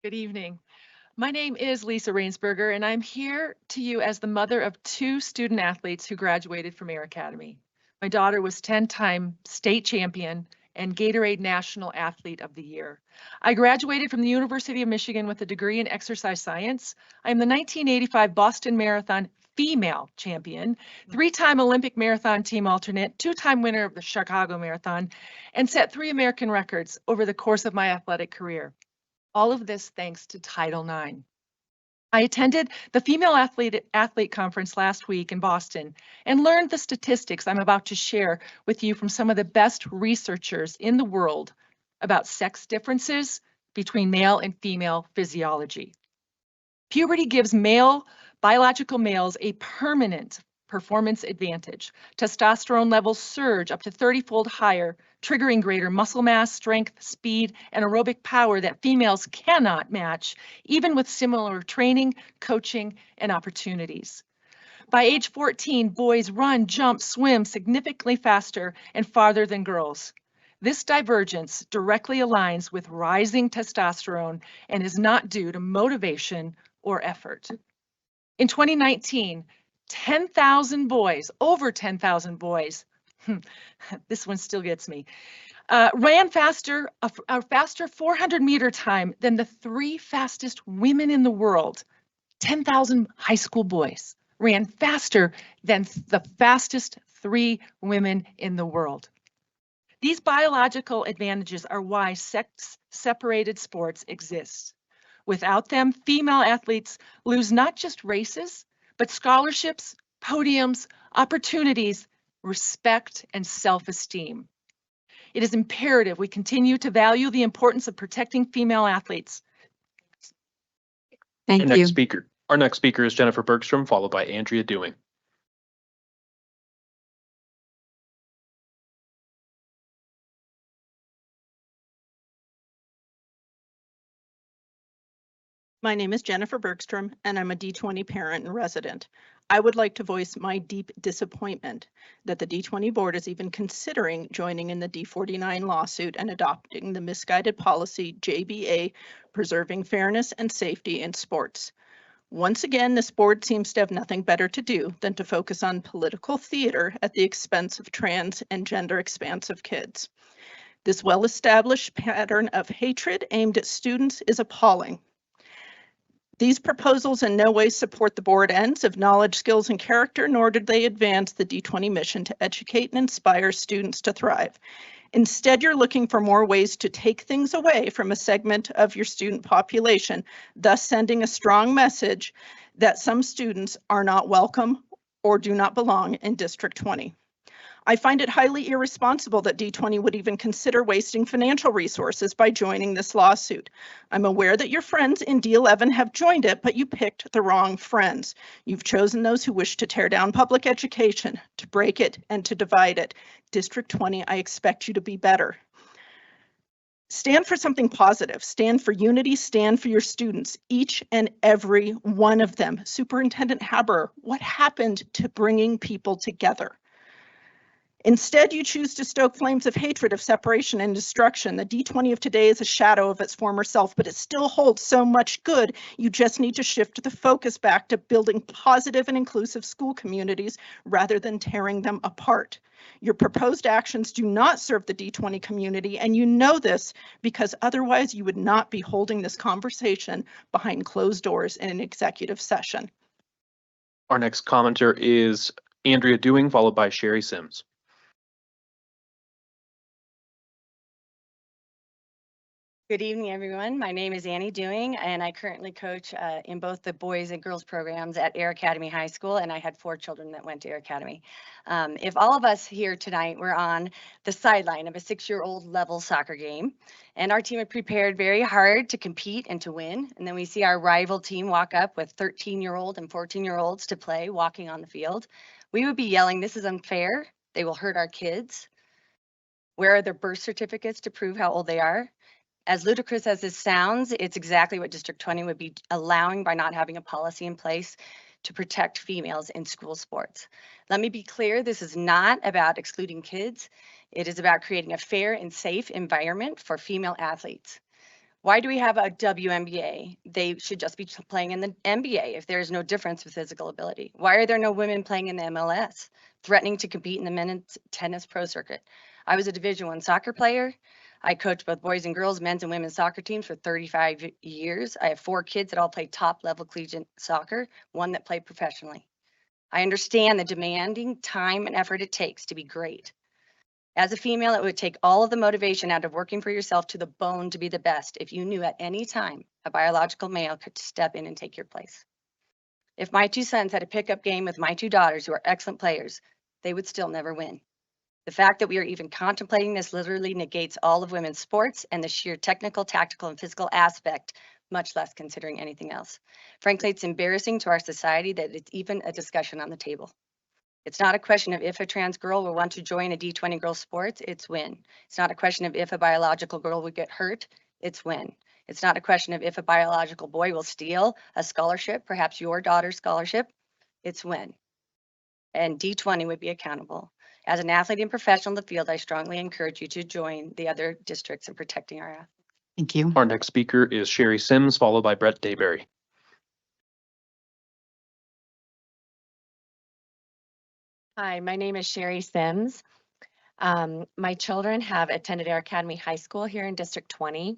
Good evening. My name is Lisa Rainsberger, and I'm here to you as the mother of 2 student athletes who graduated from Air Academy. My daughter was 10-time state champion and Gatorade National Athlete of the Year. I graduated from the University of Michigan with a degree in exercise science. I am the 1985 Boston Marathon female champion, 3-time Olympic marathon team alternate, 2-time winner of the Chicago Marathon, and set 3 American records over the course of my athletic career. All of this thanks to Title IX. I attended the Female Athlete Conference last week in Boston and learned the statistics I'm about to share with you from some of the best researchers in the world about sex differences between male and female physiology. Puberty gives biological males a permanent performance advantage. Testosterone levels surge up to 30-fold higher, triggering greater muscle mass, strength, speed, and aerobic power that females cannot match, even with similar training, coaching, and opportunities. By age 14, boys run, jump, swim significantly faster and farther than girls. This divergence directly aligns with rising testosterone and is not due to motivation or effort. In 2019, 10,000 boys, over 10,000 boys, this one still gets me, ran a faster 400-meter time than the 3 fastest women in the world. 10,000 high school boys ran faster than the fastest 3 women in the world. These biological advantages are why sex-separated sports exist. Without them, female athletes lose not just races, but scholarships, podiums, opportunities, respect, and self-esteem. It is imperative we continue to value the importance of protecting female athletes. Thank you. Our next speaker is Jennifer Bergstrom, followed by Andrea Dewing. My name is Jennifer Bergstrom, and I'm a D20 parent and resident. I would like to voice my deep disappointment that the D20 board is even considering joining in the D49 lawsuit and adopting the misguided policy JBA, preserving fairness and safety in sports. Once again, this board seems to have nothing better to do than to focus on political theater at the expense of trans and gender expansive kids. This well-established pattern of hatred aimed at students is appalling. These proposals in no way support the board ends of knowledge, skills, and character, nor did they advance the D20 mission to educate and inspire students to thrive. Instead, you're looking for more ways to take things away from a segment of your student population, thus sending a strong message that some students are not welcome or do not belong in District 20. I find it highly irresponsible that D20 would even consider wasting financial resources by joining this lawsuit. I'm aware that your friends in D11 have joined it, but you picked the wrong friends. You've chosen those who wish to tear down public education, to break it, and to divide it. District 20, I expect you to be better. Stand for something positive. Stand for unity. Stand for your students, each and every one of them. Superintendent Haber, what happened to bringing people together? Instead, you choose to stoke flames of hatred, of separation, and destruction. The D20 of today is a shadow of its former self, but it still holds so much good. You just need to shift the focus back to building positive and inclusive school communities rather than tearing them apart. Your proposed actions do not serve the D20 community, and you know this because otherwise you would not be holding this conversation behind closed doors in an executive session. Our next commenter is Andrea Dewing, followed by Sherry Sims. Good evening, everyone. My name is Annie Dewing, and I currently coach in both the boys and girls programs at Air Academy High School, and I had 4 children that went to Air Academy. If all of us here tonight were on the sideline of a 6-year-old level soccer game, and our team had prepared very hard to compete and to win, and then we see our rival team walk up with 13-year-old and 14-year-olds to play walking on the field, we would be yelling, "This is unfair. They will hurt our kids. Where are their birth certificates to prove how old they are?" As ludicrous as this sounds, it's exactly what District 20 would be allowing by not having a policy in place to protect females in school sports. Let me be clear, this is not about excluding kids. It is about creating a fair and safe environment for female athletes. Why do we have a WNBA? They should just be playing in the NBA if there is no difference with physical ability. Why are there no women playing in the MLS, threatening to compete in the men's tennis pro circuit? I was a Division I soccer player. I coached both boys and girls, men's and women's soccer teams for 35 years. I have 4 kids that all play top level collegiate soccer, 1 that played professionally. I understand the demanding time and effort it takes to be great. As a female, it would take all of the motivation out of working for yourself to the bone to be the best if you knew at any time a biological male could step in and take your place. If my two sons had a pickup game with my two daughters who are excellent players, they would still never win. The fact that we are even contemplating this literally negates all of women's sports and the sheer technical, tactical, and physical aspect, much less considering anything else. Frankly, it's embarrassing to our society that it's even a discussion on the table. It's not a question of if a trans girl will want to join a D20 girls sports, it's when. It's not a question of if a biological girl would get hurt, it's when. It's not a question of if a biological boy will steal a scholarship, perhaps your daughter's scholarship, it's when. And D20 would be accountable. As an athlete and professional in the field, I strongly encourage you to join the other districts in protecting our athletes. Thank you. Our next speaker is Sherry Sims, followed by Brett Dayberry. Hi, my name is Sherry Sims. My children have attended Air Academy High School here in District 20.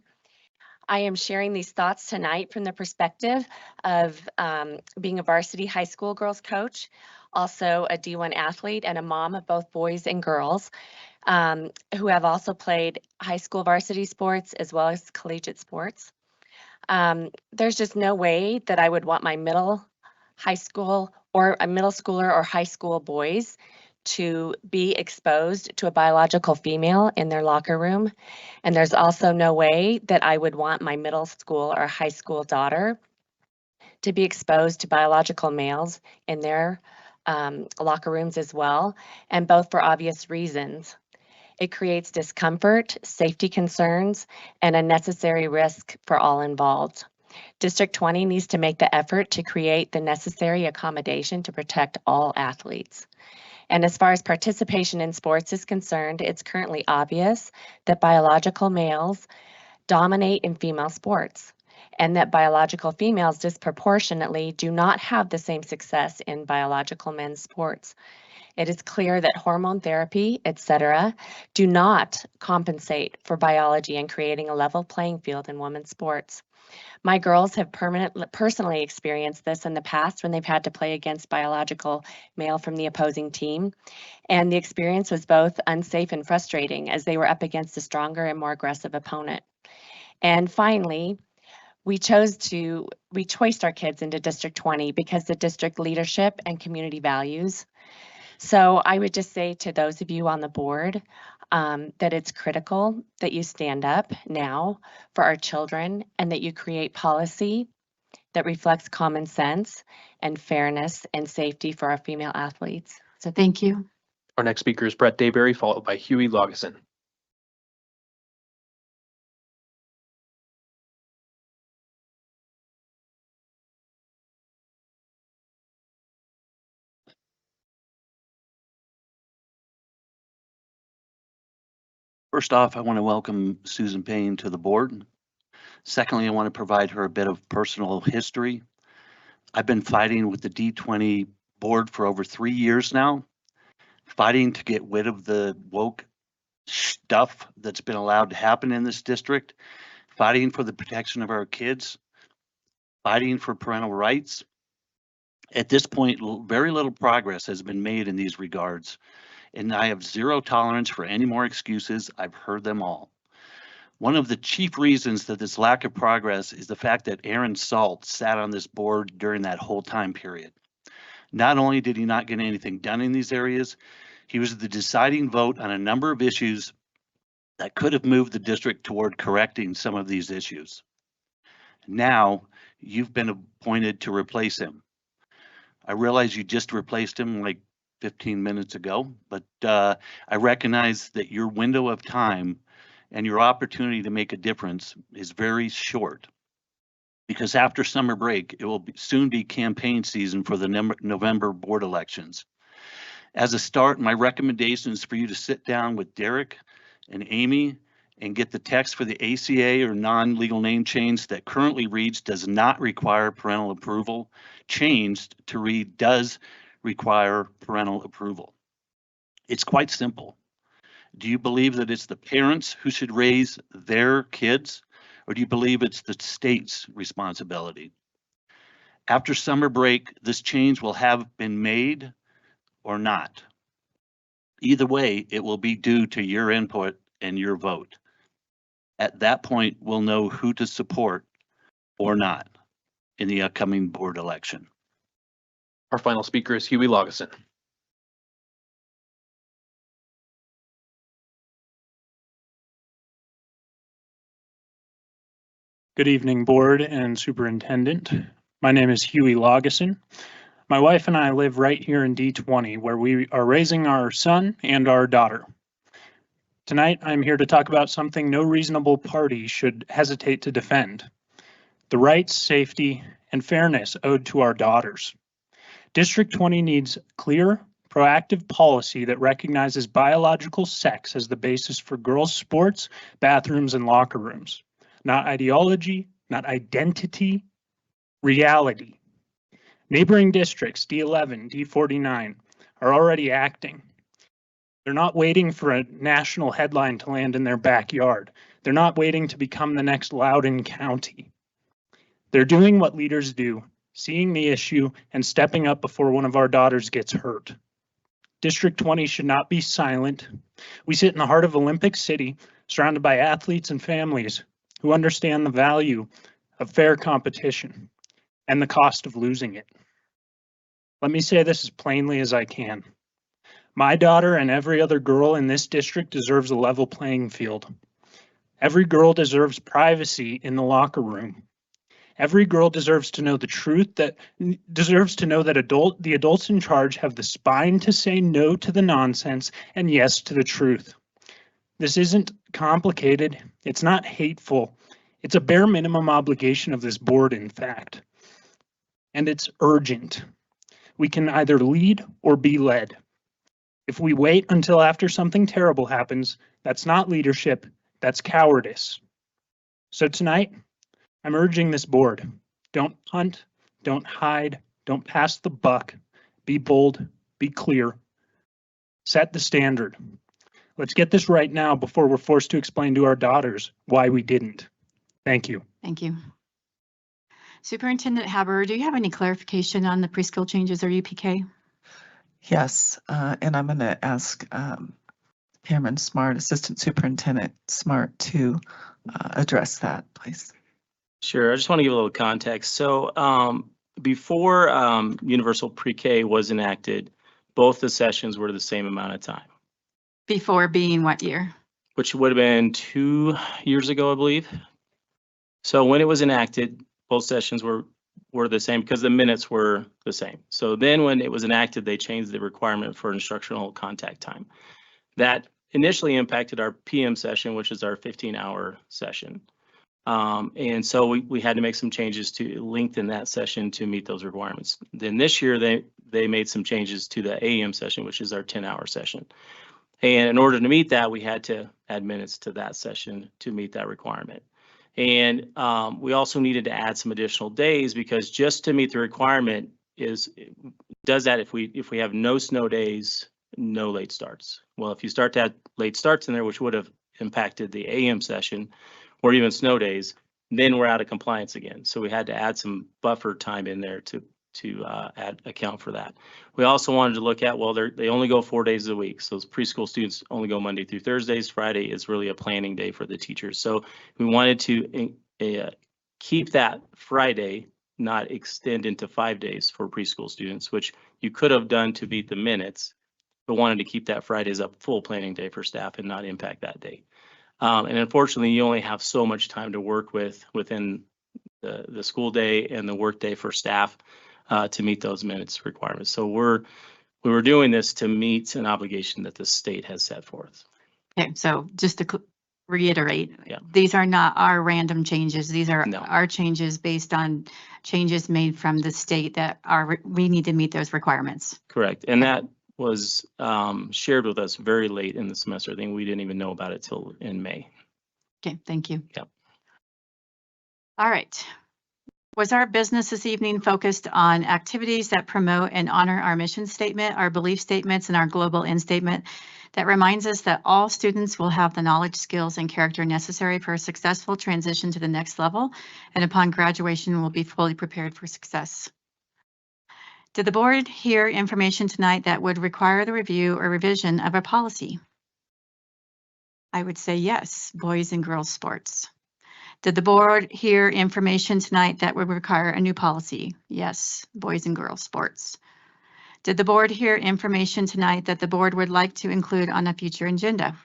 I am sharing these thoughts tonight from the perspective of being a varsity high school girls coach, also a D1 athlete and a mom of both boys and girls who have also played high school varsity sports as well as collegiate sports. There's just no way that I would want my high school or a middle schooler or high school boys to be exposed to a biological female in their locker room. And there's also no way that I would want my middle school or high school daughter to be exposed to biological males in their locker rooms as well, and both for obvious reasons. It creates discomfort, safety concerns, and unnecessary risk for all involved. District 20 needs to make the effort to create the necessary accommodation to protect all athletes. And as far as participation in sports is concerned, it's currently obvious that biological males dominate in female sports, and that biological females disproportionately do not have the same success in biological men's sports. It is clear that hormone therapy, etc., do not compensate for biology and creating a level playing field in women's sports. My girls have personally experienced this in the past when they've had to play against biological male from the opposing team. And the experience was both unsafe and frustrating as they were up against a stronger and more aggressive opponent. And finally, we choiced our kids into District 20 because the district leadership and community values. So I would just say to those of you on the board that it's critical that you stand up now for our children and that you create policy that reflects common sense and fairness and safety for our female athletes. So thank you. Our next speaker is Brett Dayberry, followed by Huey Laugesen. First off, I want to welcome Susan Payne to the board. Secondly, I want to provide her a bit of personal history. I've been fighting with the D20 board for over 3 years now, fighting to get rid of the woke stuff that's been allowed to happen in this district, fighting for the protection of our kids, fighting for parental rights. At this point, very little progress has been made in these regards, and I have zero tolerance for any more excuses. I've heard them all. One of the chief reasons that this lack of progress is the fact that Aaron Salt sat on this board during that whole time period. Not only did he not get anything done in these areas, he was the deciding vote on a number of issues that could have moved the district toward correcting some of these issues. Now, you've been appointed to replace him. I realize you just replaced him like 15 minutes ago, but I recognize that your window of time and your opportunity to make a difference is very short, because after summer break, it will soon be campaign season for the November board elections. As a start, my recommendation is for you to sit down with Derek and Amy and get the text for the ACA or non-legal name change that currently reads does not require parental approval changed to read does require parental approval. It's quite simple. Do you believe that it's the parents who should raise their kids, or do you believe it's the state's responsibility? After summer break, this change will have been made or not. Either way, it will be due to your input and your vote. At that point, we'll know who to support or not in the upcoming board election. Our final speaker is Huey Laugesen. Good evening, board and superintendent. My name is Huey Laugesen. My wife and I live right here in D20, where we are raising our son and our daughter. Tonight, I'm here to talk about something no reasonable party should hesitate to defend: the rights, safety, and fairness owed to our daughters. District 20 needs clear, proactive policy that recognizes biological sex as the basis for girls' sports, bathrooms, and locker rooms. Not ideology, not identity, reality. Neighboring districts, D11, D49, are already acting. They're not waiting for a national headline to land in their backyard. They're not waiting to become the next Loudoun County. They're doing what leaders do, seeing the issue and stepping up before one of our daughters gets hurt. District 20 should not be silent. We sit in the heart of Olympic City, surrounded by athletes and families who understand the value of fair competition and the cost of losing it. Let me say this as plainly as I can. My daughter and every other girl in this district deserves a level playing field. Every girl deserves privacy in the locker room. Every girl deserves to know the truth, the adults in charge have the spine to say no to the nonsense and yes to the truth. This isn't complicated. It's not hateful. It's a bare minimum obligation of this board, in fact. And it's urgent. We can either lead or be led. If we wait until after something terrible happens, that's not leadership, that's cowardice. So tonight, I'm urging this board: don't punt, don't hide, don't pass the buck. Be bold, be clear, set the standard. Let's get this right now before we're forced to explain to our daughters why we didn't. Thank you. Thank you. Superintendent Haber, do you have any clarification on the preschool changes or UPK? Yes, and I'm going to ask Cameron Smart, Assistant Superintendent Smart, to address that, please. Sure. I just want to give a little context. So before Universal Pre-K was enacted, both the sessions were the same amount of time. Before being what year? Which would have been 2 years ago, I believe. So when it was enacted, both sessions were the same because the minutes were the same. So then when it was enacted, they changed the requirement for instructional contact time. That initially impacted our PM session, which is our 15-hour session. And so we had to make some changes to lengthen that session to meet those requirements. Then this year, they made some changes to the AM session, which is our 10-hour session. And in order to meet that, we had to add minutes to that session to meet that requirement. And we also needed to add some additional days because just to meet the requirement does that if we have no snow days, no late starts. Well, if you start to add late starts in there, which would have impacted the AM session or even snow days, then we're out of compliance again. So we had to add some buffer time in there to account for that. We also wanted to look at, well, they only go 4 days a week. So those preschool students only go Monday through Thursdays. Friday is really a planning day for the teachers. So we wanted to keep that Friday, not extend into 5 days for preschool students, which you could have done to beat the minutes, but wanted to keep that Friday as a full planning day for staff and not impact that day. And unfortunately, you only have so much time to work within the school day and the work day for staff to meet those minutes requirements. So we were doing this to meet an obligation that the state has set forth. Okay, so just to reiterate, yeah, these are not our random changes. These are No. our changes based on changes made from the state that we need to meet those requirements. Correct. And that was shared with us very late in the semester. I think we didn't even know about it till in May. Okay, thank you. Yep. All right. Was our business this evening focused on activities that promote and honor our mission statement, our belief statements, and our global end statement that reminds us that all students will have the knowledge, skills, and character necessary for a successful transition to the next level, and upon graduation will be fully prepared for success? Did the board hear information tonight that would require the review or revision of a policy? I would say yes, boys and girls sports. Did the board hear information tonight that would require a new policy? Yes, boys and girls sports. Did the board hear information tonight that the board would like to include on a future agenda?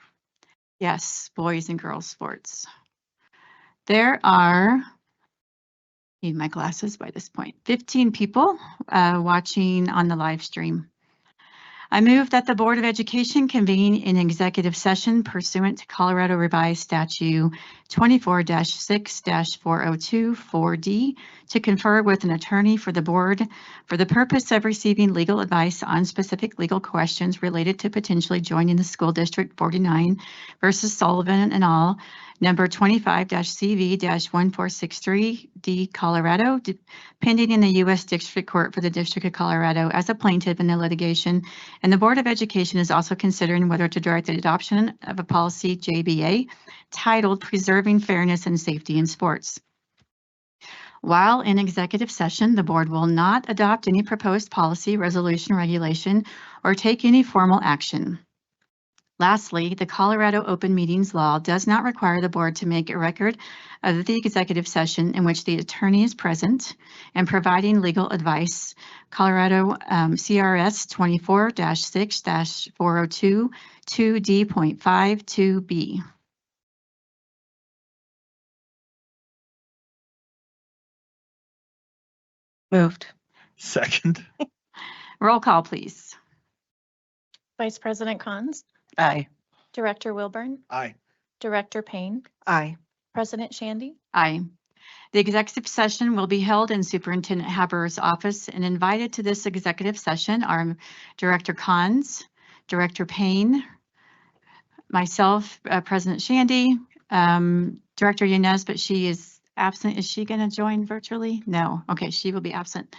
Yes, boys and girls sports. There are, need my glasses by this point, 15 people watching on the live stream. I move that the Board of Education convene in executive session pursuant to Colorado Revised Statute 24-6-402 4D to confer with an attorney for the board for the purpose of receiving legal advice on specific legal questions related to potentially joining the School District 49 versus Sullivan et al. Number 25-CV-1463D Colorado, pending in the U.S. District Court for the District of Colorado as a plaintiff in the litigation. And the Board of Education is also considering whether to direct the adoption of a policy JBA titled Preserving Fairness and Safety in Sports. While in executive session, the board will not adopt any proposed policy, resolution, regulation, or take any formal action. Lastly, the Colorado Open Meetings Law does not require the board to make a record of the executive session in which the attorney is present and providing legal advice. Colorado CRS 24-6-402 2D.52B. Moved. Second. Roll call, please. Vice President Cons, Aye. Director Wilburn, Aye. Director Payne, Aye. President Shandy. Aye. The executive session will be held in Superintendent Haberer's office, and invited to this executive session are Director Cons, Director Payne, myself, President Shandy, Director Yanez, but she is absent. Is she going to join virtually? No. Okay, she will be absent.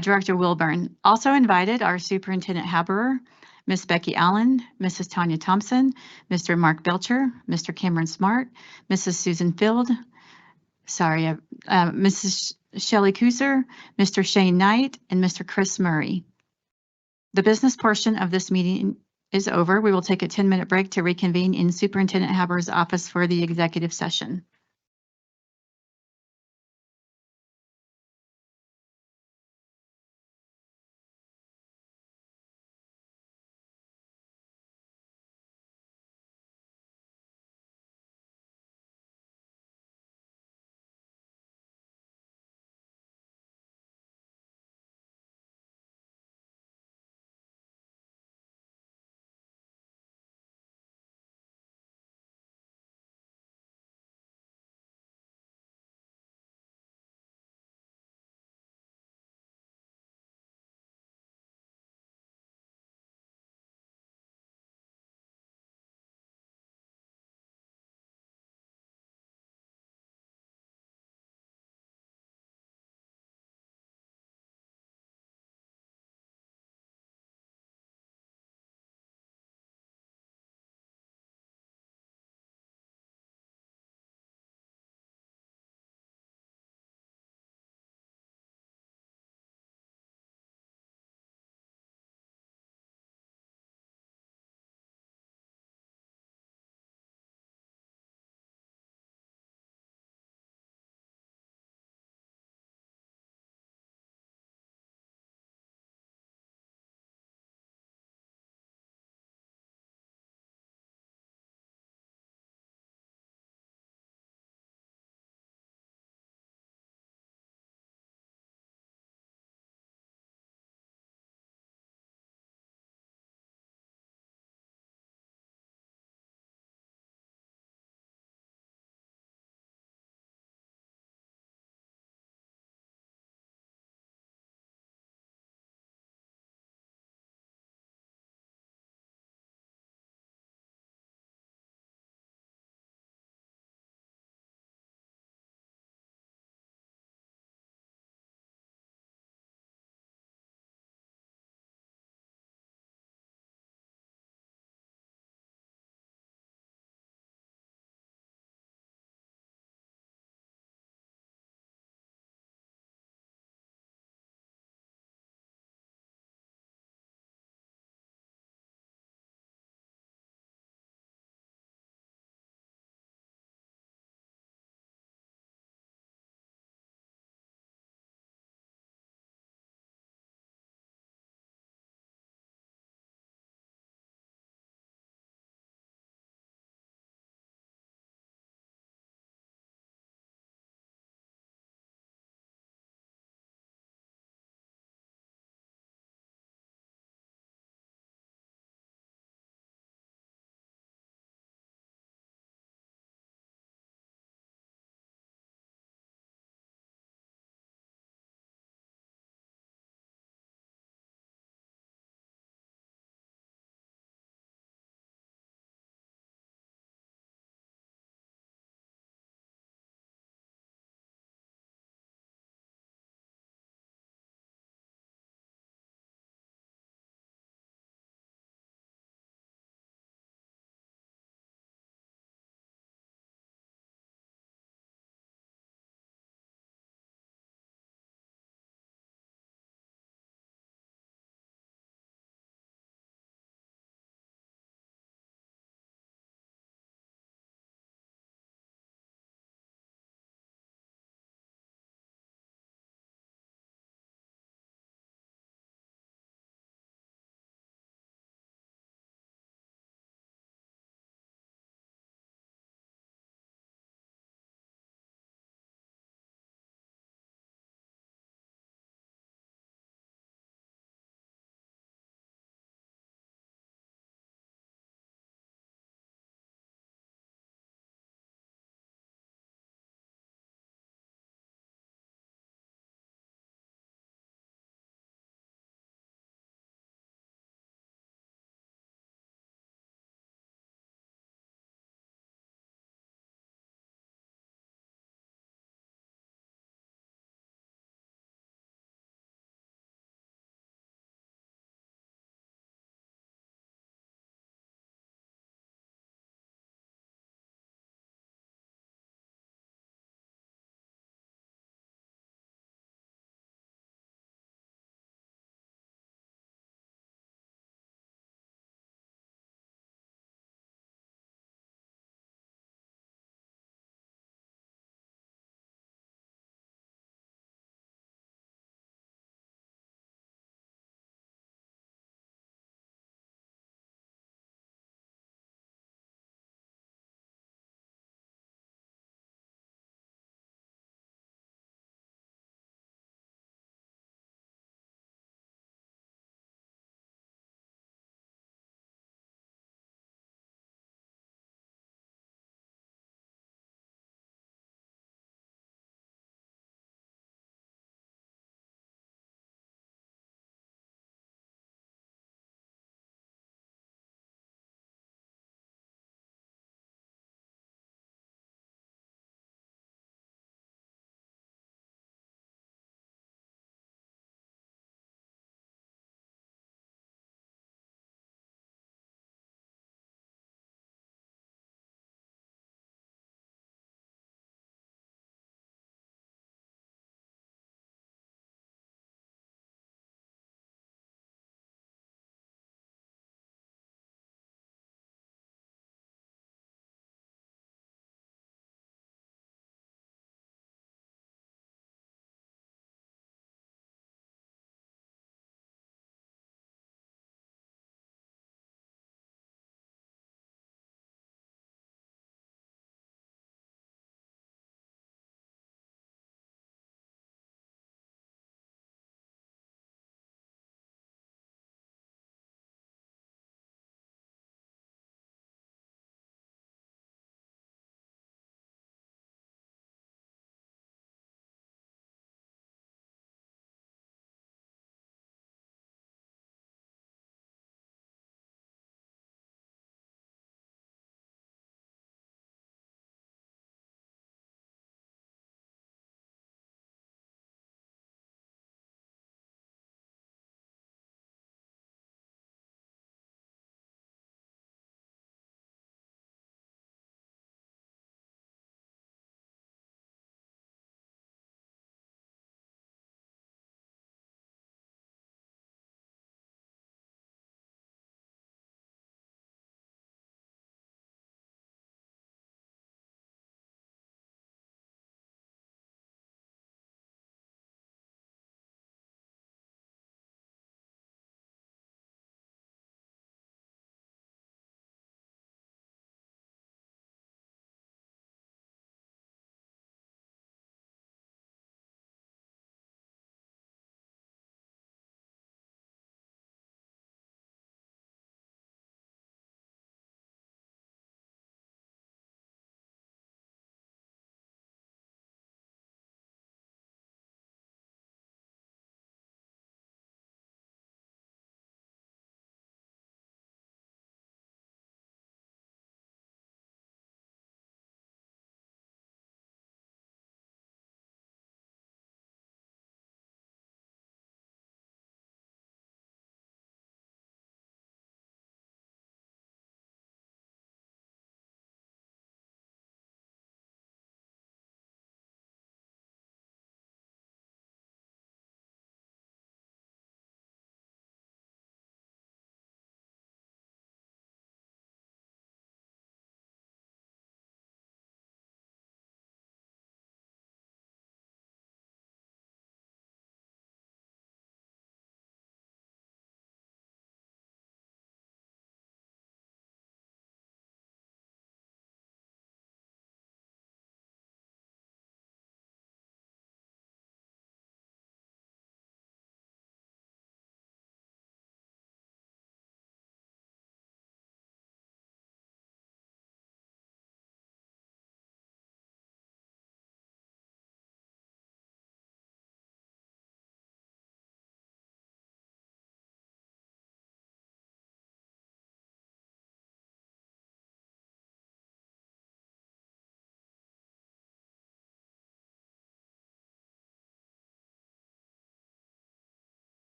Director Wilburn. Also invited are Superintendent Haberer, Miss Becky Allen, Mrs. Tanya Thompson, Mr. Mark Belcher, Mr. Cameron Smart, Mrs. Susan Field, Mrs. Shelley Kuser, Mr. Shane Knight, and Mr. Chris Murray. The business portion of this meeting is over. We will take a 10-minute break to reconvene in Superintendent Haberer's office for the executive session.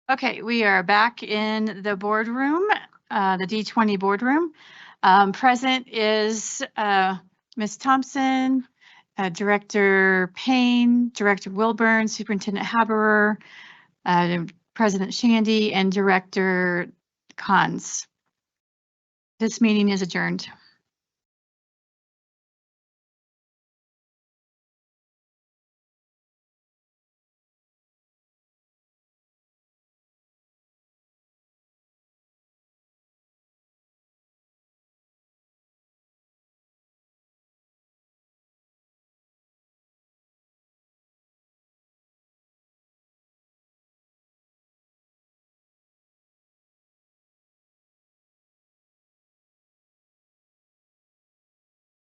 Okay, we are back in the boardroom, the D20 boardroom. Present is Ms. Thompson, Director Payne, Director Wilburn, Superintendent Haberer, President Shandy, and Director Cons. This meeting is adjourned.